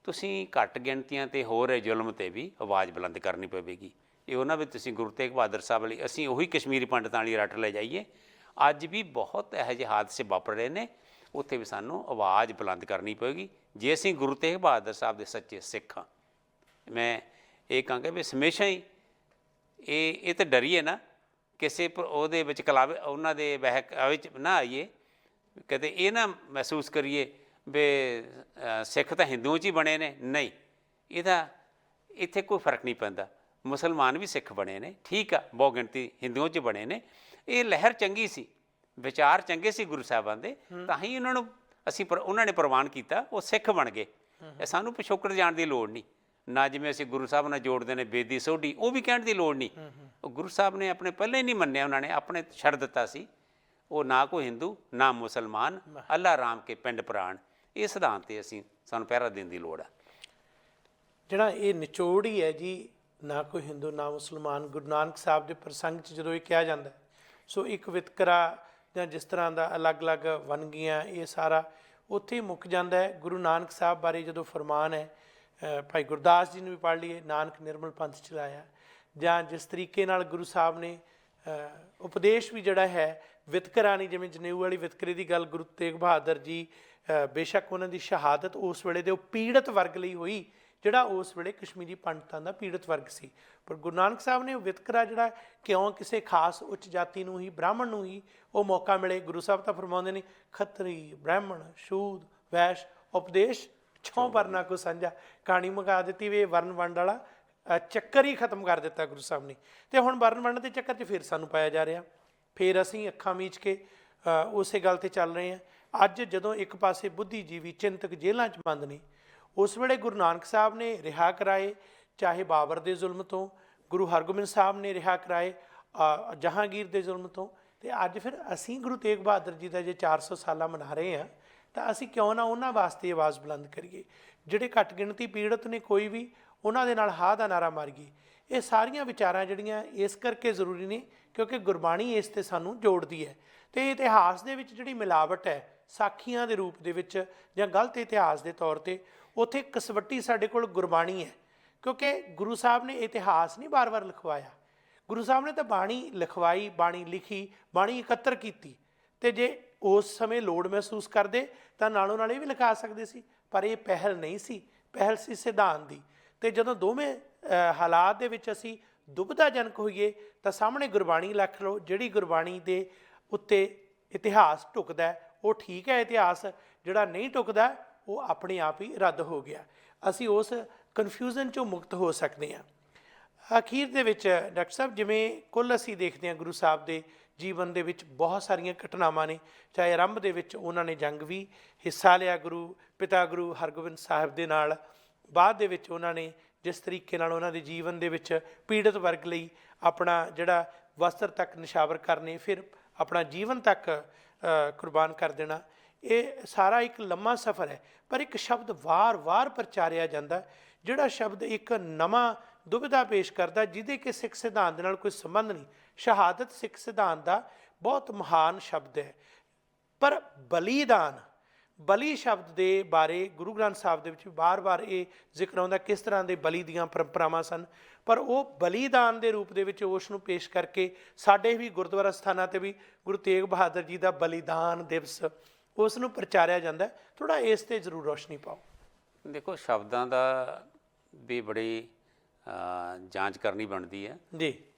ਤੁਸੀਂ ਘੱਟ ਗਿਣਤੀਆਂ 'ਤੇ ਹੋ ਰਹੇ ਜ਼ੁਲਮ 'ਤੇ ਵੀ ਆਵਾਜ਼ ਬੁਲੰਦ ਕਰਨੀ ਪਵੇਗੀ। ਇਹ ਉਹਨਾਂ ਵਿੱਚ ਤੁਸੀਂ ਗੁਰੂ ਤੇਗ ਬਹਾਦਰ ਸਾਹਿਬ ਲਈ, ਅਸੀਂ ਉਹੀ ਕਸ਼ਮੀਰੀ ਪੰਡਤਾਂ ਵਾਲੀ ਰੱਟ ਲੈ ਜਾਈਏ। ਅੱਜ ਵੀ ਬਹੁਤ ਇਹੋ ਜਿਹੇ ਹਾਦਸੇ ਵਾਪਰ ਰਹੇ ਨੇ, ਉੱਥੇ ਵੀ ਸਾਨੂੰ ਆਵਾਜ਼ ਬੁਲੰਦ ਕਰਨੀ ਪਵੇਗੀ ਜੇ ਅਸੀਂ ਗੁਰੂ ਤੇਗ ਬਹਾਦਰ ਸਾਹਿਬ ਦੇ ਸੱਚੇ ਸਿੱਖ ਹਾਂ। ਮੈਂ ਇਹ ਕਹਾਂਗਾ ਵੀ ਹਮੇਸ਼ਾ ਹੀ ਇਹ ਤਾਂ ਡਰੀਏ ਨਾ, ਕਿਸੇ ਉਹਦੇ ਵਿੱਚ ਕਲਾਵੇ ਉਹਨਾਂ ਦੇ ਬਹਿਕਾਵੇ 'ਚ ਨਾ ਆਈਏ, ਕਦੇ ਇਹ ਨਾ ਮਹਿਸੂਸ ਕਰੀਏ ਵੀ ਸਿੱਖ ਤਾਂ ਹਿੰਦੂਆਂ 'ਚ ਹੀ ਬਣੇ ਨੇ। ਨਹੀਂ, ਇਹਦਾ ਇੱਥੇ ਕੋਈ ਫਰਕ ਨਹੀਂ ਪੈਂਦਾ। ਮੁਸਲਮਾਨ ਵੀ ਸਿੱਖ ਬਣੇ ਨੇ, ਠੀਕ ਆ, ਬਹੁਤ ਗਿਣਤੀ ਹਿੰਦੂਆਂ 'ਚ ਬਣੇ ਨੇ। ਇਹ ਲਹਿਰ ਚੰਗੀ ਸੀ, ਵਿਚਾਰ ਚੰਗੇ ਸੀ ਗੁਰੂ ਸਾਹਿਬਾਂ ਦੇ, ਤਾਂ ਹੀ ਉਹਨਾਂ ਨੂੰ ਉਹਨਾਂ ਨੇ ਪ੍ਰਵਾਨ ਕੀਤਾ, ਉਹ ਸਿੱਖ ਬਣ ਗਏ। ਇਹ ਸਾਨੂੰ ਪਿਛੋਕੜ ਜਾਣ ਦੀ ਲੋੜ ਨਹੀਂ। ਨਾ ਜਿਵੇਂ ਅਸੀਂ ਗੁਰੂ ਸਾਹਿਬ ਨਾਲ ਜੋੜਦੇ ਨੇ ਬੇਦੀ ਸੋਢੀ, ਉਹ ਵੀ ਕਹਿਣ ਦੀ ਲੋੜ ਨਹੀਂ। ਉਹ ਗੁਰੂ ਸਾਹਿਬ ਨੇ ਆਪਣੇ ਪਹਿਲਾਂ ਹੀ ਨਹੀਂ ਮੰਨਿਆ, ਉਹਨਾਂ ਨੇ ਆਪਣੇ ਛੱਡ ਦਿੱਤਾ ਸੀ। ਉਹ ਨਾ ਕੋਈ ਹਿੰਦੂ ਨਾ ਮੁਸਲਮਾਨ, ਅੱਲਾ ਰਾਮ ਕੇ ਪਿੰਡ ਪ੍ਰਾਣ, ਇਹ ਸਿਧਾਂਤ 'ਤੇ ਸਾਨੂੰ ਪਹਿਰਾ ਦੇਣ ਦੀ ਲੋੜ ਆ। ਜਿਹੜਾ ਇਹ ਨਿਚੋੜ ਹੀ ਹੈ ਜੀ, ਨਾ ਕੋਈ ਹਿੰਦੂ ਨਾ ਮੁਸਲਮਾਨ, ਗੁਰੂ ਨਾਨਕ ਸਾਹਿਬ ਦੇ ਪ੍ਰਸੰਗ 'ਚ ਜਦੋਂ ਇਹ ਕਿਹਾ ਜਾਂਦਾ, ਸੋ ਇੱਕ ਵਿਤਕਰਾ ਜਾਂ ਜਿਸ ਤਰ੍ਹਾਂ ਦਾ ਅਲੱਗ-ਅਲੱਗ ਵੰਨਗੀਆਂ, ਇਹ ਸਾਰਾ ਉੱਥੇ ਹੀ ਮੁੱਕ ਜਾਂਦਾ ਹੈ। ਗੁਰੂ ਨਾਨਕ ਸਾਹਿਬ ਬਾਰੇ ਜਦੋਂ ਫਰਮਾਨ ਹੈ, ਭਾਈ ਗੁਰਦਾਸ ਜੀ ਨੂੰ ਵੀ ਪੜ੍ਹ ਲਈਏ, ਨਾਨਕ ਨਿਰਮਲ ਪੰਥ ਚਲਾਇਆ, ਜਾਂ ਜਿਸ ਤਰੀਕੇ ਨਾਲ ਗੁਰੂ ਸਾਹਿਬ ਨੇ ਉਪਦੇਸ਼ ਵੀ ਜਿਹੜਾ ਹੈ, ਵਿਤਕਰਾ ਨਹੀਂ, ਜਿਵੇਂ ਜਨੇਊ ਵਾਲੀ ਵਿਤਕਰੇ ਦੀ ਗੱਲ ਗੁਰੂ ਤੇਗ ਬਹਾਦਰ ਜੀ, ਬੇਸ਼ੱਕ ਉਹਨਾਂ ਦੀ ਸ਼ਹਾਦਤ ਉਸ ਵੇਲੇ ਦੇ ਉਹ ਪੀੜਤ ਵਰਗ ਲਈ ਹੋਈ, ਜਿਹੜਾ ਉਸ ਵੇਲੇ ਕਸ਼ਮੀਰੀ ਪੰਡਤਾਂ ਦਾ ਪੀੜਤ ਵਰਗ ਸੀ। ਪਰ ਗੁਰੂ ਨਾਨਕ ਸਾਹਿਬ ਨੇ ਉਹ ਵਿਤਕਰਾ ਜਿਹੜਾ ਕਿਉਂ ਕਿਸੇ ਖਾਸ ਉੱਚ ਜਾਤੀ ਨੂੰ ਹੀ, ਬ੍ਰਾਹਮਣ ਨੂੰ ਹੀ ਉਹ ਮੌਕਾ ਮਿਲੇ। ਗੁਰੂ ਸਾਹਿਬ ਤਾਂ ਫਰਮਾਉਂਦੇ ਨੇ, ਖੱਤਰੀ ਬ੍ਰਾਹਮਣ ਸ਼ੂਦ ਵੈਸ਼ ਉਪਦੇਸ਼ ਛੋਂ ਵਰਨਾ ਕੋ ਸਾਂਝਾ। ਕਹਾਣੀ ਮੁਕਾ ਦਿੱਤੀ ਵੀ ਇਹ ਵਰਨ ਵੰਡ ਵਾਲਾ ਚੱਕਰ ਹੀ ਖਤਮ ਕਰ ਦਿੱਤਾ ਗੁਰੂ ਸਾਹਿਬ ਨੇ। ਅਤੇ ਹੁਣ ਵਰਨ ਵੰਡ ਦੇ ਚੱਕਰ 'ਚ ਫਿਰ ਸਾਨੂੰ ਪਾਇਆ ਜਾ ਰਿਹਾ, ਫਿਰ ਅਸੀਂ ਅੱਖਾਂ ਮੀਚ ਕੇ ਉਸੇ ਗੱਲ 'ਤੇ ਚੱਲ ਰਹੇ ਹਾਂ। ਅੱਜ ਜਦੋਂ ਇੱਕ ਪਾਸੇ ਬੁੱਧੀਜੀਵੀ ਚਿੰਤਕ ਜੇਲ੍ਹਾਂ 'ਚ ਬੰਦ ਨੇ, ਉਸ ਵੇਲੇ ਗੁਰੂ ਨਾਨਕ ਸਾਹਿਬ ਨੇ ਰਿਹਾ ਕਰਾਏ, ਚਾਹੇ ਬਾਬਰ ਦੇ ਜ਼ੁਲਮ ਤੋਂ, ਗੁਰੂ ਹਰਗੋਬਿੰਦ ਸਾਹਿਬ ਨੇ ਰਿਹਾ ਕਰਾਏ ਜਹਾਂਗੀਰ ਦੇ ਜ਼ੁਲਮ ਤੋਂ, ਅਤੇ ਅੱਜ ਫਿਰ ਅਸੀਂ ਗੁਰੂ ਤੇਗ ਬਹਾਦਰ ਜੀ ਦਾ ਜੇ 400 ਸਾਲਾ ਮਨਾ ਰਹੇ ਹਾਂ, ਤਾਂ ਅਸੀਂ ਕਿਉਂ ਨਾ ਉਹਨਾਂ ਵਾਸਤੇ ਆਵਾਜ਼ ਬੁਲੰਦ ਕਰੀਏ। ਜਿਹੜੇ ਘੱਟ ਗਿਣਤੀ ਪੀੜਤ ਨੇ, ਕੋਈ ਵੀ, ਉਹਨਾਂ ਦੇ ਨਾਲ ਹਾਂ ਦਾ ਨਾਰਾ ਮਾਰੀਏ। ਇਹ ਸਾਰੀਆਂ ਵਿਚਾਰਾਂ ਜਿਹੜੀਆਂ ਇਸ ਕਰਕੇ ਜ਼ਰੂਰੀ ਨੇ ਕਿਉਂਕਿ ਗੁਰਬਾਣੀ ਇਸ 'ਤੇ ਸਾਨੂੰ ਜੋੜਦੀ ਹੈ। ਅਤੇ ਇਤਿਹਾਸ ਦੇ ਵਿੱਚ ਜਿਹੜੀ ਮਿਲਾਵਟ ਹੈ, ਸਾਖੀਆਂ ਦੇ ਰੂਪ ਦੇ ਵਿੱਚ ਜਾਂ ਗਲਤ ਇਤਿਹਾਸ ਦੇ ਤੌਰ 'ਤੇ, ਉੱਥੇ ਕਸਵੱਟੀ ਸਾਡੇ ਕੋਲ ਗੁਰਬਾਣੀ ਹੈ। ਕਿਉਂਕਿ ਗੁਰੂ ਸਾਹਿਬ ਨੇ ਇਤਿਹਾਸ ਨਹੀਂ ਵਾਰ-ਵਾਰ ਲਿਖਵਾਇਆ, ਗੁਰੂ ਸਾਹਿਬ ਨੇ ਤਾਂ ਬਾਣੀ ਲਿਖਵਾਈ, ਬਾਣੀ ਲਿਖੀ, ਬਾਣੀ ਇਕੱਤਰ ਕੀਤੀ, ਅਤੇ ਜੇ ਉਸ ਸਮੇਂ ਲੋੜ ਮਹਿਸੂਸ ਕਰਦੇ ਤਾਂ ਨਾਲੋਂ ਨਾਲ ਇਹ ਵੀ ਲਿਖਾ ਸਕਦੇ ਸੀ। ਪਰ ਇਹ ਪਹਿਲ ਨਹੀਂ ਸੀ, ਪਹਿਲ ਸੀ ਸਿਧਾਂਤ ਦੀ। ਅਤੇ ਜਦੋਂ ਦੋਵੇਂ ਹਾਲਾਤ ਦੇ ਵਿੱਚ ਅਸੀਂ ਦੁਬਿਧਾਜਨਕ ਹੋਈਏ ਤਾਂ ਸਾਹਮਣੇ ਗੁਰਬਾਣੀ ਰੱਖ ਲਓ, ਜਿਹੜੀ ਗੁਰਬਾਣੀ ਦੇ ਉੱਤੇ ਇਤਿਹਾਸ ਢੁਕਦਾ ਉਹ ਠੀਕ ਹੈ, ਇਤਿਹਾਸ ਜਿਹੜਾ ਨਹੀਂ ਢੁਕਦਾ ਉਹ ਆਪਣੇ ਆਪ ਹੀ ਰੱਦ ਹੋ ਗਿਆ। ਅਸੀਂ ਉਸ ਕਨਫਿਊਜ਼ਨ 'ਚੋਂ ਮੁਕਤ ਹੋ ਸਕਦੇ ਹਾਂ। ਅਖੀਰ ਦੇ ਵਿੱਚ ਡਾਕਟਰ ਸਾਹਿਬ, ਜਿਵੇਂ ਕੁੱਲ ਅਸੀਂ ਦੇਖਦੇ ਹਾਂ ਗੁਰੂ ਸਾਹਿਬ ਦੇ ਜੀਵਨ ਦੇ ਵਿੱਚ ਬਹੁਤ ਸਾਰੀਆਂ ਘਟਨਾਵਾਂ ਨੇ, ਚਾਹੇ ਆਰੰਭ ਦੇ ਵਿੱਚ ਉਹਨਾਂ ਨੇ ਜੰਗ ਵੀ ਹਿੱਸਾ ਲਿਆ ਗੁਰੂ ਪਿਤਾ ਗੁਰੂ ਹਰਗੋਬਿੰਦ ਸਾਹਿਬ ਦੇ ਨਾਲ, ਬਾਅਦ ਦੇ ਵਿੱਚ ਉਹਨਾਂ ਨੇ ਜਿਸ ਤਰੀਕੇ ਨਾਲ ਉਹਨਾਂ ਦੇ ਜੀਵਨ ਦੇ ਵਿੱਚ ਪੀੜਤ ਵਰਗ ਲਈ ਆਪਣਾ ਜਿਹੜਾ ਵਸਤਰ ਤੱਕ ਨਿਸ਼ਾਵਰ ਕਰਨੇ, ਫਿਰ ਆਪਣਾ ਜੀਵਨ ਤੱਕ ਕੁਰਬਾਨ ਕਰ ਦੇਣਾ, ਇਹ ਸਾਰਾ ਇੱਕ ਲੰਮਾ ਸਫ਼ਰ ਹੈ। ਪਰ ਇੱਕ ਸ਼ਬਦ ਵਾਰ-ਵਾਰ ਪ੍ਰਚਾਰਿਆ ਜਾਂਦਾ, ਜਿਹੜਾ ਸ਼ਬਦ ਇੱਕ ਨਵਾਂ ਦੁਬਿਧਾ ਪੇਸ਼ ਕਰਦਾ, ਜਿਹਦੇ ਕਿ ਸਿੱਖ ਸਿਧਾਂਤ ਦੇ ਨਾਲ ਕੋਈ ਸੰਬੰਧ ਨਹੀਂ। ਸ਼ਹਾਦਤ ਸਿੱਖ ਸਿਧਾਂਤ ਦਾ ਬਹੁਤ ਮਹਾਨ ਸ਼ਬਦ ਹੈ, ਪਰ ਬਲੀਦਾਨ, ਬਲੀ ਸ਼ਬਦ ਦੇ ਬਾਰੇ ਗੁਰੂ ਗ੍ਰੰਥ ਸਾਹਿਬ ਦੇ ਵਿੱਚ ਵਾਰ-ਵਾਰ ਇਹ ਜ਼ਿਕਰ ਆਉਂਦਾ, ਕਿਸ ਤਰ੍ਹਾਂ ਦੇ ਬਲੀ ਦੀਆਂ ਪਰੰਪਰਾਵਾਂ ਸਨ। ਪਰ ਉਹ ਬਲੀਦਾਨ ਦੇ ਰੂਪ ਦੇ ਵਿੱਚ ਉਸ ਨੂੰ ਪੇਸ਼ ਕਰਕੇ ਸਾਡੇ ਵੀ ਗੁਰਦੁਆਰਾ ਸਥਾਨਾਂ 'ਤੇ ਵੀ ਗੁਰੂ ਤੇਗ ਬਹਾਦਰ ਜੀ ਦਾ ਬਲੀਦਾਨ ਦਿਵਸ ਉਸ ਨੂੰ ਪ੍ਰਚਾਰਿਆ ਜਾਂਦਾ। ਥੋੜ੍ਹਾ ਇਸ 'ਤੇ ਜ਼ਰੂਰ ਰੋਸ਼ਨੀ ਪਾਓ। ਦੇਖੋ, ਸ਼ਬਦਾਂ ਦਾ ਵੀ ਬੜੀ ਜਾਂਚ ਕਰਨੀ ਬਣਦੀ ਹੈ ਜੀ।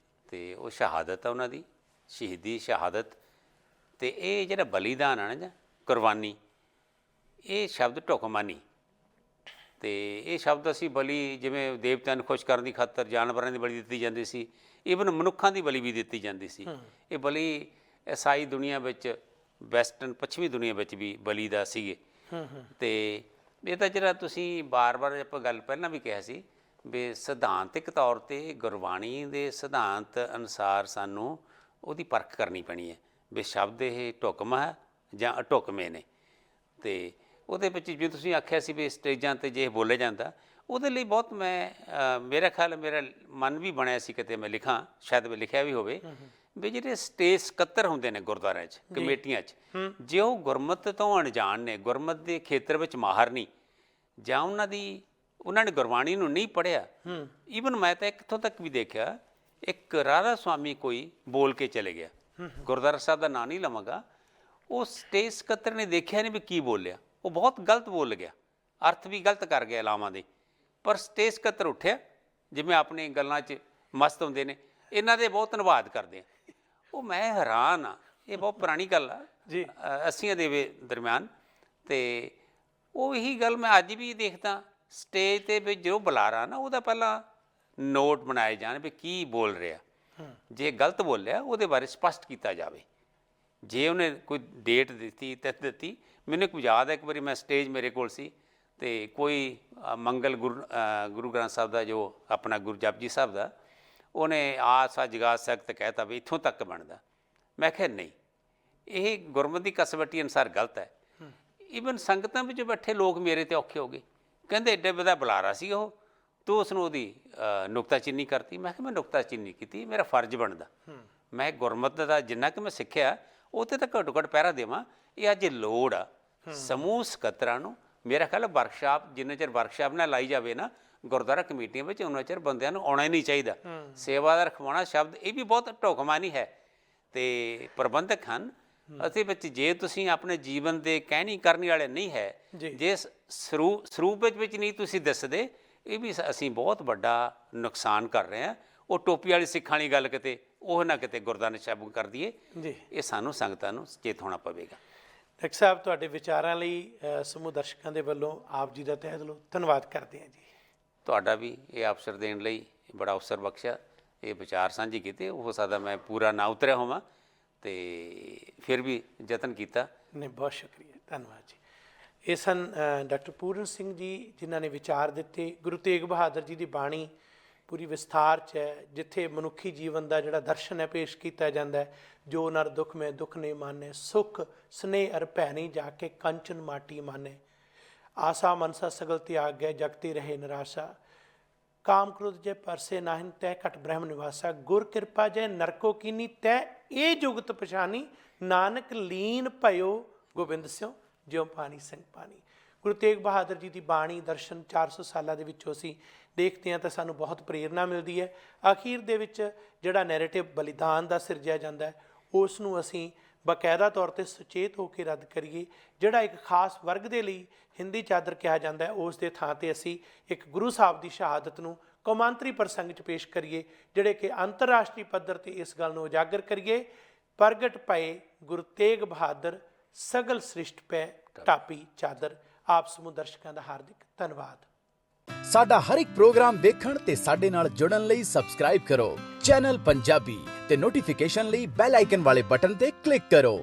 ਅਤੇ ਉਹ ਸ਼ਹਾਦਤ ਆ ਉਹਨਾਂ ਦੀ, ਸ਼ਹੀਦੀ ਸ਼ਹਾਦਤ, ਅਤੇ ਇਹ ਜਿਹੜਾ ਬਲੀਦਾਨ ਆ ਨਾ ਜਾਂ ਕੁਰਬਾਨੀ, ਇਹ ਸ਼ਬਦ ਢੁਕਵਾਂ ਨਹੀਂ। ਤੇ ਇਹ ਸ਼ਬਦ ਅਸੀਂ ਬਲੀ, ਜਿਵੇਂ ਦੇਵਤਿਆਂ ਨੂੰ ਖੁਸ਼ ਕਰਨ ਦੀ ਖਾਤਰ ਜਾਨਵਰਾਂ ਦੀ ਬਲੀ ਦਿੱਤੀ ਜਾਂਦੀ ਸੀ, ਈਵਨ ਮਨੁੱਖਾਂ ਦੀ ਬਲੀ ਵੀ ਦਿੱਤੀ ਜਾਂਦੀ ਸੀ। ਇਹ ਬਲੀ ਈਸਾਈ ਦੁਨੀਆ ਵਿੱਚ, ਵੈਸਟਰਨ ਪੱਛਮੀ ਦੁਨੀਆ ਵਿੱਚ ਵੀ ਬਲੀ ਦਾ ਸੀਗੇ। ਤੇ ਇਹ ਤਾਂ ਜਿਹੜਾ ਤੁਸੀਂ ਬਾਰ-ਬਾਰ ਆਪਾਂ ਗੱਲ ਪਹਿਲਾਂ ਵੀ ਕਿਹਾ ਸੀ ਵੀ ਸਿਧਾਂਤਿਕ ਤੌਰ 'ਤੇ ਗੁਰਬਾਣੀ ਦੇ ਸਿਧਾਂਤ ਅਨੁਸਾਰ ਸਾਨੂੰ ਉਹਦੀ ਪਰਖ ਕਰਨੀ ਪੈਣੀ ਹੈ ਵੀ ਸ਼ਬਦ ਇਹ ਢੁਕਵਾਂ ਹੈ ਜਾਂ ਅਢੁਕਵੇਂ ਨੇ। ਤੇ ਉਹਦੇ ਵਿੱਚ ਜਿਵੇਂ ਤੁਸੀਂ ਆਖਿਆ ਸੀ ਵੀ ਸਟੇਜਾਂ 'ਤੇ ਜੇ ਬੋਲਿਆ ਜਾਂਦਾ, ਉਹਦੇ ਲਈ ਬਹੁਤ ਮੇਰਾ ਖਿਆਲ, ਮੇਰਾ ਮਨ ਵੀ ਬਣਿਆ ਸੀ ਕਿਤੇ ਮੈਂ ਲਿਖਾਂ, ਸ਼ਾਇਦ ਮੈਂ ਲਿਖਿਆ ਵੀ ਹੋਵੇ ਵੀ ਜਿਹੜੇ ਸਟੇਜ ਸਕੱਤਰ ਹੁੰਦੇ ਨੇ ਗੁਰਦੁਆਰਿਆਂ 'ਚ, ਕਮੇਟੀਆਂ 'ਚ, ਜੇ ਉਹ ਗੁਰਮਤਿ ਤੋਂ ਅਣਜਾਣ ਨੇ, ਗੁਰਮਤਿ ਦੇ ਖੇਤਰ ਵਿੱਚ ਮਾਹਰ ਨਹੀਂ, ਜਾਂ ਉਹਨਾਂ ਨੇ ਗੁਰਬਾਣੀ ਨੂੰ ਨਹੀਂ ਪੜ੍ਹਿਆ। ਈਵਨ ਮੈਂ ਤਾਂ ਇੱਥੋਂ ਤੱਕ ਵੀ ਦੇਖਿਆ, ਇੱਕ ਰਾਧਾ ਸੁਆਮੀ ਕੋਈ ਬੋਲ ਕੇ ਚਲੇ ਗਿਆ, ਗੁਰਦੁਆਰਾ ਸਾਹਿਬ ਦਾ ਨਾਂ ਨਹੀਂ ਲਵਾਂਗਾ, ਉਹ ਸਟੇਜ ਸਕੱਤਰ ਨੇ ਦੇਖਿਆ ਨਹੀਂ ਵੀ ਕੀ ਬੋਲਿਆ, ਉਹ ਬਹੁਤ ਗਲਤ ਬੋਲ ਗਿਆ, ਅਰਥ ਵੀ ਗਲਤ ਕਰ ਗਿਆ ਲਾਵਾਂ ਦੇ, ਪਰ ਸਟੇਜ ਸਕੱਤਰ ਉੱਠਿਆ, ਜਿਵੇਂ ਆਪਣੀ ਗੱਲਾਂ 'ਚ ਮਸਤ ਹੁੰਦੇ ਨੇ, ਇਹਨਾਂ ਦੇ ਬਹੁਤ ਧੰਨਵਾਦ ਕਰਦੇ ਆ। ਉਹ ਮੈਂ ਹੈਰਾਨ ਆ, ਇਹ ਬਹੁਤ ਪੁਰਾਣੀ ਗੱਲ ਆ ਜੀ, 80 ਦੇ ਦਰਮਿਆਨ। ਤੇ ਉਹ ਇਹੀ ਗੱਲ ਮੈਂ ਅੱਜ ਵੀ ਦੇਖਦਾ, ਸਟੇਜ 'ਤੇ ਵੀ ਜੋ ਬੁਲਾਰਾ ਨਾ, ਉਹਦਾ ਪਹਿਲਾਂ ਨੋਟ ਬਣਾਏ ਜਾਣ ਵੀ ਕੀ ਬੋਲ ਰਿਹਾ, ਜੇ ਗਲਤ ਬੋਲਿਆ ਉਹਦੇ ਬਾਰੇ ਸਪਸ਼ਟ ਕੀਤਾ ਜਾਵੇ। ਜੇ ਉਹਨੇ ਕੋਈ ਡੇਟ ਦਿੱਤੀ, ਤਿਥ ਦਿੱਤੀ, ਮੈਨੂੰ ਇੱਕ ਯਾਦ ਹੈ, ਇੱਕ ਵਾਰੀ ਮੈਂ ਸਟੇਜ ਮੇਰੇ ਕੋਲ ਸੀ ਤੇ ਕੋਈ ਮੰਗਲ ਗੁਰੂ ਗ੍ਰੰਥ ਸਾਹਿਬ ਦਾ, ਜੋ ਆਪਣਾ ਗੁਰੂ ਜਪਜੀ ਸਾਹਿਬ ਦਾ, ਉਹਨੇ ਆਸਾ ਜਗਾ ਸਖਤ ਕਹਿਤਾ ਵੀ ਇੱਥੋਂ ਤੱਕ ਬਣਦਾ। ਮੈਂ ਕਿਹਾ ਨਹੀਂ, ਇਹ ਗੁਰਮਤਿ ਦੀ ਕਸਵੱਟੀ ਅਨੁਸਾਰ ਗਲਤ ਹੈ। ਈਵਨ ਸੰਗਤਾਂ ਵਿੱਚ ਬੈਠੇ ਲੋਕ ਮੇਰੇ 'ਤੇ ਔਖੇ ਹੋ ਗਏ, ਕਹਿੰਦੇ ਐਡੇ ਵੱਡਾ ਬੁਲਾਰਾ ਸੀ ਉਹ, ਤੂੰ ਉਸਨੂੰ ਉਹਦੀ ਨੁਕਤਾਚੀਨੀ ਕਰਤੀ। ਮੈਂ ਕਿਹਾ ਮੈਂ ਨੁਕਤਾਚੀਨੀ ਨਹੀਂ ਕੀਤੀ, ਮੇਰਾ ਫਰਜ਼ ਬਣਦਾ, ਮੈਂ ਗੁਰਮਤਿ ਦਾ ਜਿੰਨਾ ਕਿ ਮੈਂ ਸਿੱਖਿਆ ਉਹਤੇ ਤਾਂ ਘੱਟੋ ਘੱਟ ਪਹਿਰਾ ਦੇਵਾਂ। ਇਹ ਅੱਜ ਲੋੜ ਆ ਸਮੂਹ ਸਕੱਤਰਾਂ ਨੂੰ, ਮੇਰਾ ਖਿਆਲ ਵਰਕਸ਼ਾਪ, ਜਿੰਨਾ ਚਿਰ ਵਰਕਸ਼ਾਪ ਨਾ ਲਾਈ ਜਾਵੇ ਨਾ ਗੁਰਦੁਆਰਾ ਕਮੇਟੀਆਂ ਵਿੱਚ, ਉਹਨਾਂ ਚਿਰ ਬੰਦਿਆਂ ਨੂੰ ਆਉਣਾ ਹੀ ਨਹੀਂ ਚਾਹੀਦਾ। ਸੇਵਾਦਾਰ ਰਖਵਾਉਣਾ ਸ਼ਬਦ ਇਹ ਵੀ ਬਹੁਤ ਢੁਕਵਾਂ ਨਹੀਂ ਹੈ। ਤੇ ਪ੍ਰਬੰਧਕ ਹਨ ਅਤੇ ਵਿੱਚ ਜੇ ਤੁਸੀਂ ਆਪਣੇ ਜੀਵਨ ਦੇ ਕਹਿਣੀ ਕਰਨੀ ਵਾਲੇ ਨਹੀਂ ਹੈ, ਜੇ ਸਰੂਪ ਵਿੱਚ ਨਹੀਂ ਤੁਸੀਂ ਦੱਸਦੇ, ਇਹ ਵੀ ਅਸੀਂ ਬਹੁਤ ਵੱਡਾ ਨੁਕਸਾਨ ਕਰ ਰਹੇ ਹਾਂ। ਉਹ ਟੋਪੀ ਵਾਲੀ ਸਿੱਖਾਂ ਵਾਲੀ ਗੱਲ ਕਿਤੇ ਉਹ ਨਾ ਕਿਤੇ ਗੁਰਦਾਨ ਸ਼ਬਦ ਕਰ ਦਈਏ, ਇਹ ਸਾਨੂੰ ਸੰਗਤਾਂ ਨੂੰ ਸੁਚੇਤ ਹੋਣਾ ਪਵੇਗਾ। ਡਾਕਟਰ ਸਾਹਿਬ, ਤੁਹਾਡੇ ਵਿਚਾਰਾਂ ਲਈ ਸਮੂਹ ਦਰਸ਼ਕਾਂ ਦੇ ਵੱਲੋਂ ਆਪ ਜੀ ਦਾ ਤਹਿ ਦਿਲੋਂ ਧੰਨਵਾਦ ਕਰਦੇ ਹਾਂ ਜੀ। ਤੁਹਾਡਾ ਵੀ ਇਹ ਅਵਸਰ ਦੇਣ ਲਈ ਬੜਾ ਅਵਸਰ ਬਖਸ਼ਿਆ, ਇਹ ਵਿਚਾਰ ਸਾਂਝੇ ਕੀਤੇ। ਹੋ ਸਕਦਾ ਮੈਂ ਪੂਰਾ ਨਾ ਉਤਰਿਆ ਹੋਵਾਂ, ਤੇ ਫਿਰ ਵੀ ਯਤਨ ਕੀਤਾ। ਨਹੀਂ, ਬਹੁਤ ਸ਼ੁਕਰੀਆ, ਧੰਨਵਾਦ ਜੀ। ਇਹ ਸਨ ਡਾਕਟਰ ਪੂਰਨ ਸਿੰਘ ਜੀ, ਜਿਨ੍ਹਾਂ ਨੇ ਵਿਚਾਰ ਦਿੱਤੇ। ਗੁਰੂ ਤੇਗ ਬਹਾਦਰ ਜੀ ਦੀ ਬਾਣੀ ਪੂਰੀ ਵਿਸਥਾਰ 'ਚ ਹੈ, ਜਿੱਥੇ ਮਨੁੱਖੀ ਜੀਵਨ ਦਾ ਜਿਹੜਾ ਦਰਸ਼ਨ ਹੈ ਪੇਸ਼ ਕੀਤਾ ਜਾਂਦਾ ਹੈ। ਜੋ ਨਰ ਦੁੱਖ ਮੈਂ ਦੁੱਖ ਨਹੀਂ ਮਾਨੇ, ਸੁਖ ਸਨੇਹ ਅਰ ਭੈ ਨਹੀਂ ਜਾ ਕੇ ਕੰਚਨ ਮਾਟੀ ਮਾਨੇ, ਆਸਾ ਮਨਸਾ ਸਗਲ ਤਿਆਗ ਗਏ ਜਗਤੀ ਰਹੇ ਨਿਰਾਸ਼ਾ, ਕਾਮ ਕ੍ਰੋਧ ਜੈ ਪਰਸੇ ਨਾਹਿਨ ਤੈ ਘਟ ਬ੍ਰਹਮ ਨਿਵਾਸਾ, ਗੁਰ ਕਿਰਪਾ ਜੈ ਨਰਕੋ ਕੀਨੀ ਤੈ ਇਹ ਜੁਗਤ ਪਛਾਨੀ, ਨਾਨਕ ਲੀਨ ਭਇਓ ਗੋਬਿੰਦ ਸਿਉ ਜਿਉ ਪਾਣੀ ਸਿੰਘ ਪਾਣੀ। ਗੁਰੂ ਤੇਗ ਬਹਾਦਰ ਜੀ ਦੀ ਬਾਣੀ ਦਰਸ਼ਨ 400 ਸਾਲਾਂ ਦੇ ਵਿੱਚੋਂ ਅਸੀਂ ਦੇਖਦੇ ਹਾਂ ਤਾਂ ਸਾਨੂੰ ਬਹੁਤ ਪ੍ਰੇਰਨਾ ਮਿਲਦੀ ਹੈ। ਅਖੀਰ ਦੇ ਵਿੱਚ ਜਿਹੜਾ ਨੈਰੇਟਿਵ ਬਲੀਦਾਨ ਦਾ ਸਿਰਜਿਆ ਜਾਂਦਾ ਹੈ, ਉਸ ਨੂੰ ਅਸੀਂ ਬਾਕਾਇਦਾ ਤੌਰ 'ਤੇ ਸੁਚੇਤ ਹੋ ਕੇ ਰੱਦ ਕਰੀਏ। ਜਿਹੜਾ ਇੱਕ ਖਾਸ ਵਰਗ ਦੇ ਲਈ ਹਿੰਦੀ ਚਾਦਰ ਕਿਹਾ ਜਾਂਦਾ ਹੈ, ਉਸ ਦੇ ਥਾਂ 'ਤੇ ਅਸੀਂ ਇੱਕ ਗੁਰੂ ਸਾਹਿਬ ਦੀ ਸ਼ਹਾਦਤ ਨੂੰ ਕੌਮਾਂਤਰੀ ਪ੍ਰਸੰਗ 'ਚ ਪੇਸ਼ ਕਰੀਏ, ਜਿਹੜੇ ਕਿ ਅੰਤਰਰਾਸ਼ਟਰੀ ਪੱਧਰ 'ਤੇ ਇਸ ਗੱਲ ਨੂੰ ਉਜਾਗਰ ਕਰੀਏ। ਪ੍ਰਗਟ ਪਏ ਗੁਰੂ ਤੇਗ ਬਹਾਦਰ, ਸਗਲ ਸ੍ਰਿਸ਼ਟ ਪੈ ਟਾਪੀ ਚਾਦਰ। ਆਪ ਸਮੂਹ ਦਰਸ਼ਕਾਂ ਦਾ ਹਾਰਦਿਕ ਧੰਨਵਾਦ। ਸਾਡਾ ਹਰ ਇੱਕ ਪ੍ਰੋਗਰਾਮ ਦੇਖਣ ਤੇ ਸਾਡੇ ਨਾਲ ਜੁੜਨ ਲਈ ਸਬਸਕ੍ਰਾਈਬ ਕਰੋ ਚੈਨਲ ਪੰਜਾਬੀ ਤੇ ਨੋਟੀਫਿਕੇਸ਼ਨ ਲਈ ਬੈਲ ਆਈਕਨ ਵਾਲੇ ਬਟਨ ਤੇ ਕਲਿੱਕ ਕਰੋ।